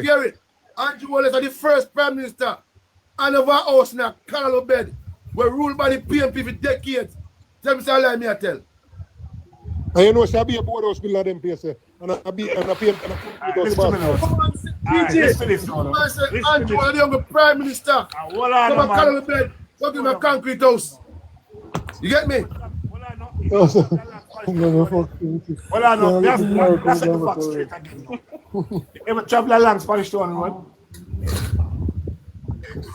Gary. Andrew Wallace are the first Prime Minister. And of our house now, Carlo Bed, were ruled by the PNP for decades. Tell me, say, let me tell. And you know, be a board house bill of them place. And a PNP. Andrew Wallace, the younger Prime Minister. Carlo Bed. Talking about concrete house. You get me? Well, I know. That's the fact straight again. Ever travel along Spanish Town Road?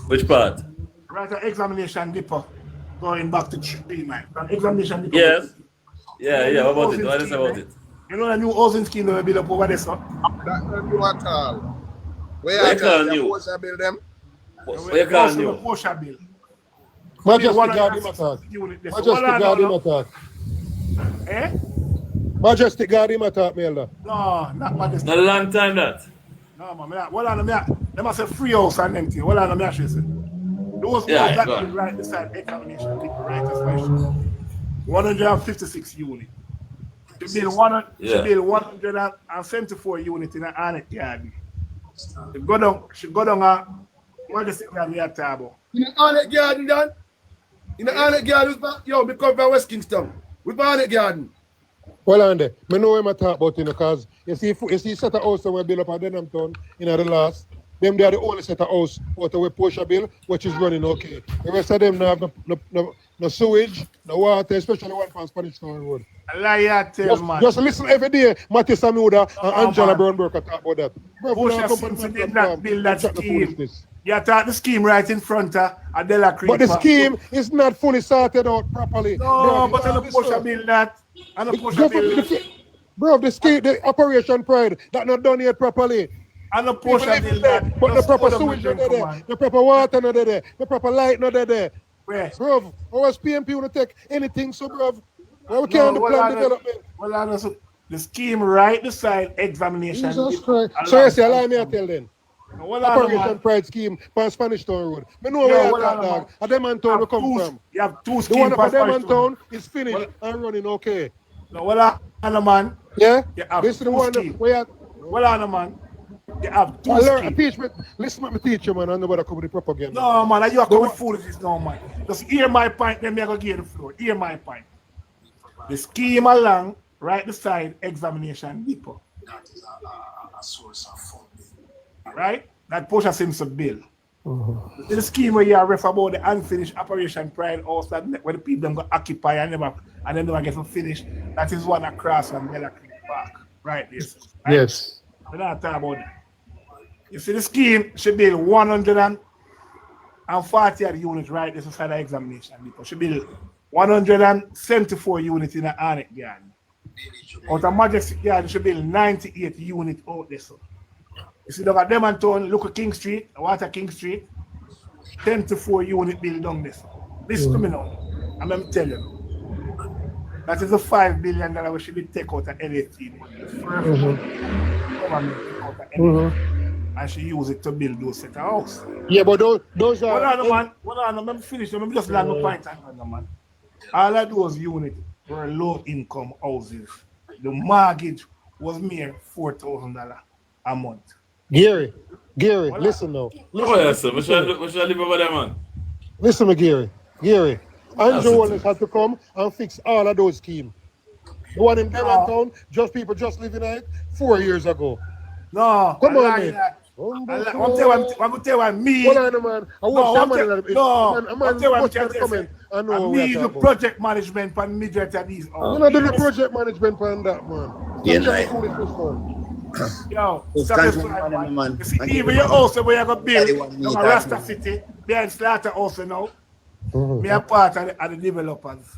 Which part? Right, an examination depot. Going back to Tree, man. An examination depot. Yes. Yeah. What about it? What is about it? You know the new housing scheme that will build up over there, sir? That's not new at all. Where you call new? Where you call new? Portia bill. Majestic Garden attack. Majestic Garden attack. Eh? Majestic Garden attack, Melda. No, not Majestic. Not a long time that. No, man. Well, they must have free house and empty. Well, I'm not sure. Those that will right beside examination, right as 156 units. To build 174 units in an annex garden. She go down what the signal we are talking about. In the annex garden, Dan? In the annex garden, we come from West Kingston. With the annex garden. Well, Andy, I know what I'm talking about, because you see set of house that we build up at Denham Town in the last, them they are the only set of house out of Portia bill, which is running okay. The rest of them have no sewage, no water, especially one from Spanish Town Road. Just listen every day, Matthew Samuda and Angela Brownberg talk about that. Portia did not build that scheme. You thought the scheme right in front of Adela Creek. But the scheme is not fully sorted out properly. No, but on the Portia bill that. Bro, the scheme, the Operation Pride, that not done yet properly. And the Portia bill that. But the proper sewage not there, the proper water not there, the proper light not there. Where? Bro, how is PNP want to take anything, so bro? Well, we can't plan development. Well, the scheme right beside examination. Jesus Christ. So you say, allow me to tell then. Operation Pride scheme for Spanish Town Road. I know where you're at, dog. At Denham Town we come from. You have two schemes. The one at Denham Town is finished and running okay. No, well, man. Yeah? You have this is the one where well, man. They have two schemes. Listen to me teach you, man. I know what I come with the propaganda. No, man, you are coming foolishness now, man. Just hear my point, then me I go give the floor. Hear my point. The scheme along, right beside examination depot. That is a source of funding. Right? That Portia Simpson bill. The scheme where you are ref about the unfinished operation pride house that where the people them go occupy and then never get to finish. That is one across from Bella Creek Park. Right there. Right? Yes. We're not talking about that. You see the scheme should build 140 units right this side of examination depot. Should build 174 units in the Arnett Garden. Out of Majestic Garden should build 98 units out there. So. You see, look at them and town, look at King Street, Water King Street, 10 to 4 unit build down this. Listen to me now. I'm going to tell you. That is a $5 billion we should be take out of LAT. And she use it to build those set of houses. Yeah, but those are. Hold on, man. Hold on, let me finish. Let me just land the point on man. All of those units were low income houses. The mortgage was mere $4,000 a month. Gary, listen now. Listen, we should live over there, man. Listen to Gary. Andrew Wallace had to come and fix all of those schemes. The one in Town, people just living in it 4 years ago. No, come on, man. I'm going to tell you me. Hold on, man. I need the project management for majority of these. You're not doing the project management on that, man. Yo, man. You see, even your house where you're going to build, you're Rasta City, behind Slaughter also now. Me a part of the developers.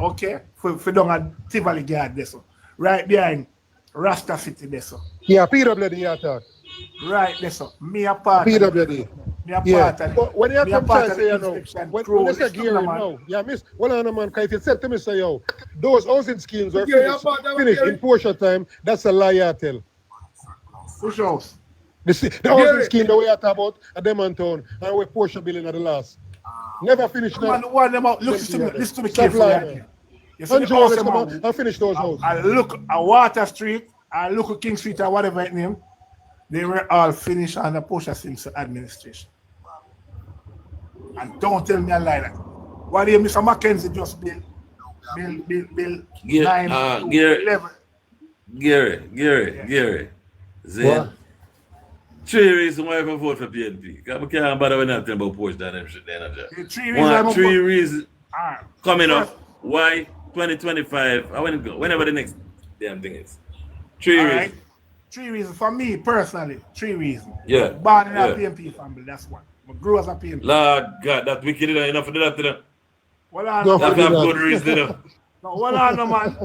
Okay? For down at Tivoli Guard there, so. Right behind Rasta City there, so. Yeah, PWD attack. Right there, so. Me a part PWD. Me a part of but when you come to say, you know, when you say Gary now, yeah, miss, well, on man, if you said to me, say, yo, those housing schemes were finished in Portia time, that's a lie I tell. Which house? The housing scheme that we are talking about at Demontown and we're Portia building at the last. Never finished now. Listen to me carefully. You see the house come out and finish those houses. I look at Water Street, I look at King Street or whatever it name. They were all finished under Portia Simpson administration. And don't tell me a lie. What do you, Mr. Mackenzie just build 9 to 11? Gary. Zane. 3 reasons why I can vote for PNP. I can't bother with nothing about Portia and them shit. 3 reasons coming up. Why 2025? Whenever the next damn thing is. 3 reasons. Right. 3 reasons for me personally. 3 reasons. Yeah. Born in a PNP family. That's one. I grew as a PNP. Lord God, that wicked enough for that. Well, I that have good reason. No, well, I know, man.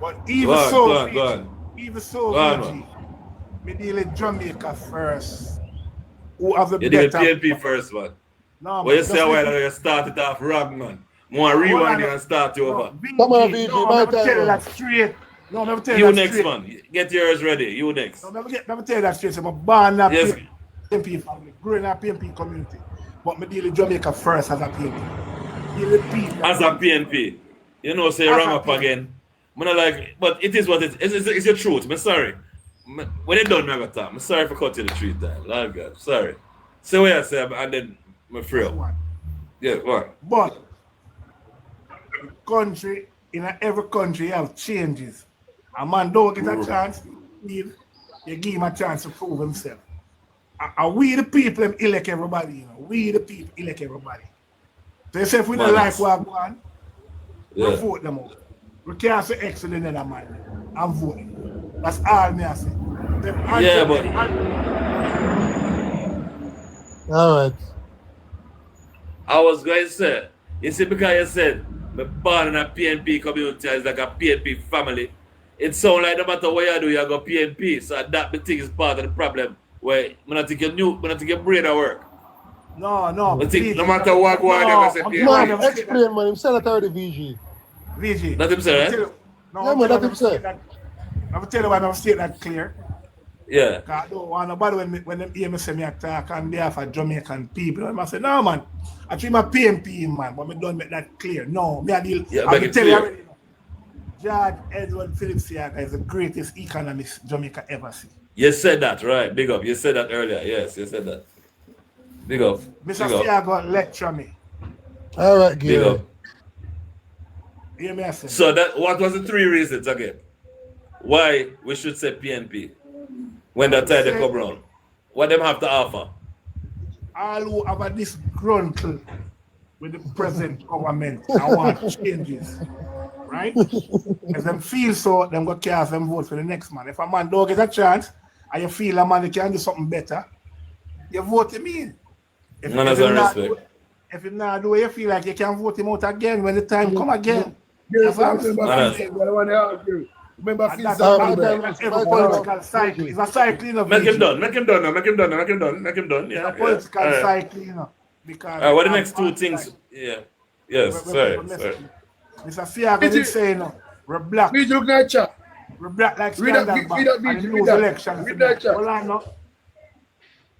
But even so, me deal with Jamaica first. Who have the you deal with PNP first, man. No, well, you say a while ago, you started off wrong, man. More rewind and start you over. Come on, BG, let me tell you that straight. No, let me tell you that next, straight. Man. Get yours ready. You next. No, let me tell you that straight. So I'm born in a PNP family, growing in a PNP community. But me deal with Jamaica first as a PNP. As a PNP. You know, say wrong up again. Not like, but it is what it is. It's your truth. I'm sorry. When you done, I'm talk. I'm sorry for cutting the 3 times. Lord God, sorry. Say what I say, and then I'm free up. Yeah, what? But the country, in every country, you have changes. A man don't get a chance, you give him a chance to prove himself. And we the people elect everybody, you know. We the people elect everybody. So you say if we don't like what I want, we vote them out. We can't say excellent in that man. I'm voting. That's all me I say. Yeah, but all right. I was going to say, you see, because you said me born in a PNP community is like a PNP family. It sounds like no matter what you do, you go PNP. So that the thing is part of the problem. Where when I think your brain at work. No. No matter what you say PNP. Man, explain, man. I'm senator of the VG. That himself, right? No, man, that himself. I'm telling you why I'm saying that clear. Yeah. I don't want nobody when them hear me say me attack on behalf of Jamaican people. I say, no, man. I treat my PNP, man, but I don't make that clear. No, me I deal. Yeah, I can tell you already. George Edward Phillips Siaga is the greatest economist Jamaica ever seen. You said that, right? Big up. You said that earlier. Yes, you said that. Big up. Mr. Fiago lecture me. All right, Big Gary. up. Hear me, I say. So that what was the 3 reasons again? Why we should say PNP when that time they come around? What them have to offer? All who have a disgruntled with the present government and want changes, right? As them feel so, them go cast them vote for the next man. If a man don't get a chance and you feel a man can do something better, you vote him in. If you not do it, you feel like you can vote him out again when the time come again. Remember, every political cycle. It's a cycle, you know. Make him done. Yeah. It's a political cycle, you know. Because what are the next 2 things? Yeah. Yes, sorry. Mr. Fiago did say, you know, we're black. We look at chat. We're black like scandal back and lose elections. Hold on, no.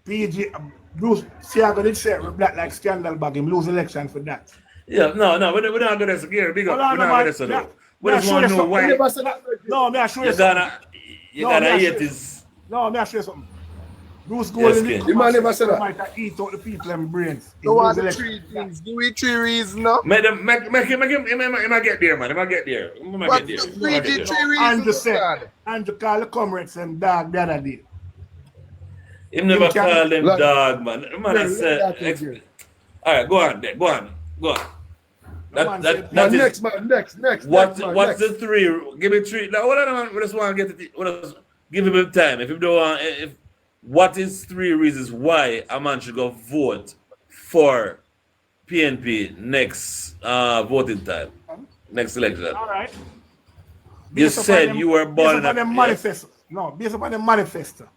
PG, Bruce Fiago did say we're black like scandal bag. Him lose election for that. Yeah, no, we're not going to say big up. We're not going to say that. We just want to know why. No, may I show you something? You gotta hate this. No, may I show you something? Bruce Gold the man never said that. Might eat out the people and brains. So what the 3 things? Give me 3 reasons now. Make him get there, man. Him get there. What the 3 reasons? Andrew call the comrades and dog the other day. Him never call them dog, man. Man said. All right, go on. Next. What's the 3? Give me 3. Now, what I don't just want to get it. Give him time. If you don't want, what is 3 reasons why a man should go vote for PNP next voting time, next election? All right. You said you were born in a manifesto. No, based upon the manifesto.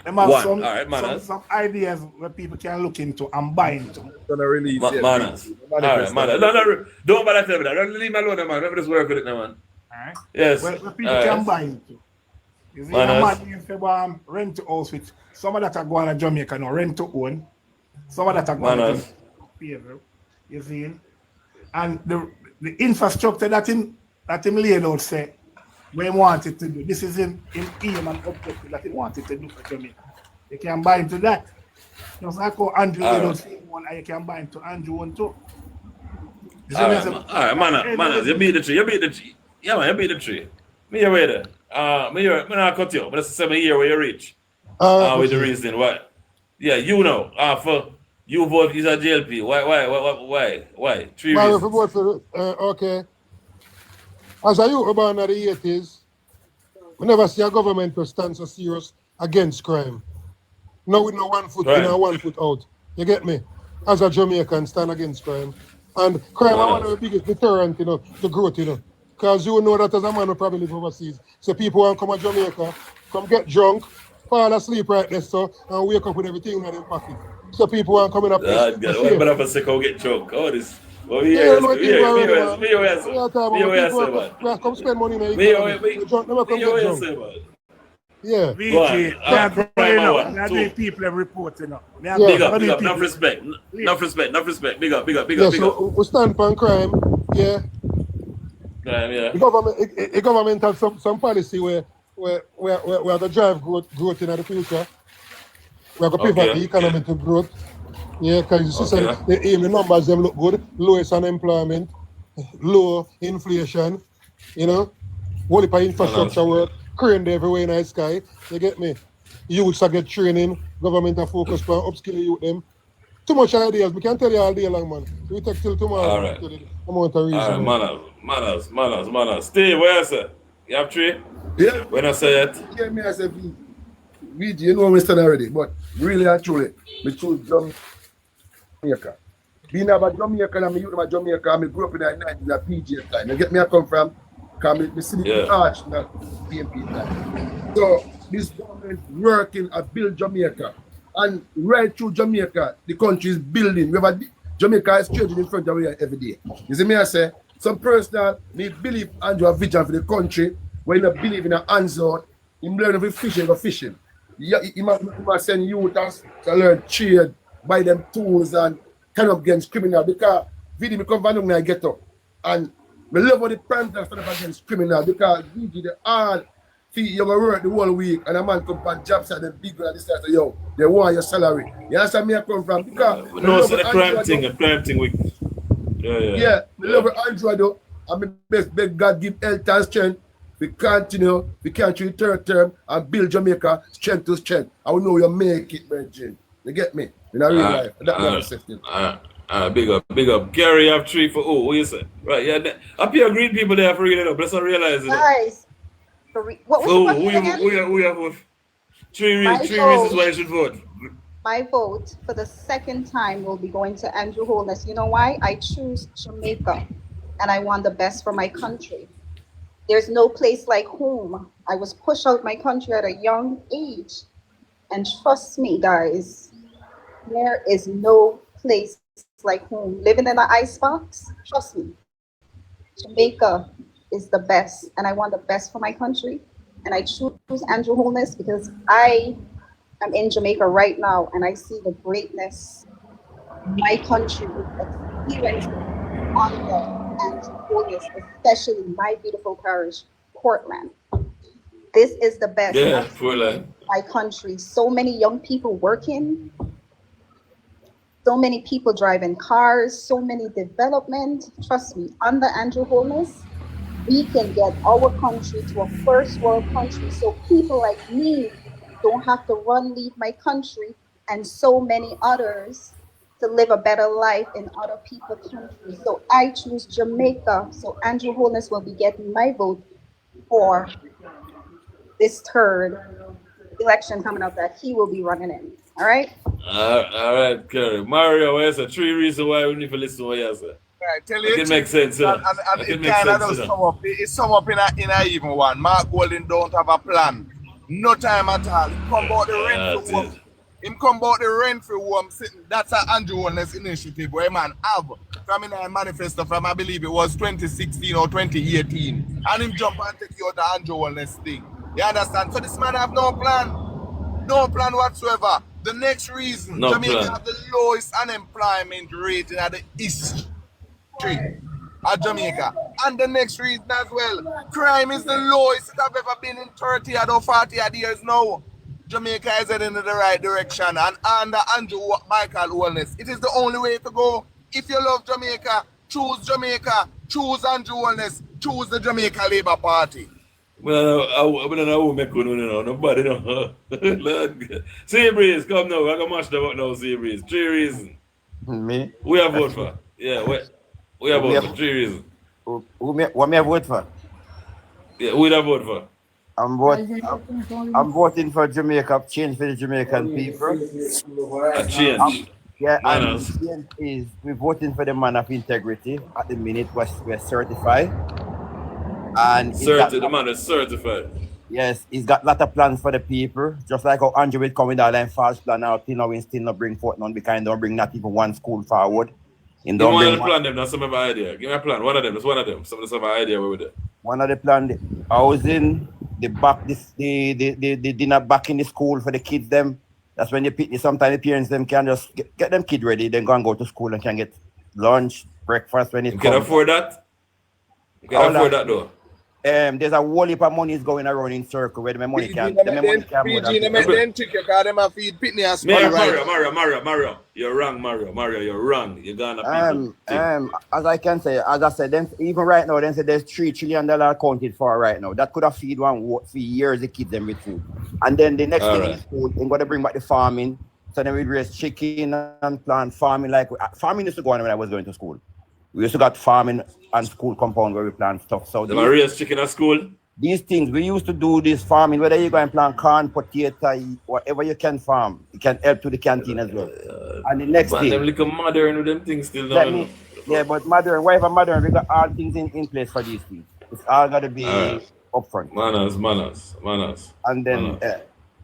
Them have some ideas where people can look into and buy into. Gonna release manners. All right, manners. No, don't bother tell me that. Don't leave me alone, man. Let me just work with it now, man. All right. Yes. Where people can buy into. You see, a man in February rent to house with some of that are going to Jamaica now, rent to own. Some of that are going to Fiverr. You see? And the infrastructure that him laid out say we wanted to do. This is in aim and objective that he wanted to do for Jamaica. You can buy into that. Just like how Andrew don't say one, and you can buy into Andrew one too. All right, man. You beat the tree. Yeah, man, you beat the tree. Me here wait there. Me not cut you, but that's the 7 year where you reach. With the reason why. Yeah, you know. For you vote is a JLP. Why? 3 reasons. Okay. As a youth born in the 80s, we never see a government to stand so serious against crime. No with no 1 foot in and 1 foot out. You get me? As a Jamaican, stand against crime. And crime is one of the biggest deterrent, to growth, Because you know that as a man who probably live overseas. So people want to come to Jamaica, come get drunk, fall asleep right there, and wake up with everything in their pocket. So people want to come in up. What about say go get drunk? Oh, this. Oh, me come spend money in the drunk, never come get drunk. Yeah. People have reported. Big up. Enough respect. Big up. So we stand for crime, yeah. Yeah. The government has some policy where we have to drive growth in the future. We have to pivot the economy to growth. Yeah, because you see, the numbers them look good. Lowest unemployment, low inflation, whole heap of infrastructure work, crane everywhere in the sky. You get me? Youths are get training, government are focused on upskilling youth them. Too much ideas. We can't tell you all day long, man. We take till tomorrow. All right. Manners. Steve, where is it? You have 3? Yeah. When I say it? Yeah, me I say VG, you know me stand already, but really and truly, me choose Jamaica. Being about Jamaica and me youth about Jamaica, I grew up in the 90s PG time. You get me I come from? Because me see the arch, not PNP time. So this government working at build Jamaica. And right through Jamaica, the country is building. Jamaica is changing in front of us every day. You see me I say? Some person may believe Andrew a vision for the country, when you believe in a hands out, you learn of fishing. You must send youth to learn trade, buy them tools and turn up against criminal because VD become van when I get up. And we love how the parents stand up against criminal because VD the hard you're gonna work the whole week and a man come on jobs at the big and this that, yo, they want your salary. You understand me I come from? Because no, it's a crime thing with yeah, the love of Andrew though. I mean beg God give health and strength. We continue, we can't the third term and build Jamaica strength to strength. I will know you make it, Virgin. You get me? In a real life. That's big up. Gary, you have 3 for what you say? Right, yeah. Up here, green people there for reading up. Let's not realize it. Guys, what was the question again? Who you have vote? 3 reasons why you should vote. My vote for the second time will be going to Andrew Holness. You know why? I choose Jamaica and I want the best for my country. There's no place like home. I was pushed out my country at a young age. And trust me, guys, there is no place like home. Living in an icebox, trust me. Jamaica is the best, and I want the best for my country. And I choose Andrew Holness because I am in Jamaica right now, and I see the greatness my country is experiencing under Andrew Holness, especially my beautiful parish, Portland. This is the best. Yeah, Portland. My country. So many young people working, so many people driving cars, so many development. Trust me, under Andrew Holness, we can get our country to a first world country. So people like me don't have to leave my country and so many others to live a better life in other people's countries. So I choose Jamaica. So Andrew Holness will be getting my vote for this third election coming up that he will be running in. All right? All right, Kerry. Mario, what is the 3 reasons why we need to listen to what you say? Right, tell you it makes sense. And it kind of does sum up in a even one. Mark Golden don't have a plan. No time at all. He come about the rent for home. Him come about the rent for home sitting. That's an Andrew Holness initiative where man have from in a manifesto from I believe it was 2016 or 2018. And him jump and take you out the Andrew Holness thing. You understand? So this man have no plan. No plan whatsoever. The next reason, Jamaica have the lowest unemployment rate in the history of Jamaica. And the next reason as well, crime is the lowest it have ever been in 30 or 40 years now. Jamaica is heading in the right direction. And under Andrew Michael Holness, it is the only way to go. If you love Jamaica, choose Andrew Holness, choose the Jamaica Labour Party. Well, I won't make nobody know. Sea Breeze, come now. I can match the vote now, Sea Breeze. 3 reasons. Me? We have vote for. Yeah, we have vote for 3 reasons. What me I vote for? Yeah, we have vote for. I'm voting for Jamaica, change for the Jamaican people. A change. And we're voting for the man of integrity. At the minute, we're certified. And the man is certified. Yes, he's got a lot of plans for the people. Just like how Andrew will come with all them false plan now, till now we still not bring forth none because don't bring not even one school forward. Give me one of the plan them, that's some of my idea. Give me a plan. One of them, that's one of them. Some of the idea where we do. One of the plan, the housing, the dinner back in the school for the kids them. That's when sometimes the parents them can just get them kid ready, then go and go to school and can get lunch, breakfast when it comes. Can afford that? Can afford that though? There's a whole heap of money is going around in circle where the money can. Then trick you because them have feed pitney and small. Mario, you're wrong, Mario, you're wrong. You're gonna as I said, then even right now, then say there's $3 trillion accounted for right now. That could have feed for years the kids them with food. And then the next thing is food, they're gonna bring back the farming. So then we raise chicken and plant farming like farming used to go on when I was going to school. We used to got farming and school compound where we plant stuff. So they raise chicken at school? These things, we used to do this farming, whether you go and plant corn, potato, whatever you can farm, it can help to the canteen as well. And the next thing. Them little modern with them things still now. Yeah, but modern, whatever modern, we got all things in place for these things. It's all got to be upfront. Manners. And then,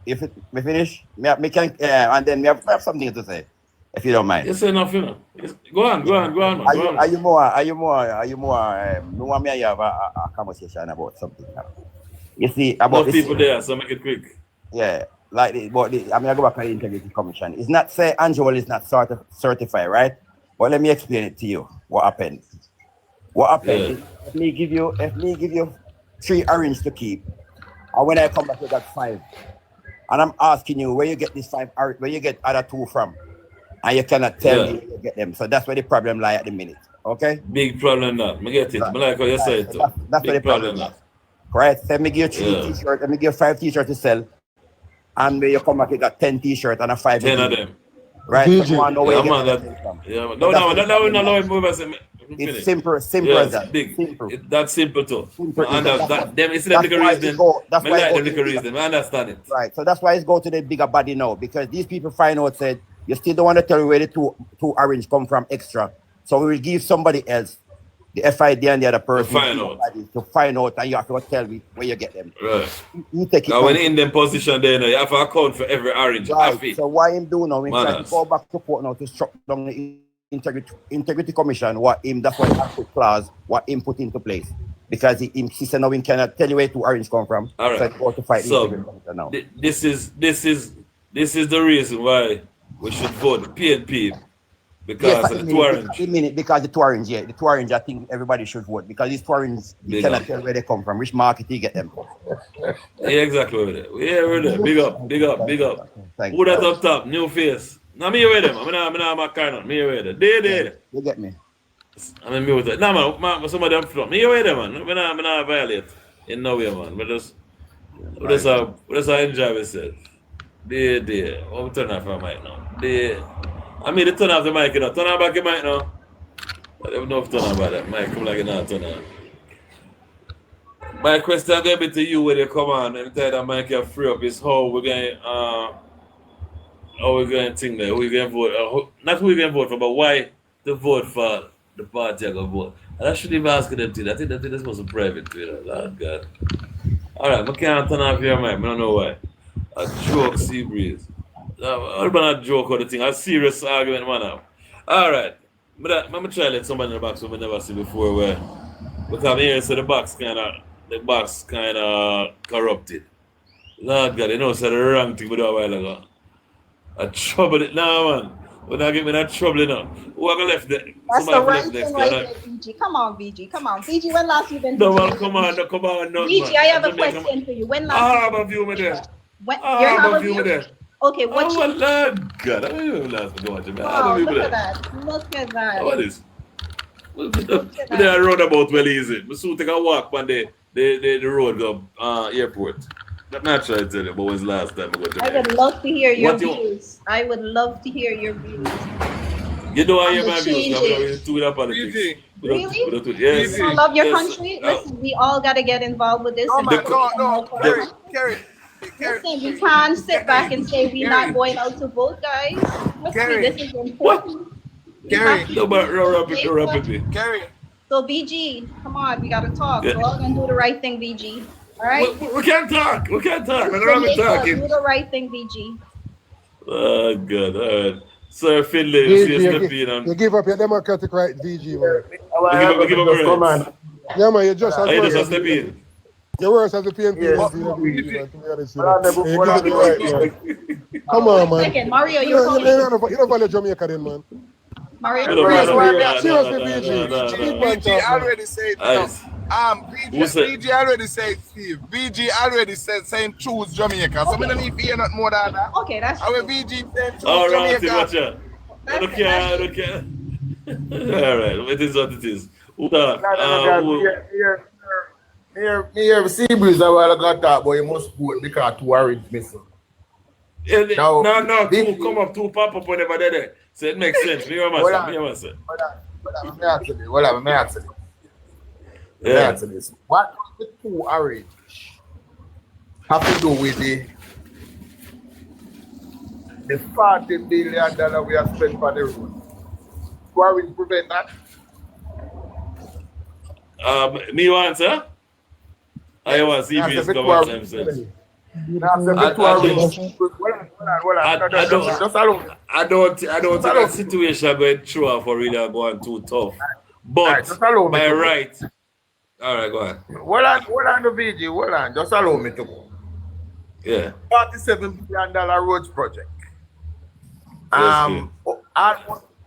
if we finish, me can, and then we have something to say. If you don't mind. Yes, enough, you know. Go on, man. Are you more, no one may have a conversation about something now. You see, about this, people there, so make it quick. Yeah, like I go back to the Integrity Commission. It's not say Angelo is not certified, right? But let me explain it to you. What happened? Is if me give you 3 orange to keep, And when I come back, you got 5. And I'm asking you where you get this 5, where you get other 2 from. And you cannot tell me where you get them. So that's where the problem lies at the minute. Okay? Big problem that. I get it. I like how you say it. That's where the problem lies. Right? So let me give you 3 t-shirts, let me give you 5 t-shirts to sell. And when you come back, you got 10 t-shirts and a 5. 10 of them. Right? So you want to know where you get them from. It's simple as that. Big. Simple. That's simple too. Simple. Them it's the liquor reason. That's why I like the liquor reason. I understand it. Right. So that's why it's go to the bigger body now, because these people find out said you still don't want to tell me where the two orange come from extra. So we will give somebody else, the FID and the other person, to find out, and you have to tell me where you get them. Right. You take it. Now when in them position there, you have to account for every orange. Right. So why him do now? We're trying to go back to court now to struck down the integrity commission. That's why he put clause what him put into place, because he said no, we cannot tell you where 2 orange come from. All right. So go to fight so the commission now. This is the reason why we should vote PNP. Because of the 2 orange. Because the 2 orange, the 2 orange, I think everybody should vote, because these 2 orange, you cannot tell where they come from, which market you get them from. Yeah, exactly. We're there. Big up. Who that up top? New face. Now me with them. I'm not my kind. Me with them. They. You get me? I'm me with it. No man, some of them from me with them, man. I'm not violate in no way, man. But just enjoy myself. They. I'm turn off my mic now. I mean, turn off the mic, you know. Turn on back the mic now. I don't know if turn on back that mic. Come like it now, turn on. My question going to be to you when you come on and tell that mic you free up is how we're going to think there. Who we going to vote? Not who we going to vote for, but why to vote for the party I going to vote. And I shouldn't even ask them to. I think that's supposed to be private, you know. Lord God. All right, I can't turn off your mic. I don't know why. A joke, sea breeze. I'm not a joke or the thing. A serious argument, man. All right. But I'm going to try to let somebody in the box who we never see before where I'm here, so the box kind of corrupted. Lord God, you know, so the wrong thing we do a while ago. I trouble it now, man. When I get me that trouble now. Who are going to left there? That's the right thing right there, VG. Come on, VG. Come on. VG, when last you been to No, man, come on. No, VG, I have a question for you. When last I have a view with there. I have a view with there. Okay, what you... Oh, Lord God. I don't even last to go watch it. Look at that. Look at that. What is they are roundabout well easy. We soon take a walk on the road to airport. I'm not trying to tell you, but when's last time I went to I would love to hear your views. I would love to hear your views. You know I hear my views now, we're doing that politics. Really? Yes. You love your country? Listen, we all got to get involved with this. No, Kerry. Listen, we can't sit back and say we're not going out to vote, guys. Listen, this is important. Kerry. No, but Kerry. So, BG, come on, we got to talk. We're all going to do the right thing, BG. All right? We can't talk. We're not talking. Do the right thing, BG. Oh, God. All right. Sir Finlay, you give up your democratic right, VG, man. You give up your rights. Yeah, man, you just have to step in. Your words as a PNP. Come on, man. Second, Mario, you don't value Jamaica then, man. Mario, seriously, BG. BG already said BG already said, Steve. BG already said saying choose Jamaica. So I don't need to hear nothing more than that. Okay, that's true. BG saying choose Jamaica. I don't care. All right, it is what it is. Me Seabreeze a while ago talk, but you must vote because 2 orange missing. No, 2 come up, 2 pop up whenever they're there. So it makes sense. Me answer. What does the 2 orange have to do with the $40 billion we have spent for the road? 2 orange prevent that? Me you answer? I want to see if it's common sense. I don't think that situation going through for really going too tough. But by right. All right, go on. Hold on, the VG. Hold on. Just allow me to go. Yeah. $47 billion roads project.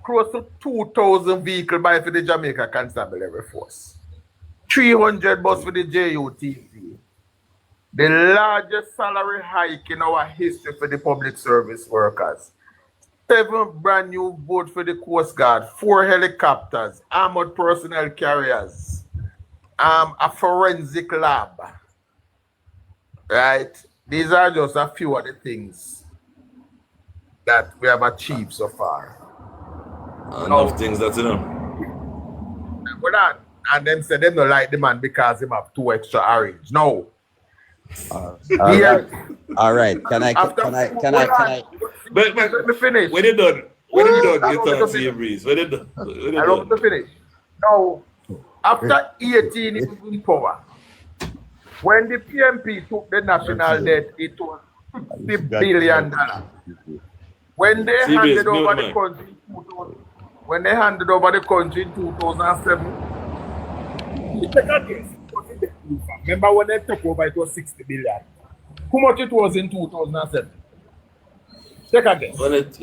Close to 2,000 vehicles by for the Jamaica Constabulary Force. 300 bus for the JUTC. the largest salary hike in our history for the public service workers. 7 brand new boats for the Coast Guard, 4 helicopters, armored personnel carriers, a forensic lab. Right? These are just a few of the things that we have achieved so far. Enough things that's in them. And them say them don't like the man because him have 2 extra orange. No. All right. Can I? But let me finish. When you done? When you done? You talk to your breeze. When you done? I want to finish. Now, after 18 in power, when the PMP took the national debt, it was $50 billion. When they handed over the country in 2007, take a guess. Remember when they took over, it was 60 billion. How much it was in 2007? Take a guess. Well, it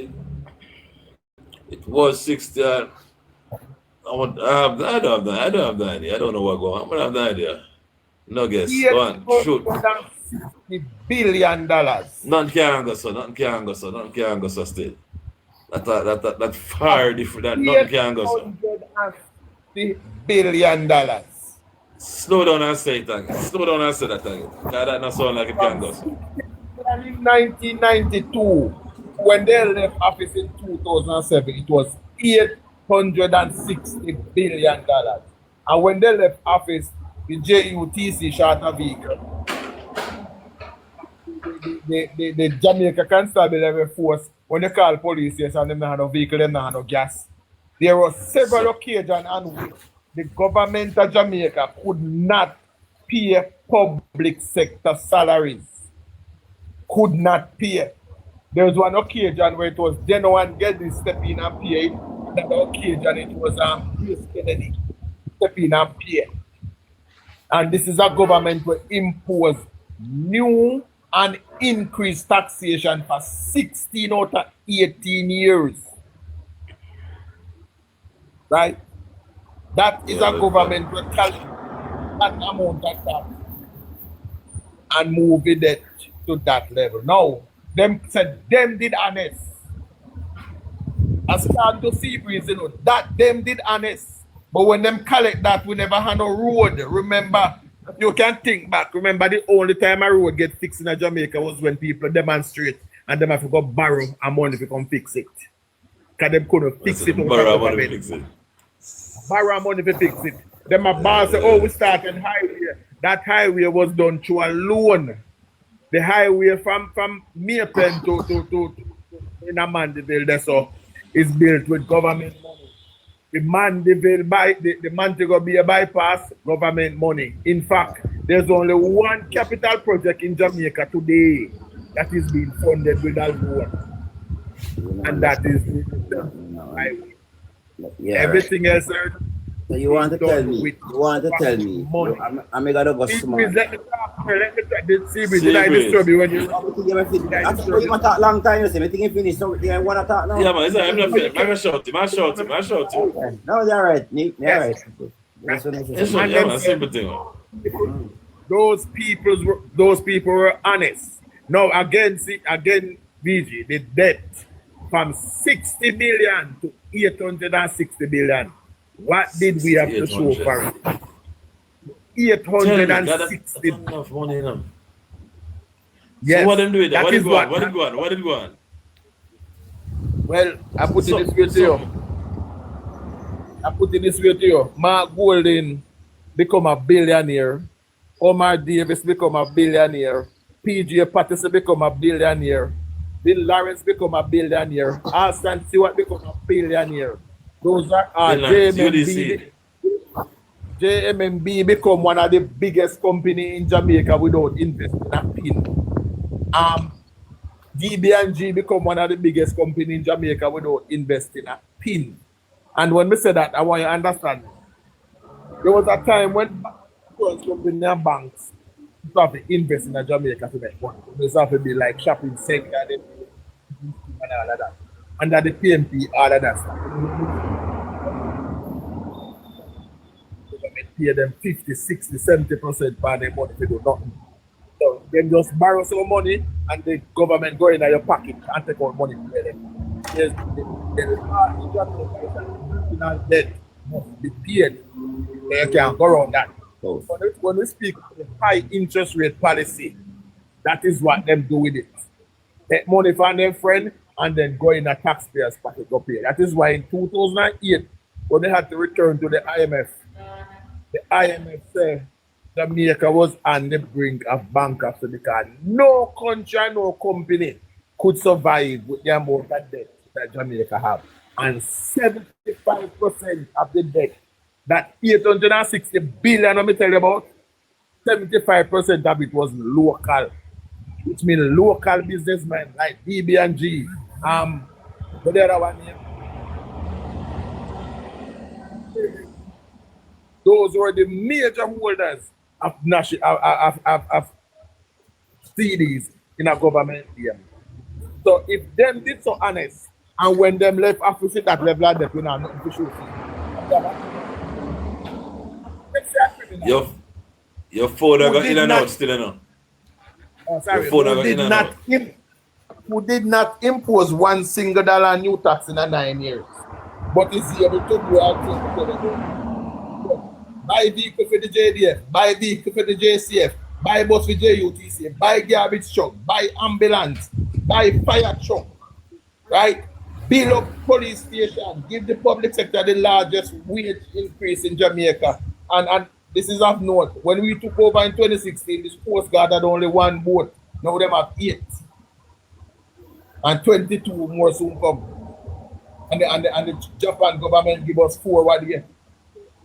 was 60. I don't have the idea. I don't know what going on. I have the idea. No guess. Go on, shoot. $60 billion. None can go so. Nothing can go so still. That far different. That nothing can go so. $850 billion. Slow down and say it again. Slow down and say that again. That not sound like it can go so. In 1992, when they left office in 2007, it was $860 billion. And when they left office, the JUTC charter vehicle, the Jamaica Constabulary Force, when they call police, yes, and them not have no vehicle, them not have no gas. There were several occasions on which the government of Jamaica could not pay public sector salaries. Could not pay. There was one occasion where it was Deno and Geddy step in and pay. Another occasion it was Chris Kennedy step in and pay. And this is a government who impose new and increased taxation for 16 out of 18 years. Right? That is a government who calculate that amount of tax and move it to that level. Now, them said them did honest. As start to see reason, that them did honest. But when them collect that, we never had no road. Remember, you can think back. Remember, the only time a road get fixed in Jamaica was when people demonstrate and them have to go borrow a money to come fix it. Because them couldn't fix it. Borrow money to fix it. Borrow money to fix it. Them a boss say, oh, we started highway. That highway was done through a loan. The highway from Maypen to in a Mandeville, that's all, is built with government money. The Mandeville the Montego Bay bypass, government money. In fact, there's only one capital project in Jamaica today that is being funded with a loan. And that is the highway. Everything else, sir. So you want to tell me? I'm gonna go smart. Let me try this. Did I disturb you when you? I'm talk long time. You say, I think you finish. So you want to talk now? Yeah, man. I'm not. I'm shout him. No, they're right. They're right. Simple thing. Those people were honest. Now again, VG, the debt from 60 million to 860 billion. What did we have to show for it? 860. Enough money in them. Yes. So what them doing? What did go on? Well, I put it this way to you. Mark Golden become a billionaire. Omar Davis become a billionaire. PJ Partisan become a billionaire. Bill Lawrence become a billionaire. Austin Stewart become a billionaire. Those are JMMB. JMMB become one of the biggest company in Jamaica without investing a pin. DB&G become one of the biggest company in Jamaica without investing a pin. And when we say that, I want you to understand. There was a time when company and banks have to invest in Jamaica to make money. It have to be like shopping center and all of that. Under the PMP, all of that stuff. Pay them 50, 60, 70% by their money to do nothing. So then just borrow some money and the government go in your pocket and take out money from them. There's the debt must be paid. They can't go around that. So when we speak of the high interest rate policy, that is what them do with it. Take money from their friend and then go in a taxpayer's pocket to pay. That is why in 2008, when they had to return to the IMF said Jamaica was on the brink of bankruptcy because no country, no company could survive with the amount of debt that Jamaica have. And 75% of the debt, that 860 billion I'm tell you about, 75% of it was local. Which means local businessmen like BB&G, but the other one here. Those were the major holders of CDs in a government here. So if them did so honest, and when them left after sit that level of debt, we know nothing to show. Your phone got in and out still enough. Oh, sorry. Who did not impose one single dollar new tax in 9 years, but is able to do it. Buy vehicle for the JDF, buy vehicle for the JCF, buy bus for JUTC, buy garbage truck, buy ambulance, buy fire truck, right? Build up police station, give the public sector the largest wage increase in Jamaica. And this is of note. When we took over in 2016, this Coast Guard had only 1 boat. Now them have 8. And 22 more soon come. And the Japan government give us 4 one year.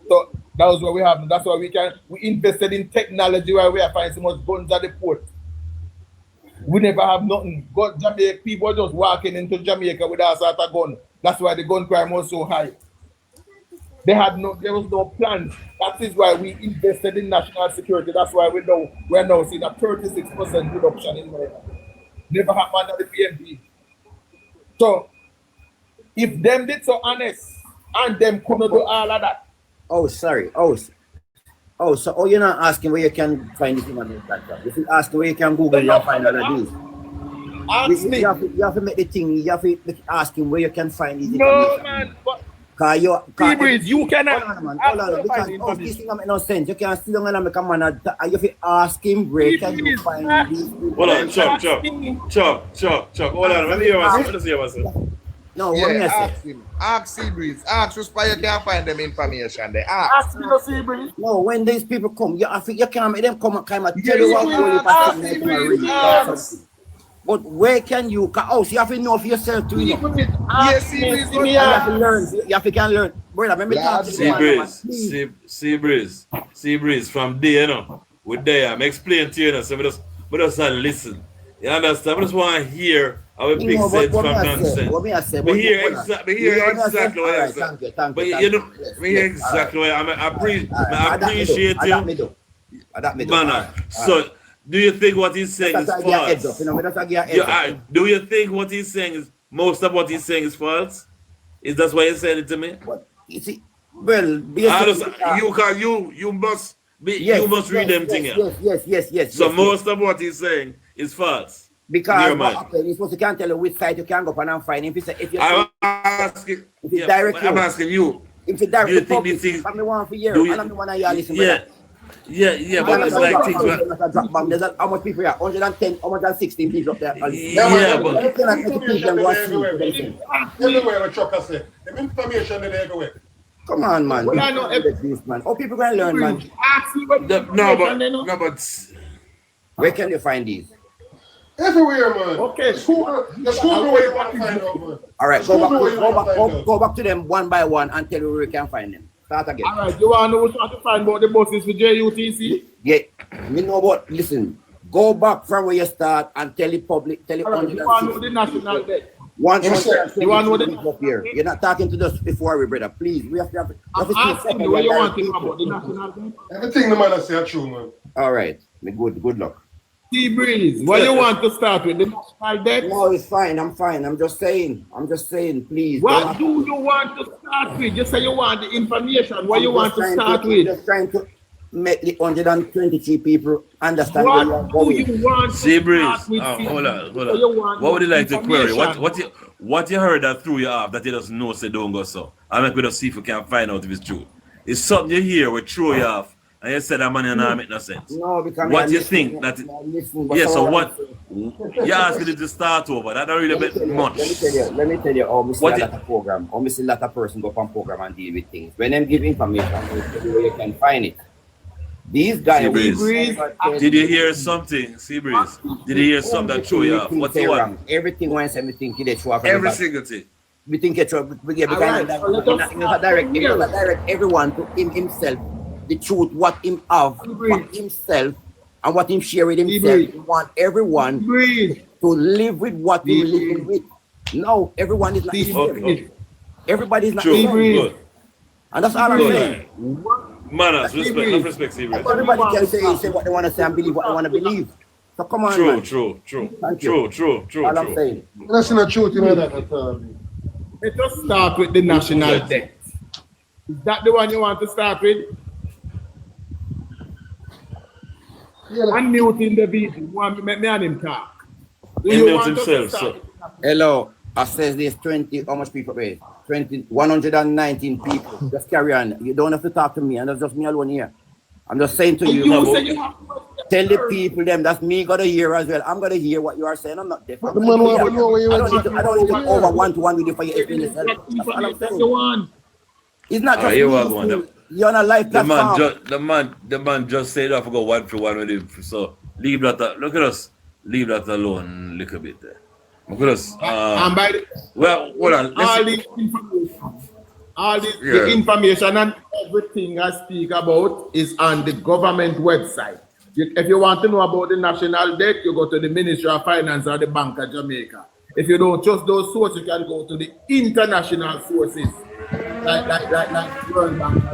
So that was what we have. That's why we invested in technology where we are finding so much guns at the port. We never have nothing. Jamaica people just walking into Jamaica with a sort of gun. That's why the gun crime was so high. There was no plan. That is why we invested in national security. That's why we're now seeing a 36% reduction in murder. Never happened at the PNP. So if them did so honest and them couldn't do all of that. Oh, sorry. So you're not asking where you can find this information. If you ask where you can Google, you'll find all of these. You have to make the thing, you have to ask him where you can find these information. No, man. But you cannot. Hold on. Because this thing make no sense. You can't sit down and make a man. You have to ask him where can you find these. Hold on, Chuck. Hold on. Let me hear myself. No, what me ask him. Ask Seabreeze. Ask where you can find them information there. Ask me, Seabreeze. No, when these people come, you can't make them come and kind of tell you what but where can you? Oh, so you have to know for yourself too. Yes, Seabreeze. You have to learn. You have to learn. Brother, let me talk to you. Seabreeze. From there, you know, with there, I'm explaining to you, you know, so we just listen. You understand? I just want to hear how it makes sense from nonsense. We hear exactly what I said. But you know, we hear exactly what I appreciate you. Man, so do you think what he's saying is false? Do you think what he's saying is most of what he's saying is false? Is that why he's saying it to me? You see, well, you must read them things. Yes. So most of what he's saying is false. Because what happened, you're supposed to can't tell you which side you can go up and find. I'm asking you. If you direct do you the think public, these things, I'm the one for years, and I'm the one that you listen to. Yeah, but it's like things where... There's how much people here? 110, 116 people up there. Yeah, but... Everywhere a trucker say, the information that they go with. Come on, man. Well, I know man. Oh, people can learn, man. No, but... Where can you find these? Everywhere, man. Okay. Just Google where you want to find out, man. All right, go back to them one by one and tell you where you can find them. Start again. All right, you want to know what to find about the buses for JUTC? Yeah, you know what? Listen, go back from where you start and tell the public, tell the right, you want to know the national debt? You want to know up here. You're not talking to us before we, brother. Please, we have to asking you what you want to know about the national debt? Everything the man say true, man. All right, good luck. Seabreeze, what you want to start with, the national debt? No, it's fine. I'm fine. I'm just saying, please. What do you want to start with? Just say you want the information. What you want to start with? make the 123 people understand where you're going. Seabreeze, hold on. What would you like to query? What you heard that threw you off that you just know say don't go so? I make we just see if we can find out if it's true. It's something you hear will throw you off and you said that money not make no sense. No, because what you think that so what you asking it to start over? That don't really make much. Let me tell you how we see a lot of program, how we see a lot of person go from program and deal with things. When them give information, they tell you where you can find it. These guys, did you hear something, Seabreeze? Did you hear something that threw you off? What's the one? Everything once everything they show off. Every single thing. We think it's direct everyone to himself the truth, what him have, what himself, and what him share with himself. We want everyone to live with what we live with. No, everyone is not the same. Everybody is not the same. And that's all I'm saying. Manners, respect, not respect, Seabreeze. Everybody can say what they want to say and believe what they want to believe. So come on, man. True. All I'm saying. That's not true, you know that. Let us start with the national debt. Is that the one you want to start with? Unmuting the video. Me and him talk. Unmute himself, so. Hello. I says there's 20, how much people pay? 119 people. Just carry on. You don't have to talk to me, and that's just me alone here. I'm just saying to you, tell the people them that's me gonna hear as well. I'm gonna hear what you are saying. I'm not deaf. I don't need to over one-to-one with you for your experience. That's all I'm saying. It's not just me. You're on a live platform. The man just said I forgot 1-for-1 with him. So leave that. Look at us. Leave that alone a little bit there. Look at us. And by the, well, hold on. All the information and everything I speak about is on the government website. If you want to know about the national debt, you go to the Ministry of Finance or the Bank of Jamaica. If you don't trust those sources, you can go to the international sources, like World Bank.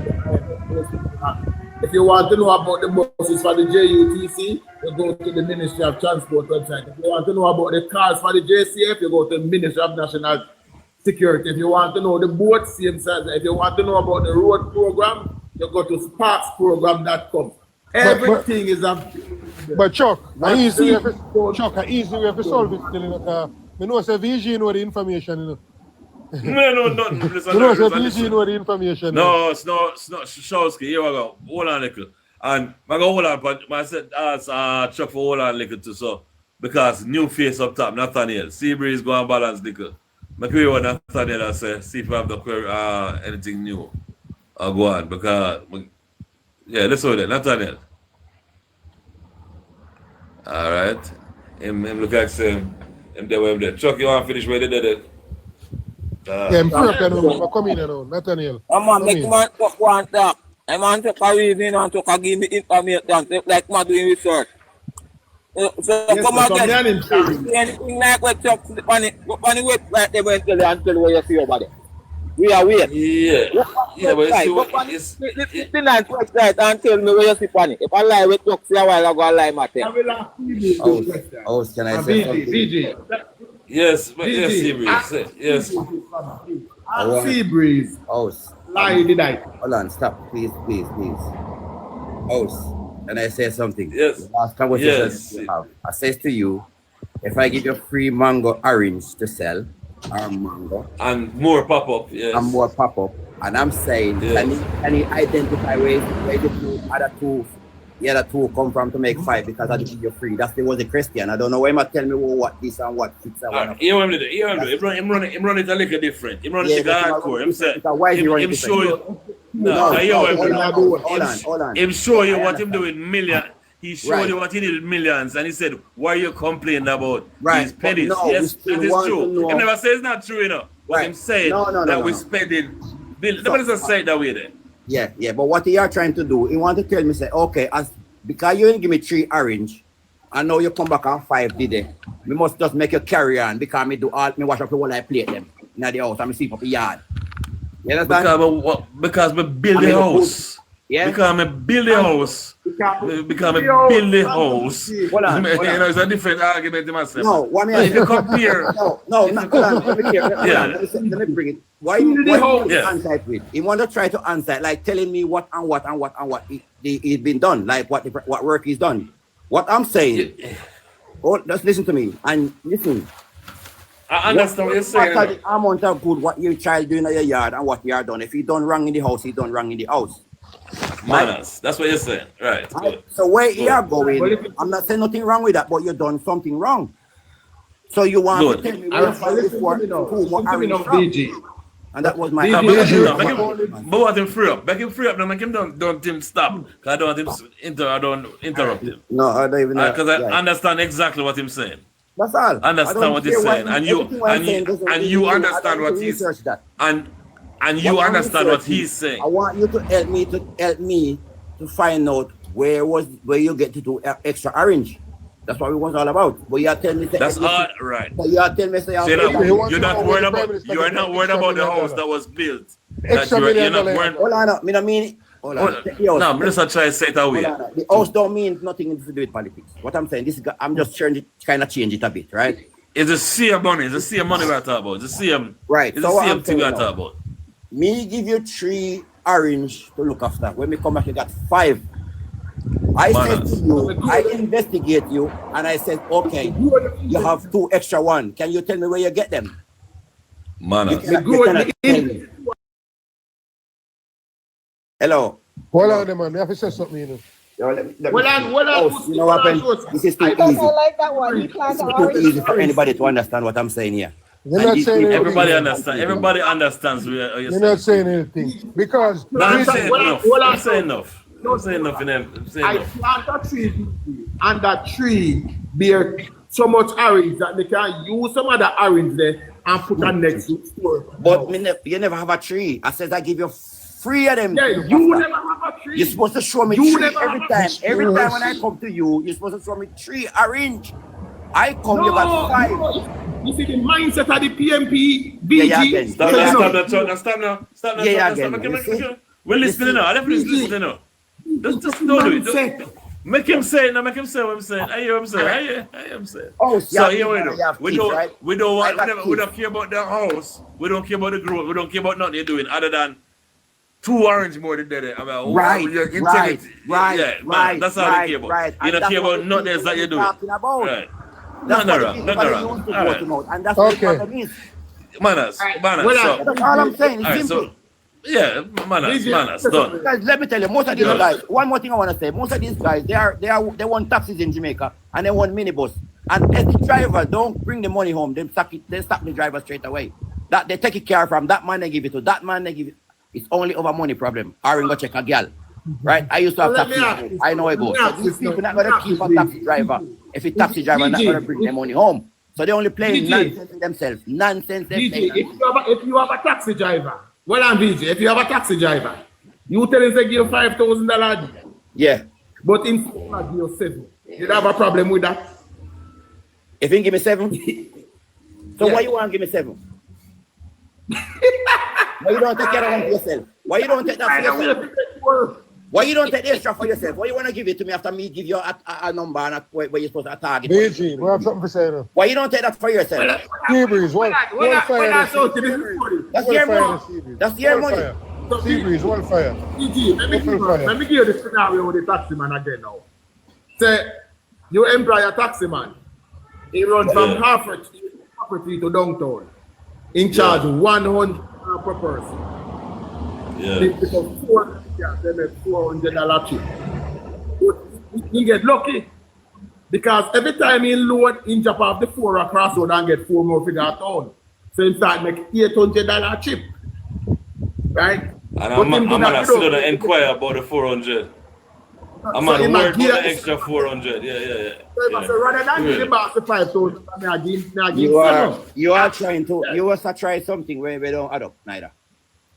If you want to know about the buses for the JUTC, you go to the Ministry of Transport website. If you want to know about the cars for the JCF, you go to the Ministry of National Security. If you want to know the boat, same size. If you want to know about the road program, you go to sparksprogram.com. Everything is up. But Chuck, I easy way to solve it still, you know. I know say VG know the information, you know. No, nothing. Listen, you know say VG know the information. No, it's not Showski. Here we go. Hold on a little. And I go hold on, but I said ask Chuck for hold on a little too, so because new face up top, Nathaniel. Seabreeze go and balance little. I query what Nathaniel I say, see if I have the query anything new. I'll go on because yeah, let's hold it. Nathaniel. Alright. Him look like him there. Chuck, you want to finish where they did it? Yeah, I'm coming now, Nathaniel. I'm on make man one talk. I'm on to carry in and to give me information like man doing research. So yes, come again. Anything like what Chuck on the website they went and tell where you see about it. We are weird. Yeah, but it's the nice website and tell me where you see on it. If I lie with Chuck, see a while ago I lie matter. Oh, can I say something? Yes, but yes, Seabreeze. Yes. Seabreeze. Lie did I? Hold on, stop, please. Can I say something? Yes. The last conversation you have. I says to you, if I give you free mango orange to sell, or mango. And more pop-up, yes. And more pop-up. And I'm saying, can you identify where the other two come from to make 5 because I give you free? That was a Christian. I don't know why you might tell me what this and what 6 and what. Him run it a little different. Him run it hardcore. Him say, him show you. Hold on. Him show you what him doing million. He showed you what he did with millions, and he said, "Why are you complaining about these pennies?" No, yes, that is true. He never says it's not true, you know. But him saying that we're spending. Nobody's gonna say it that way then. Yeah. But what you are trying to do, he want to tell me, say, okay, because you didn't give me 3 orange, and now you come back on 5 did it. We must just make you carry on because me wash up the whole I plate them in the house and me sweep up the yard. You understand? Because we build the house. Because I build a house. Because I build a house. Hold on. You know, it's a different argument to myself. No, what me if you compare. hold on. Let me bring it. Why you on-site with? He want to try to on-site, like telling me what he's been done, like what work he's done. What I'm saying, just listen to me and listen. I understand what you're saying. What the amount of good what your child doing in your yard and what you are done. If he done wrong in the house, he done wrong in the house. Manners. That's what you're saying. Right. So where you are going, I'm not saying nothing wrong with that, but you done something wrong. So you want to tell me and that was my but what him free up. Make him free up. Now make him don't him stop. Cause I don't want him interrupt him. No, I don't even know. Because I understand exactly what he's saying. That's all. Understand what he's saying. And you understand what he's and you understand what he's saying. I want you to help me to find out where you get to do extra orange. That's what it was all about. But you are telling me that's all right. So you are telling me you're not worried about the house that was built. You're not worried. Hold on, I mean. Hold on. No, I'm just trying to say it away. The house don't mean nothing to do with politics. What I'm saying, I'm just trying to kind of change it a bit, right? It's the same money. It's the same money we're talking about. It's the same. Right. It's the same thing we're talking about. Me give you 3 orange to look after. When we come back, you got 5. I said to you, I investigate you, and I said, okay, you have 2 extra 1. Can you tell me where you get them? Hello. Hold on, man. We have to say something, you know. You know what happened? This is too easy. I like that one. It's too easy for anybody to understand what I'm saying here. Everybody understands. You're not saying anything because I'm saying enough. Don't say enough in them. I plant a tree, and that tree bear so much orange that they can use some of the orange there and put a next to store. But you never have a tree. I said I give you 3 of them. Yeah, you never have a tree. You're supposed to show me 3 every time. Every time when I come to you, you're supposed to show me 3 orange. I come, you got 5. You see the mindset of the PNP, BG. Stop now. We're listening now. I'm listening now. Just don't do it. Make him say it now. Make him say what I'm saying. I hear what I'm saying. I am saying. So here we don't care about the house. We don't care about the growth. We don't care about nothing you're doing other than 2 orange more than that. I mean, right. That's all they care about. You don't care about nothing else that you're doing. Right. Nothing wrong. And that's what the means. Manners. That's all I'm saying. It's simple. Yeah, manners, done. Guys, let me tell you, most of these guys, one more thing I want to say, most of these guys, they want taxis in Jamaica and they want minibus. And as the driver don't bring the money home, they stop the driver straight away. That they take a car from that man, they give it to that man, they give it. It's only over money problem. Or go check a girl. Right? I used to have taxi. I know I go. So these people not gonna keep a taxi driver if a taxi driver not gonna bring their money home. So they only play nonsense in themselves. Nonsense. If you have a taxi driver. Well, I'm VJ. If you have a taxi driver, you tell him to give $5,000. Yeah. But in give you 7. You have a problem with that? If you give me 7? So why you want to give me 7? Why you don't take care of them for yourself? Why you don't take that for yourself? Why you don't take the extra for yourself? Why you want to give it to me after me give you a number and where you're supposed to target? BG, we have something to say now. Why you don't take that for yourself? Seabreeze, one fire. That's your money. That's your money. Seabreeze, one fire. BG, let me give you the scenario with the taxi man again now. Say, you employ a taxi man. He runs from Harvard to downtown. In charge 100 per person. Yeah. They make $400 cheap. He get lucky because every time he load, he jump off the 4 across road and get 4 more figure town. So in fact, make $800 cheap. Right? And I'm gonna still inquire about the 400. I'm gonna work for the extra 400. Yeah. So rather than give the boss the 5,000, you are trying to. You also try something where we don't add up neither.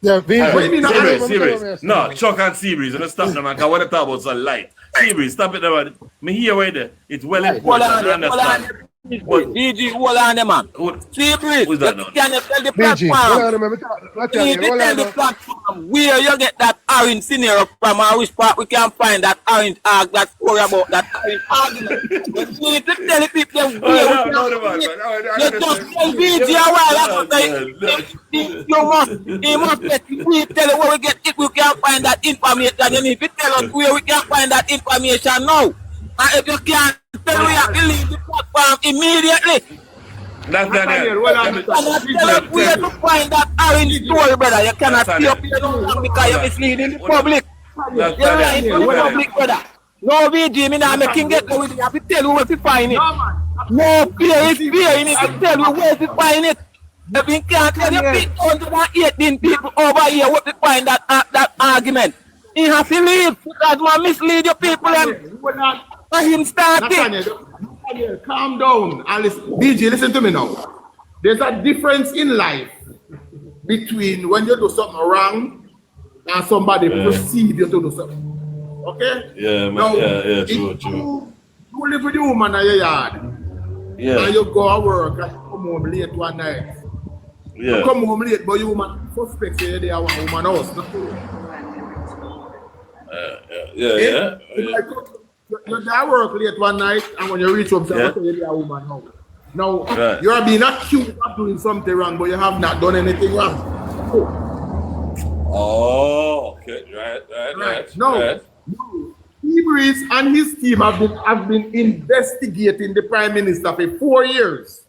Yeah, Seabreeze. No, Chuck and Seabreeze. Let's stop them, man. I want to talk about some light. Seabreeze, stop it, man. Me here, wait there. It's well important. I understand. DG, hold on, man. See, Breeze, you can tell the platform. You need to tell the platform where you get that orange scenario from, or which part we can find that orange arg, that story about that orange argument. You need to tell the people where we can find it. You just tell DG a while ago, you must let me tell you where we get it, we can find that information. You need to tell us where we can find that information now. And if you can't tell me, you have to leave the platform immediately. That's Daniel. You cannot tell us where to find that orange story, brother. You cannot stay up here because you're misleading the public. You're lying to the public, brother. No, VG, me now making get with you. I have to tell you where to find it. No, fear is fear. You need to tell you where to find it. If you can't tell you 118 people over here where to find that argument, you have to leave because man mislead your people. Him starting. Nathaniel, calm down. And listen, DJ, listen to me now. There's a difference in life between when you do something wrong and somebody perceive you to do something. Okay? Yeah, man. Now, True. You live with the woman in your yard. Yeah. And you go to work and you come home late one night. Yeah. You come home late, but you woman suspect you're there at one woman house. Yeah. You're at work late one night, and when you reach home, you're a woman now. Now, you're being accused of doing something wrong, but you have not done anything wrong. Oh, okay. Right. No. Hebrews and his team have been investigating the Prime Minister for 4 years.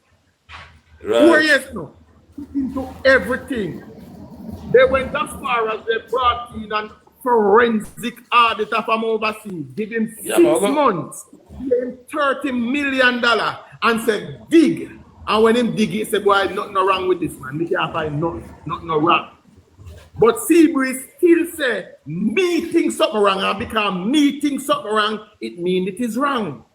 Right. 4 years now. Into everything. They went as far as they brought in an forensic auditor from overseas, give him 6 months, give him $30 million, and said, dig. And when him dig, he said, boy, nothing wrong with this, man. We can't find nothing wrong. But Seabreeze still say, me think something wrong, and because me think something wrong, it means it is wrong.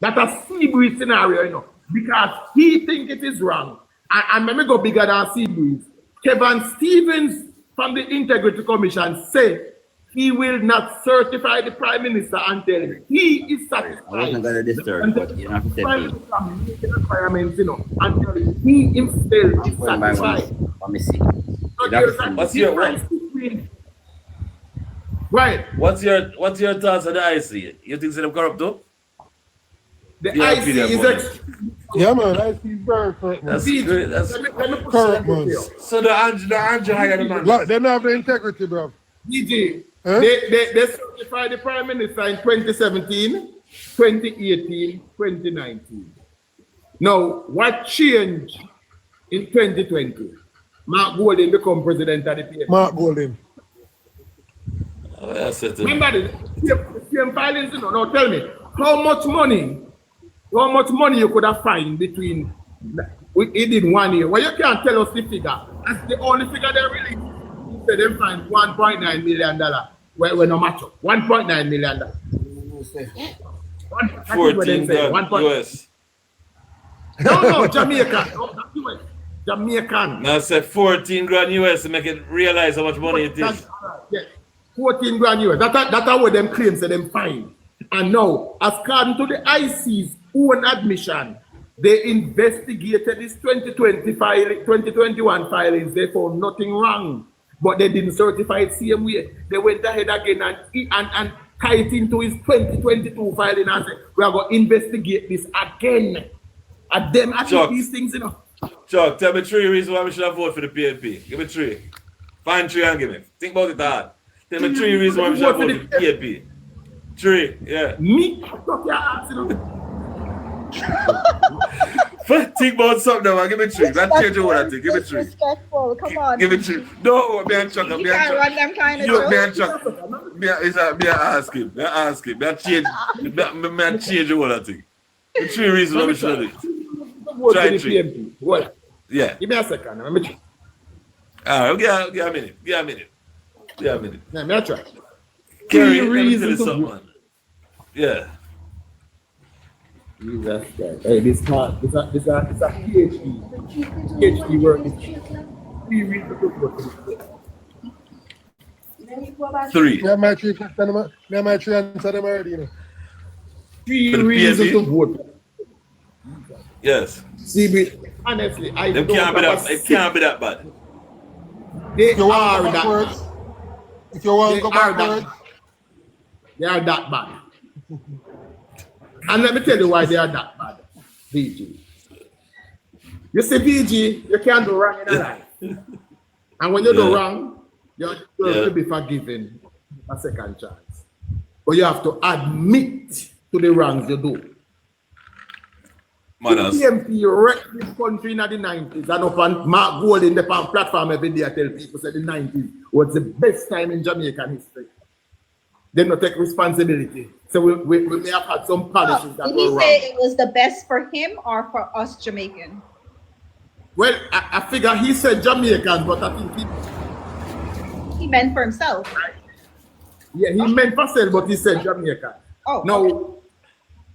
That's a Seabreeze scenario, you know, because he think it is wrong. And let me go bigger than Seabreeze. Kevin Stevens from the Integrity Commission said he will not certify the Prime Minister until he is satisfied. I wasn't going to disturb, but you have to say requirements, you know, until he himself is satisfied. Let me see. What's your right? What's your thoughts on the IC? You think they're corrupt too? The IC is yeah, man, I see very correct, man. That's great. That's correct, man. So the Andrew hired the man. They don't have the integrity, bro. DJ, they certified the Prime Minister in 2017, 2018, 2019. Now, what changed in 2020? Mark Golden become president of the PNP. Mark Golden. Oh, that's it. Remember the same violence, you know. Now tell me, how much money you could have found between it in 1 year? Well, you can't tell us the figure. That's the only figure they released. They didn't find $1.9 million. We're no match up. $1.9 million. 14 grand US. No, Jamaica. No, not US. Jamaican. Now I said 14 grand US to make it realize how much money it is. Yes. 14 grand US. That's what them claims that them find. And now, according to the IC's own admission, they investigated this 2021 filings. They found nothing wrong, but they didn't certify it same way. They went ahead again and tie it into his 2022 filing and said, we are going to investigate this again. And them actually these things, you know. Chuck, tell me 3 reasons why we should have voted for the PNP. Give me 3. Find 3 and give me. Think about it hard. Tell me 3 reasons why we should have voted for the PNP. 3, yeah. Me? Stop your ass, you know. Think about something now, man. Give me 3. Let's change your word. Give me 3. Respectful, come on. Give me 3. No, me and Chuck. You can't run them kind of jokes. Me and Chuck. Me ask him. Me change your word. The 3 reasons why we should have it. Try 3. What? Yeah. Give me a second. Let me try. All right, give a minute. Yeah, me try. Carry reasons to something. Yeah. Jesus Christ. Hey, this a PhD work. 3 reasons to vote. 3. Me and my 3 answer them already, you know. 3 reasons to vote. Yes. CB, honestly, I Them don't can't be that. It can't be that bad. They If you want are to go that backwards, bad. if you want They to go are backwards, that. They are that bad. And let me tell you why they are that bad, VG. You see, VG, you can't do wrong in life. And when you do wrong, you have to be forgiven a second chance. But you have to admit to the wrongs you do. Manners. PMP wrecked this country in the 90s, and up on Mark Gold in the platform every day I tell people say the 90s was the best time in Jamaican history. They don't take responsibility. So we may have had some policies that did were he wrong. say it was the best for him or for us Jamaican? Well, I figure he said Jamaican, but I think He meant for himself. he meant for sale, but he said Jamaican. Oh, now, okay.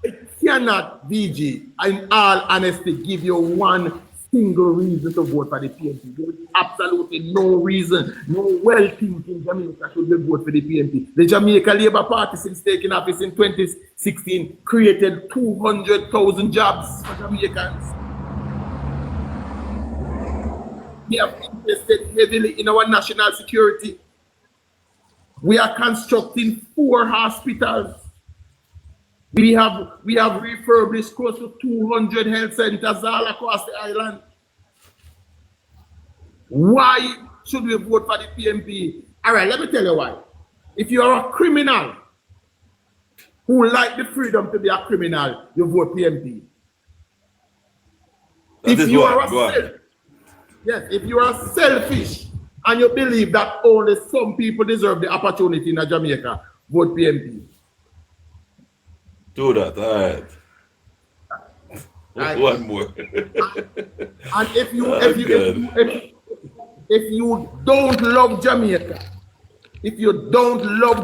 I cannot, VG, in all honesty, give you one single reason to vote for the PNP. There is absolutely no reason, no well-thinking Jamaica should vote for the PNP. The Jamaica Labour Party, since taking office in 2016, created 200,000 jobs for Jamaicans. We have invested heavily in our national security. We are constructing 4 hospitals. We have refurbished close to 200 health centers all across the island. Why should we vote for the PNP? All right, let me tell you why. If you are a criminal who like the freedom to be a criminal, you vote PNP. If you are selfish and you believe that only some people deserve the opportunity in Jamaica, vote PNP. Do that, all right. One more. And if you don't love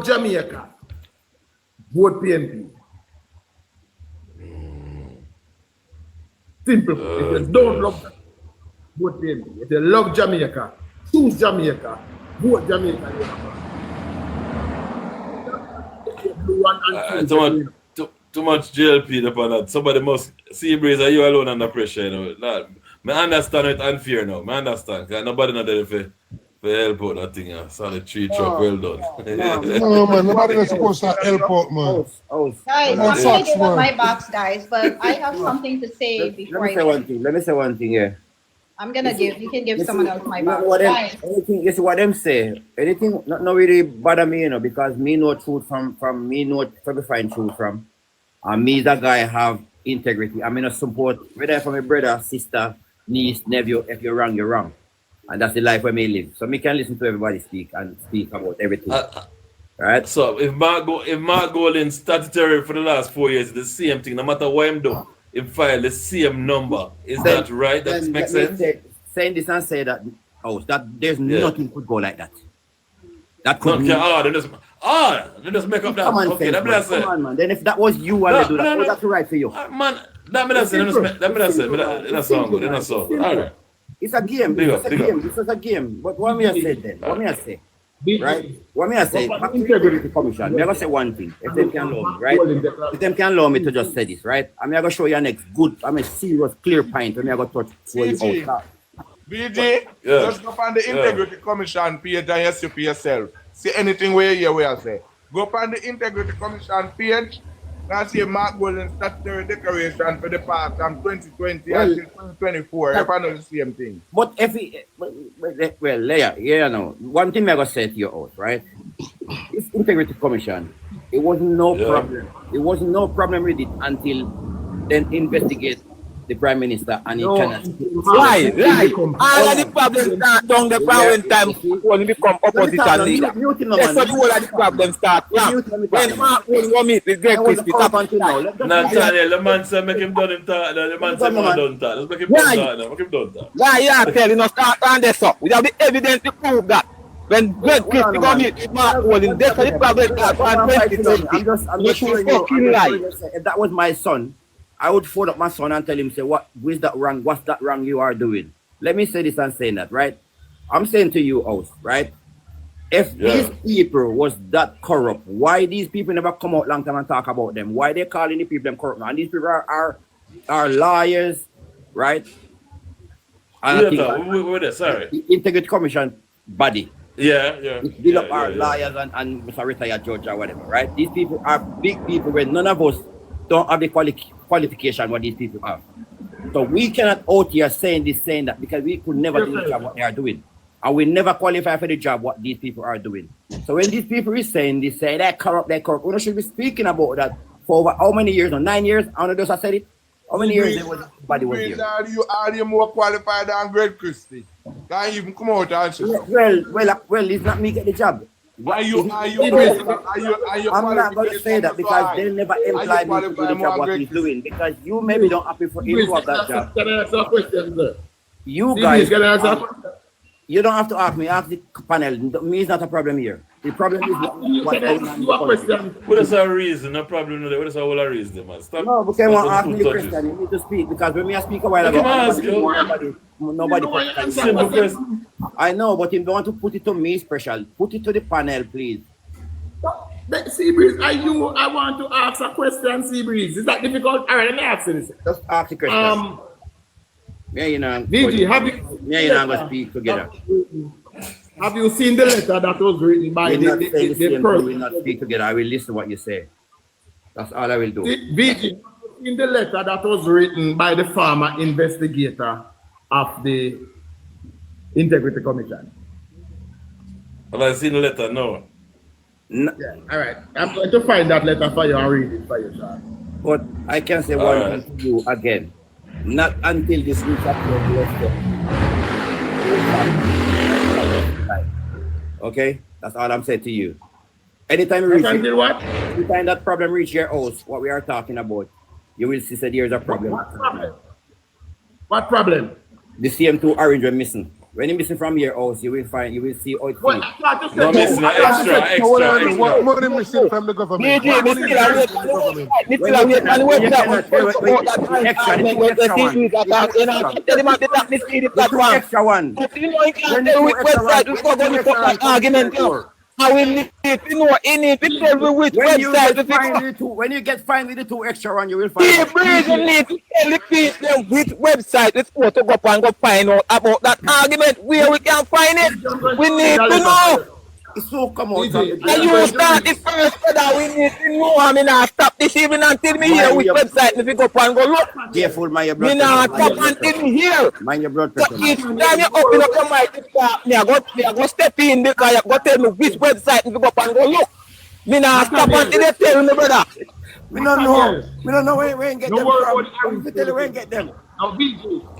Jamaica, vote PNP. Simple. If you don't love Jamaica, vote PNP. If you love Jamaica, choose Jamaica, vote Jamaica. Too much JLP upon that. Somebody must see Breeze, are you alone under pressure, you know. Nah, I understand it unfair now. I understand. Because nobody not there for help out that thing. Solid 3 truck, well done. no man, nobody is supposed to help out, man. Guys, I'm gonna give up my box, guys, but I have something to say before Let me say one thing here. I'm gonna give. You can give someone else my box. You see what them say. Anything not really bother me, you know, because me know truth from me know where we find truth from. And me, that guy, have integrity. I mean, I support whether from a brother, sister, niece, nephew. If you're wrong, you're wrong, and that's the life where me live. So me can listen to everybody speak about everything. Right. So if Mark Golding statutory for the last 4 years, the same thing. No matter what I'm doing, if file the same number, is that right? That makes sense. Saying this and say that that there's nothing could go like that. That could they just make up that. Okay, that bless it. Come on, man. Then if that was you and they do that, that's right for you. Man, that that's all good. That's all good. All right. It's a game. It's a game. This is a game. But what me I say then? What me I say? Right? What me I say? Integrity Commission. Me I gonna say one thing. If they can allow me, right? If they can allow me to just say this, right? I'm gonna show you next good. I'm a serious, clear point. I'm gonna touch for you out. BJ, just go on the Integrity Commission page and you see for yourself. See anything where you hear where I say. Go on the Integrity Commission page and see Mark Golden statutory declaration for the past from 2020 until 2024. You find out the same thing. But if you know, one thing I'm gonna say to you out, right? This Integrity Commission, it wasn't no problem. It wasn't no problem with it until then investigate the Prime Minister and he cannot. Right. All of the problems start down the ground time when he become opposition leader. That's what all of the problems start. When Mark will meet with Greg Crispy, Nathaniel, the man said make him done him talk. The man said man done talk. Let's make him done talk now. Make him done talk. Why you are telling us start on this up? We have the evidence to prove that. When Greg Crispy come meet with Mark Golden, that's what the problem start on 2020. I'm just showing you. If that was my son, I would phone up my son and tell him, say, where's that wrong? What's that wrong you are doing? Let me say this and saying that, right? I'm saying to you, House, right? If these people was that corrupt, why these people never come out long time and talk about them? Why they calling the people them corrupt? And these people are lawyers, right? Sorry. The Integrity Commission body. Yeah. It's built up our lawyers and Mr. Retired Judge or whatever, right? These people are big people where none of us don't have the qualification what these people have. So we cannot out here saying that because we could never do the job what they are doing. And we never qualify for the job what these people are doing. So when these people is saying, they say they're corrupt, we should be speaking about that for over how many years now? 9 years? I don't know if I said it. How many years everybody was here? Are you more qualified than Greg Christie? Can't even come out and say Well, it's not me get the job. Are you I'm not going to say that because they never employ me to do the job what he's doing. Because you maybe don't happy for him to have that job. Can I ask a question, sir? You guys, you don't have to ask me. Ask the panel. Me is not a problem here. The problem is what is our reason? No problem. What is our reason, man? Stop. No, because you ask me the question. You need to speak because when I speak a while ago, nobody. I know, but if you want to put it to me special, put it to the panel, please. Seabreeze, I want to ask a question, Seabreeze. Is that difficult? All right, let me ask you this. Just ask the question. VG, have you? Going to speak together. Have you seen the letter that was written by the person? We will not speak together. I will listen to what you say. That's all I will do. VG, in the letter that was written by the former investigator of the Integrity Commission. Have I seen the letter? No. Yeah, all right. I'm going to find that letter for you and read it for you, sir. But I can say one thing to you again. Not until this week okay? That's all I'm saying to you. Anytime you reach anytime that problem reach your house, what we are talking about, you will see that there's a problem. What problem? The CM2 orange are missing. When it's missing from your house, you will see how it feels. No missing, extra. What are missing from the government? Extra one. I will need to know any tell which website. When you get fined with the 2 extra one, you will find. You need to tell the people which website it's supposed to go up and go find out about that argument where we can find it. We need to know. So come on. And you start the first that we need to know. I mean, I stop this evening until me here which website if you go up and go look. Careful, mind your blood pressure. Me not stop until me here. Mind your blood pressure. So each time you open up your mic, me I go step in because you go tell me which website if you go up and go look. Me not stop until they tell me, brother. We don't know. We don't know where we ain't get them from. We tell you where ain't get them.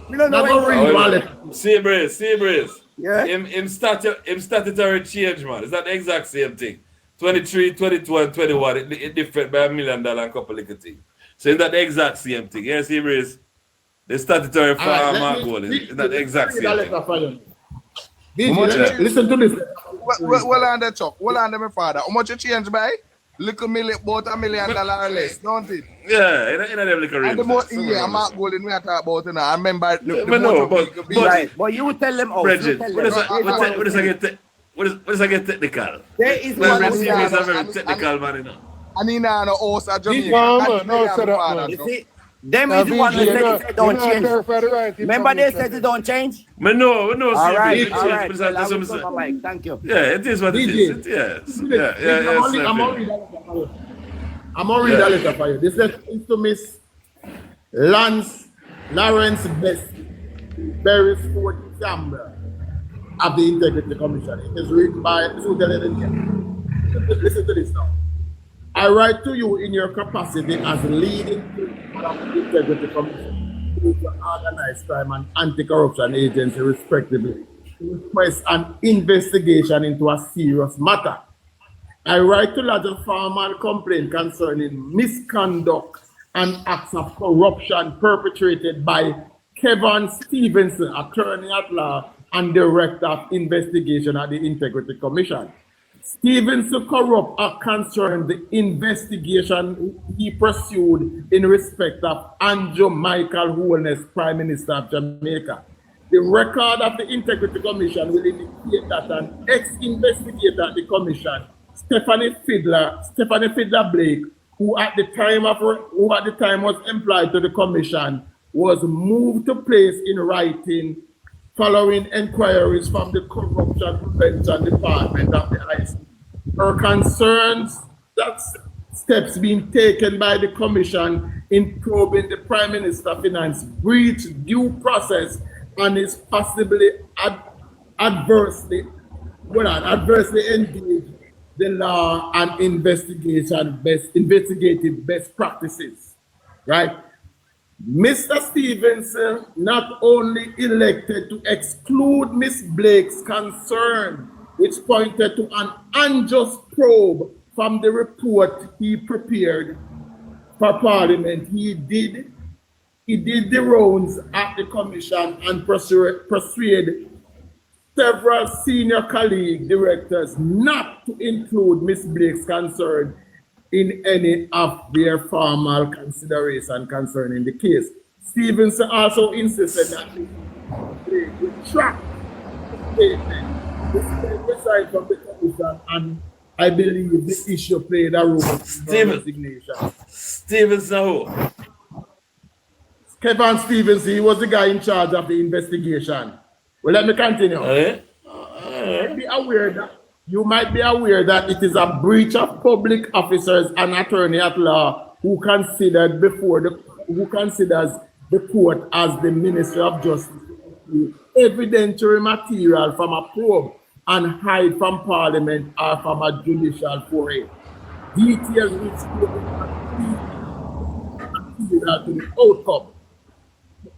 We don't know where Seabreeze. Yeah. In statutory change, man. Is that the exact same thing? 23, 22, and 21. It different by $1 million and a couple of things. So is that the exact same thing? Yes, Seabreeze. The statutory farm goal is that the exact same thing? Listen to this. Well, on the Chuck. Well, on my father. How much you change by? Little million, about $1 million or less, don't it? Yeah, in them little real. And the more I'm not going we are talking about it now. I remember but you will tell them all. Bridget, what is I get technical? There is one is a very technical man, you know. And in an house at Jamaica. You see, them is the one that said it don't change. Remember they said it don't change? No. All right. Thank you. Yeah, it is what it is. Yes. I'm going to read a letter for you. This letter is to Miss Lawrence Best, Beresford Chamber of the Integrity Commission. It is written by Listen to this now. I write to you in your capacity as leading of the Integrity Commission, organized crime and anti-corruption agency, respectively, to request an investigation into a serious matter. I write to lodge a formal complaint concerning misconduct and acts of corruption perpetrated by Kevin Stevenson, attorney at law and director of investigation at the Integrity Commission. Stevenson corrupt act concerned the investigation he pursued in respect of Andrew Michael Hopelessness, Prime Minister of Jamaica. The record of the Integrity Commission will indicate that an ex-investigator at the Commission, Stephanie Fiddler Blake, who at the time was employed to the Commission, was moved to place in writing following inquiries from the Corruption Prevention Department of the IC. Her concerns that steps being taken by the Commission in probing the Prime Minister Finance breach due process and is possibly adversely engaged the law and investigative best practices, right? Mr. Stevenson not only elected to exclude Ms. Blake's concern, which pointed to an unjust probe from the report he prepared for Parliament, he did the rounds at the Commission and persuaded several senior colleague directors not to include Ms. Blake's concern in any of their formal consideration concerning the case. Stevenson also insisted that Ms. Blake would track the statement resigned from the Commission, and I believe the issue played a role in her resignation. Stevenson. Kevin Stevenson, he was the guy in charge of the investigation. Well, let me continue. You might be aware that it is a breach of public officers and attorney at law who considers the court as the Ministry of Justice evidentiary material from a probe and hide from Parliament or from a judicial foray. Details which to the outcome.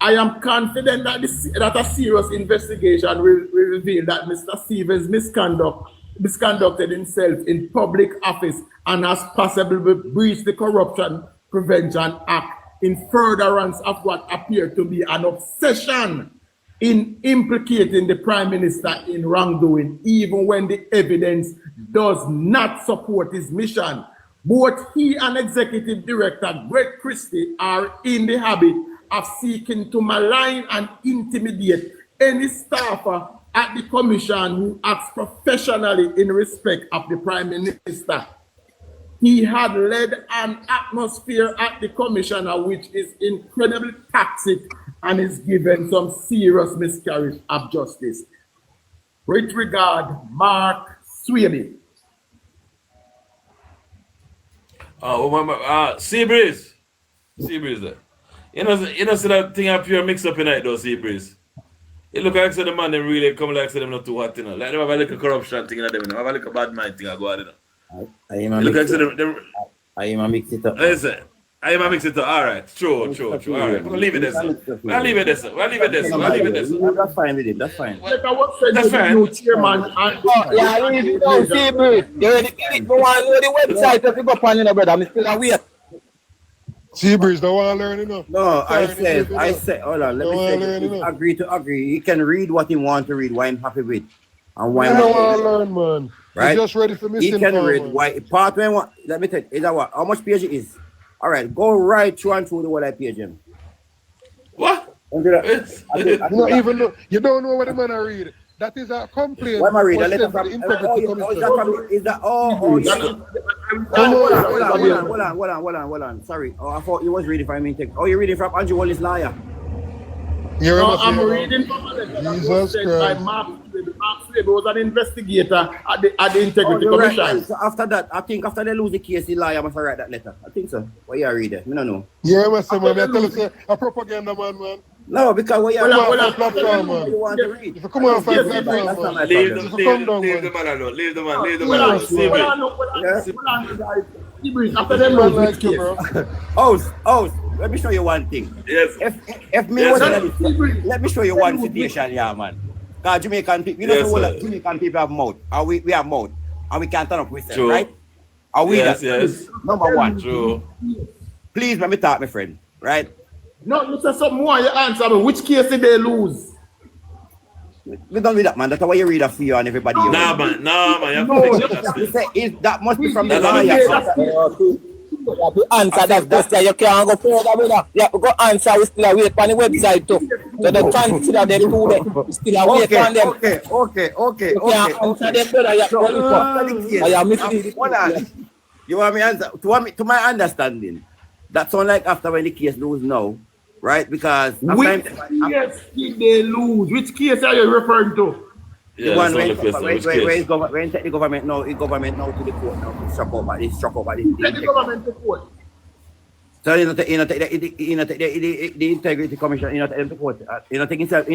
I am confident that that a serious investigation will reveal that Mr. Stevens misconducted himself in public office and has possibly breached the Corruption Prevention Act in furtherance of what appeared to be an obsession in implicating the Prime Minister in wrongdoing, even when the evidence does not support his mission. Both he and Executive Director Greg Christie are in the habit of seeking to malign and intimidate any staffer at the Commission who acts professionally in respect of the Prime Minister. He had led an atmosphere at the Commissioner which is incredibly toxic and is given some serious miscarriage of justice. With regard, Mark Swaby. Seabreeze there. You know, see that thing up here mix up in it though, Seabreeze. It look like the man they really come like them not too hot, you know. Like they have a little corruption thing in them, you know. Have a little bad mind thing I go on, you know. I am a mix it up. Listen, I am a mix it up. All right, true. All right, we'll leave it there. We'll leave it there. That's fine with it. That's fine. That's fine. Yeah, I need to know, Seabreeze. You already did it. Go on the website to pick up on, you know, brother. I'm still awake. Seabreeze don't want to learn enough. No, I said, hold on, let me say, agree to agree. He can read what he wants to read, what I'm happy with. And why I don't want to learn, man. Right? He's just ready for me. He can read why part when what, let me tell you, is that what? How much page it is? All right, go right through and through the whole page, Jim. What? You don't even know. You don't know what the man I read. That is a complaint. What am I reading? A letter from is that hold on. Sorry. Oh, I thought you was reading from Intech. Oh, you're reading from Andrew Wallace Lawyer. I'm reading from a letter that said by Mark Swaby. Mark Swaby was an investigator at the Integrity Commission. Right. So after that, I think after they lose the case, the lawyer must write that letter. I think so. What you read? I don't know. Yeah, man, I tell you, a propaganda man. No, because what you want to read. If you come on for platform, man. Leave the man alone. Leave the man. After them, like you, bro. Let me show you one thing. Yes. If me was let me show you one situation, yeah, man. Because Jamaican people, you know, Jamaican people have mouth. And we have mouth. And we can't turn up with them, right? Are we that? Yes. Number one. True. Please let me talk, my friend. Right? No, you say something more. You answer me. Which case did they lose? We don't read that, man. That's why you read that for you and everybody. Nah, man. You say that must be from the lawyer. You have to answer that question. You can't go further with that. You have to go answer. We still wait on the website too. So they consider them too. We still wait on them. Okay. You can't answer them, brother. You want me answer? To my understanding, that sound like after when the case lose now, right? Because which case did they lose? Which case are you referring to? The one when take the government now to the court now to struck over this. Take the government to court. So you know take the integrity commission, you know take them to court. You know take himself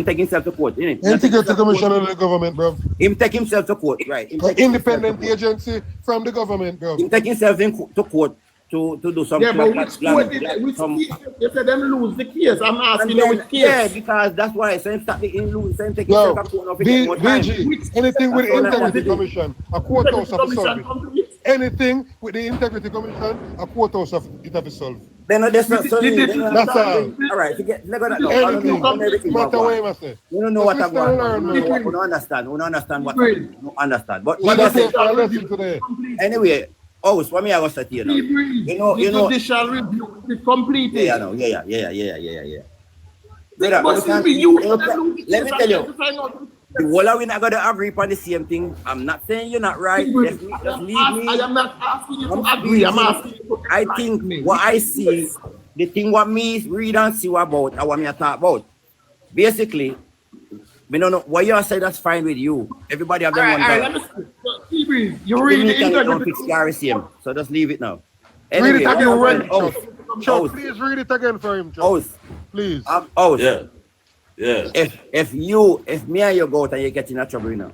to court, Integrity commission of the government, bro. Him take himself to court, right? Independent agency from the government, bro. Him take himself to court to do something. Yeah, but which court did which case? You said them lose the case. I'm asking you which case. Yeah, because that's why I said start the lose, same take himself to court. VG, anything with the integrity commission, a courthouse of solve. Anything with the integrity commission, a courthouse of it have to solve. Then that's all. All right, forget. Let go that. Anything. Matter what I say. You don't know what I'm going. You don't understand. You don't understand what. You don't understand. But anyway. Oh, so what me I was saying here now. You know. Judicial review is completed. Yeah. Let me tell you. The whole of we not going to agree upon the same thing. I'm not saying you're not right. Just leave me. I am not asking you to agree. I'm asking you to I think what I see, the thing what me read and see about, and what me talk about. Basically, we don't know what you say. That's fine with you. Everybody have them one. You read the integrity. So just leave it now. Anyway, read it again, please read it again for him, please. Yeah. If me and you go out and you get in a trouble now,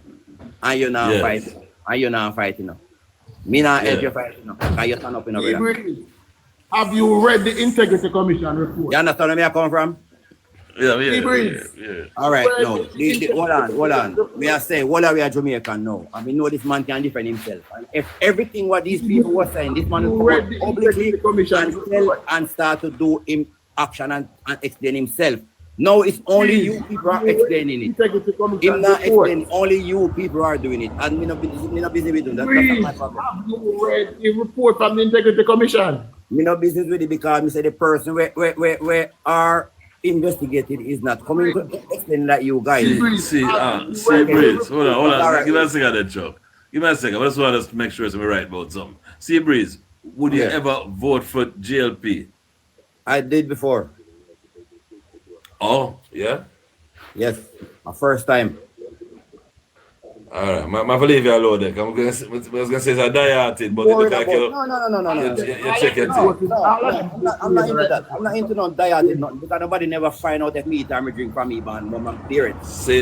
and you're not fighting now, me not help you fight now, and you stand up in a way. Have you read the Integrity Commission report? You understand where I come from? Yeah. All right, no. Hold on. Me I say, what are we a Jamaican now? I mean, know this man can defend himself. And if everything what these people were saying, this man will come publicly and start to do him action and explain himself. No, it's only you people are explaining it. Him not explaining, only you people are doing it. And me not busy with doing that. That's not my problem. Have you read the report from the Integrity Commission? Me no business with it because me say the person where are investigated is not coming to explain like you guys. See, Breeze. Hold on. Give me a second, that joke. Give me a second. I just want us to make sure we're right about something. See, Breeze, would you ever vote for JLP? I did before. Oh, yeah? Yes, my first time. All right, I believe you alone there. I was going to say it's a die-hearted, but No. You check it. I'm not into that. I'm not into no die-hearted nothing because nobody never find out if me eat or drink from me, man. But I'm parents. Say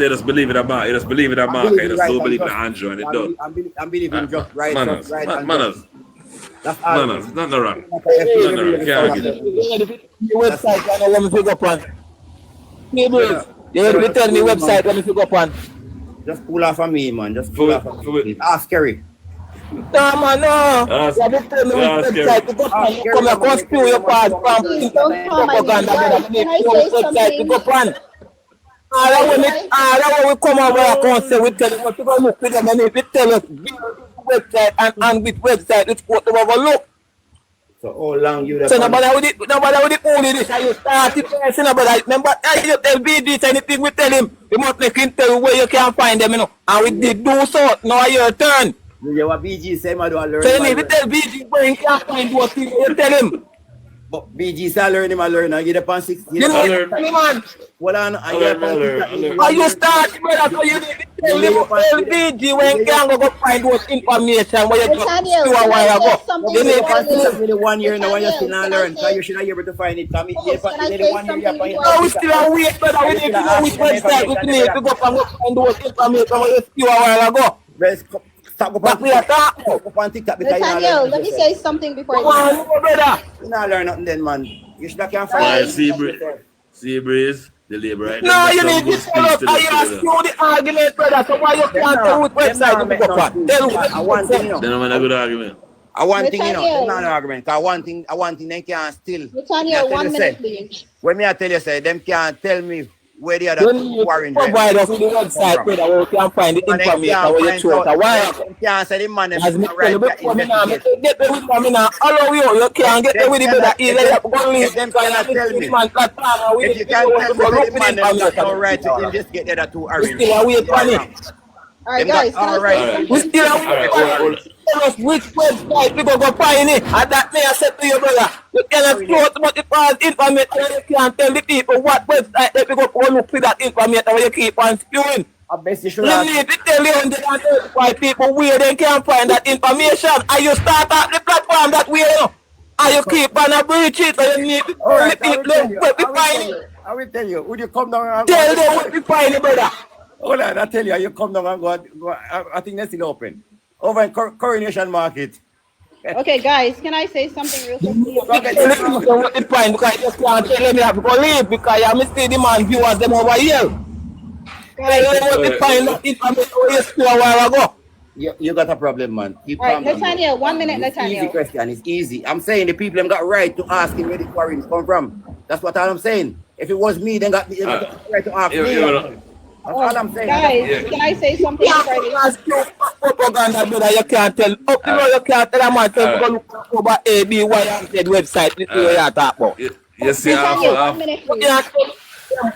just believe in that mark. You just believe in that mark. You just don't believe in Andrew and it does. I'm believing just right. Manners. That's all. Manners. It's nothing wrong. Can't argue. The website, I know what me figure up on. You tell me website, what me figure up on. Just pull off of me, man. Just pull off of me. Ask Kerry. No, man, no. You tell me website to go on. You come and conspire your part from propaganda. Can I say something? That way we come over and say, we tell you what to go look with them, and if we tell us website and with website, it's what to overlook. So how long you so nobody would it only this and you start it first, nobody remember you tell BG anything we tell him, we must make him tell you where you can find them, and we did do so, now your turn. You what BG say, man, do I learn. So you need to tell BG where you can find what you tell him. But BG say I learn him, I learn. I get up on 6 years. You know, man. Hold on, I learn. How you start, brother? So you need to tell BG when you can go find what information where you just do a while ago. You need to find 1 year now when you still not learn. So you should not be able to find it. Come in, 1 year you find it. No, we still are waiting, brother. We need to know which website we need to go and find what information where you do a while ago. Nathaniel, let me say something before you not learn nothing then, man. You should have find Sea Breeze, the labor right now. No, you need to tell us. I ask you the argument, brother. So why you can't tell which website you go on? Tell me. I want thing, you know. Then I'm a good argument. I want thing, you know. It's not an argument. I want thing they can't steal. Nathaniel, 1 minute, please. When me I tell you, say, them can't tell me where the other warrant provide us with the website, brother, where we can find the information where you throw it. Why? Can't say the man as me tell you before me now, get the with me now. Allow you can't get the with the brother. Either you go list them cannot tell me. If you can't tell me the man them not right to investigate the other two arrangements. Still wait for it. All right, guys. We still have which website we go find it. And that may I said to you, brother, you cannot float about the false information. You can't tell the people what website that we go look for that information where you keep on spewing. You need to tell you 135 people where they can find that information. And you start up the platform that way, and you keep on a breach it. So you need to tell the people where we find it. I will tell you. Would you come down and tell them what we find it, brother? Hold on, I tell you, you come down and go. I think that's still open. Over in Coronation Market. Okay, guys, can I say something real quick? It's fine because I just can't tell them you have to go leave because I must see the man viewers them over here. You got a problem, man. All right, Nathaniel, 1 minute, Nathaniel. Easy question, it's easy. I'm saying the people them got right to ask him where the foreigners come from. That's what I'm saying. If it was me, then got the right to ask me. That's all I'm saying. Guys, can I say something? Propaganda, brother, you can't tell. You can't tell a man to go look over A, B, Y, and Z website. This is what you talk about. You see,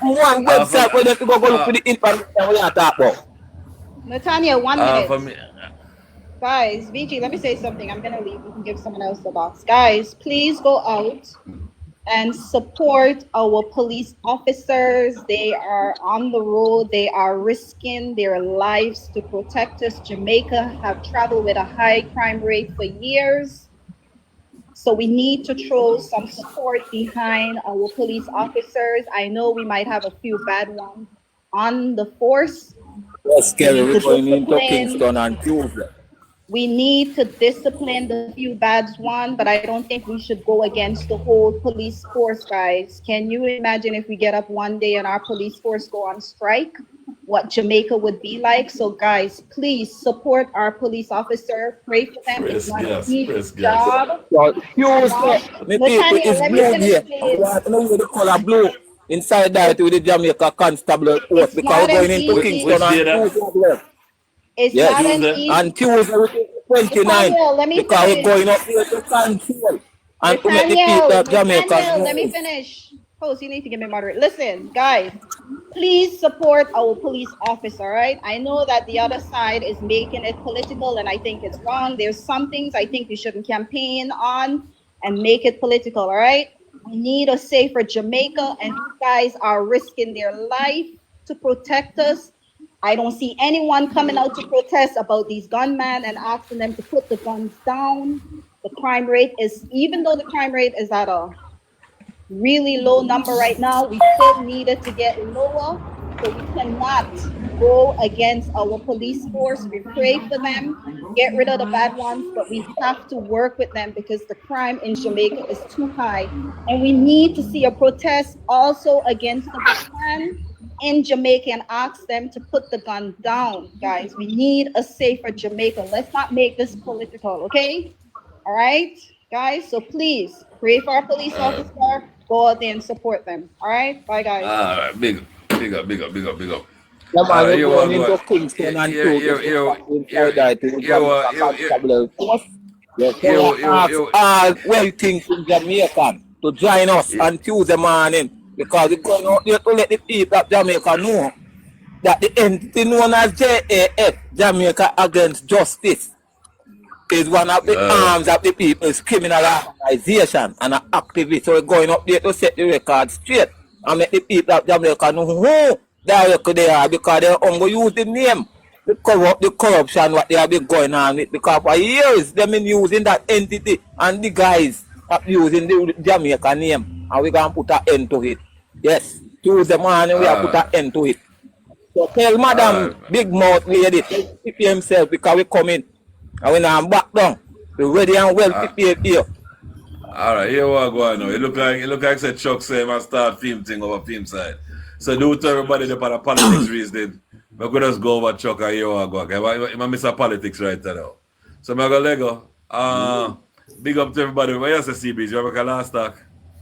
one website where you go look for the information what you talk about. Nathaniel, 1 minute. Guys, VG, let me say something. I'm going to leave. We can give someone else the box. Guys, please go out and support our police officers. They are on the road. They are risking their lives to protect us. Jamaica have traveled with a high crime rate for years. So we need to throw some support behind our police officers. I know we might have a few bad ones on the force. That's scary. We're going into Kingston on Tuesday. We need to discipline the few bad ones, but I don't think we should go against the whole police force, guys. Can you imagine if we get up one day and our police force go on strike? What Jamaica would be like? So, guys, please support our police officer. Pray for them. It's not an easy job. Blue inside that with the Jamaica Constable Force because we're going into Kingston on Tuesday. It's not an easy. And Tuesday 29 because we're going up here to control and to make the people of Jamaica. Let me finish. Host, you need to give me moderate. Listen, guys, please support our police officer, all right? I know that the other side is making it political and I think it's wrong. There's some things I think we shouldn't campaign on and make it political, all right? We need a safer Jamaica and you guys are risking their life to protect us. I don't see anyone coming out to protest about these gunmen and asking them to put the guns down. The crime rate is, even though the crime rate is at a really low number right now, we still need it to get lower. So we cannot go against our police force. We pray for them, get rid of the bad ones, but we have to work with them because the crime in Jamaica is too high. And we need to see a protest also against the ban in Jamaica and ask them to put the gun down, guys. We need a safer Jamaica. Let's not make this political, okay? All right, guys? So please pray for our police officer. Go out there and support them. All right? Bye, guys. All right, big up. Well, things in Jamaica to join us on Tuesday morning. Because we're going out there to let the people of Jamaica know that the entity known as JAF, Jamaica Against Justice, is one of the arms of the people's criminal organization and an activist. So we're going up there to set the record straight and make the people of Jamaica know who they are because they're going to use the name to cover up the corruption what they have been going on with. Because for years they've been using that entity and the guys are using the Jamaica name. And we're going to put an end to it. Yes, Tuesday morning we have put an end to it. So tell Madam Big Mouth Lady to prepare himself because we come in. And when I'm back down, we're ready and well prepared here. Alright, here we go now. It look like said Chuck say I start film thing over film side. So do to everybody the politics reason. But we just go over Chuck and here we go. Okay? I miss a politics right now. So I'm going to Lego. Big up to everybody. Where you say CBs? You have a last talk?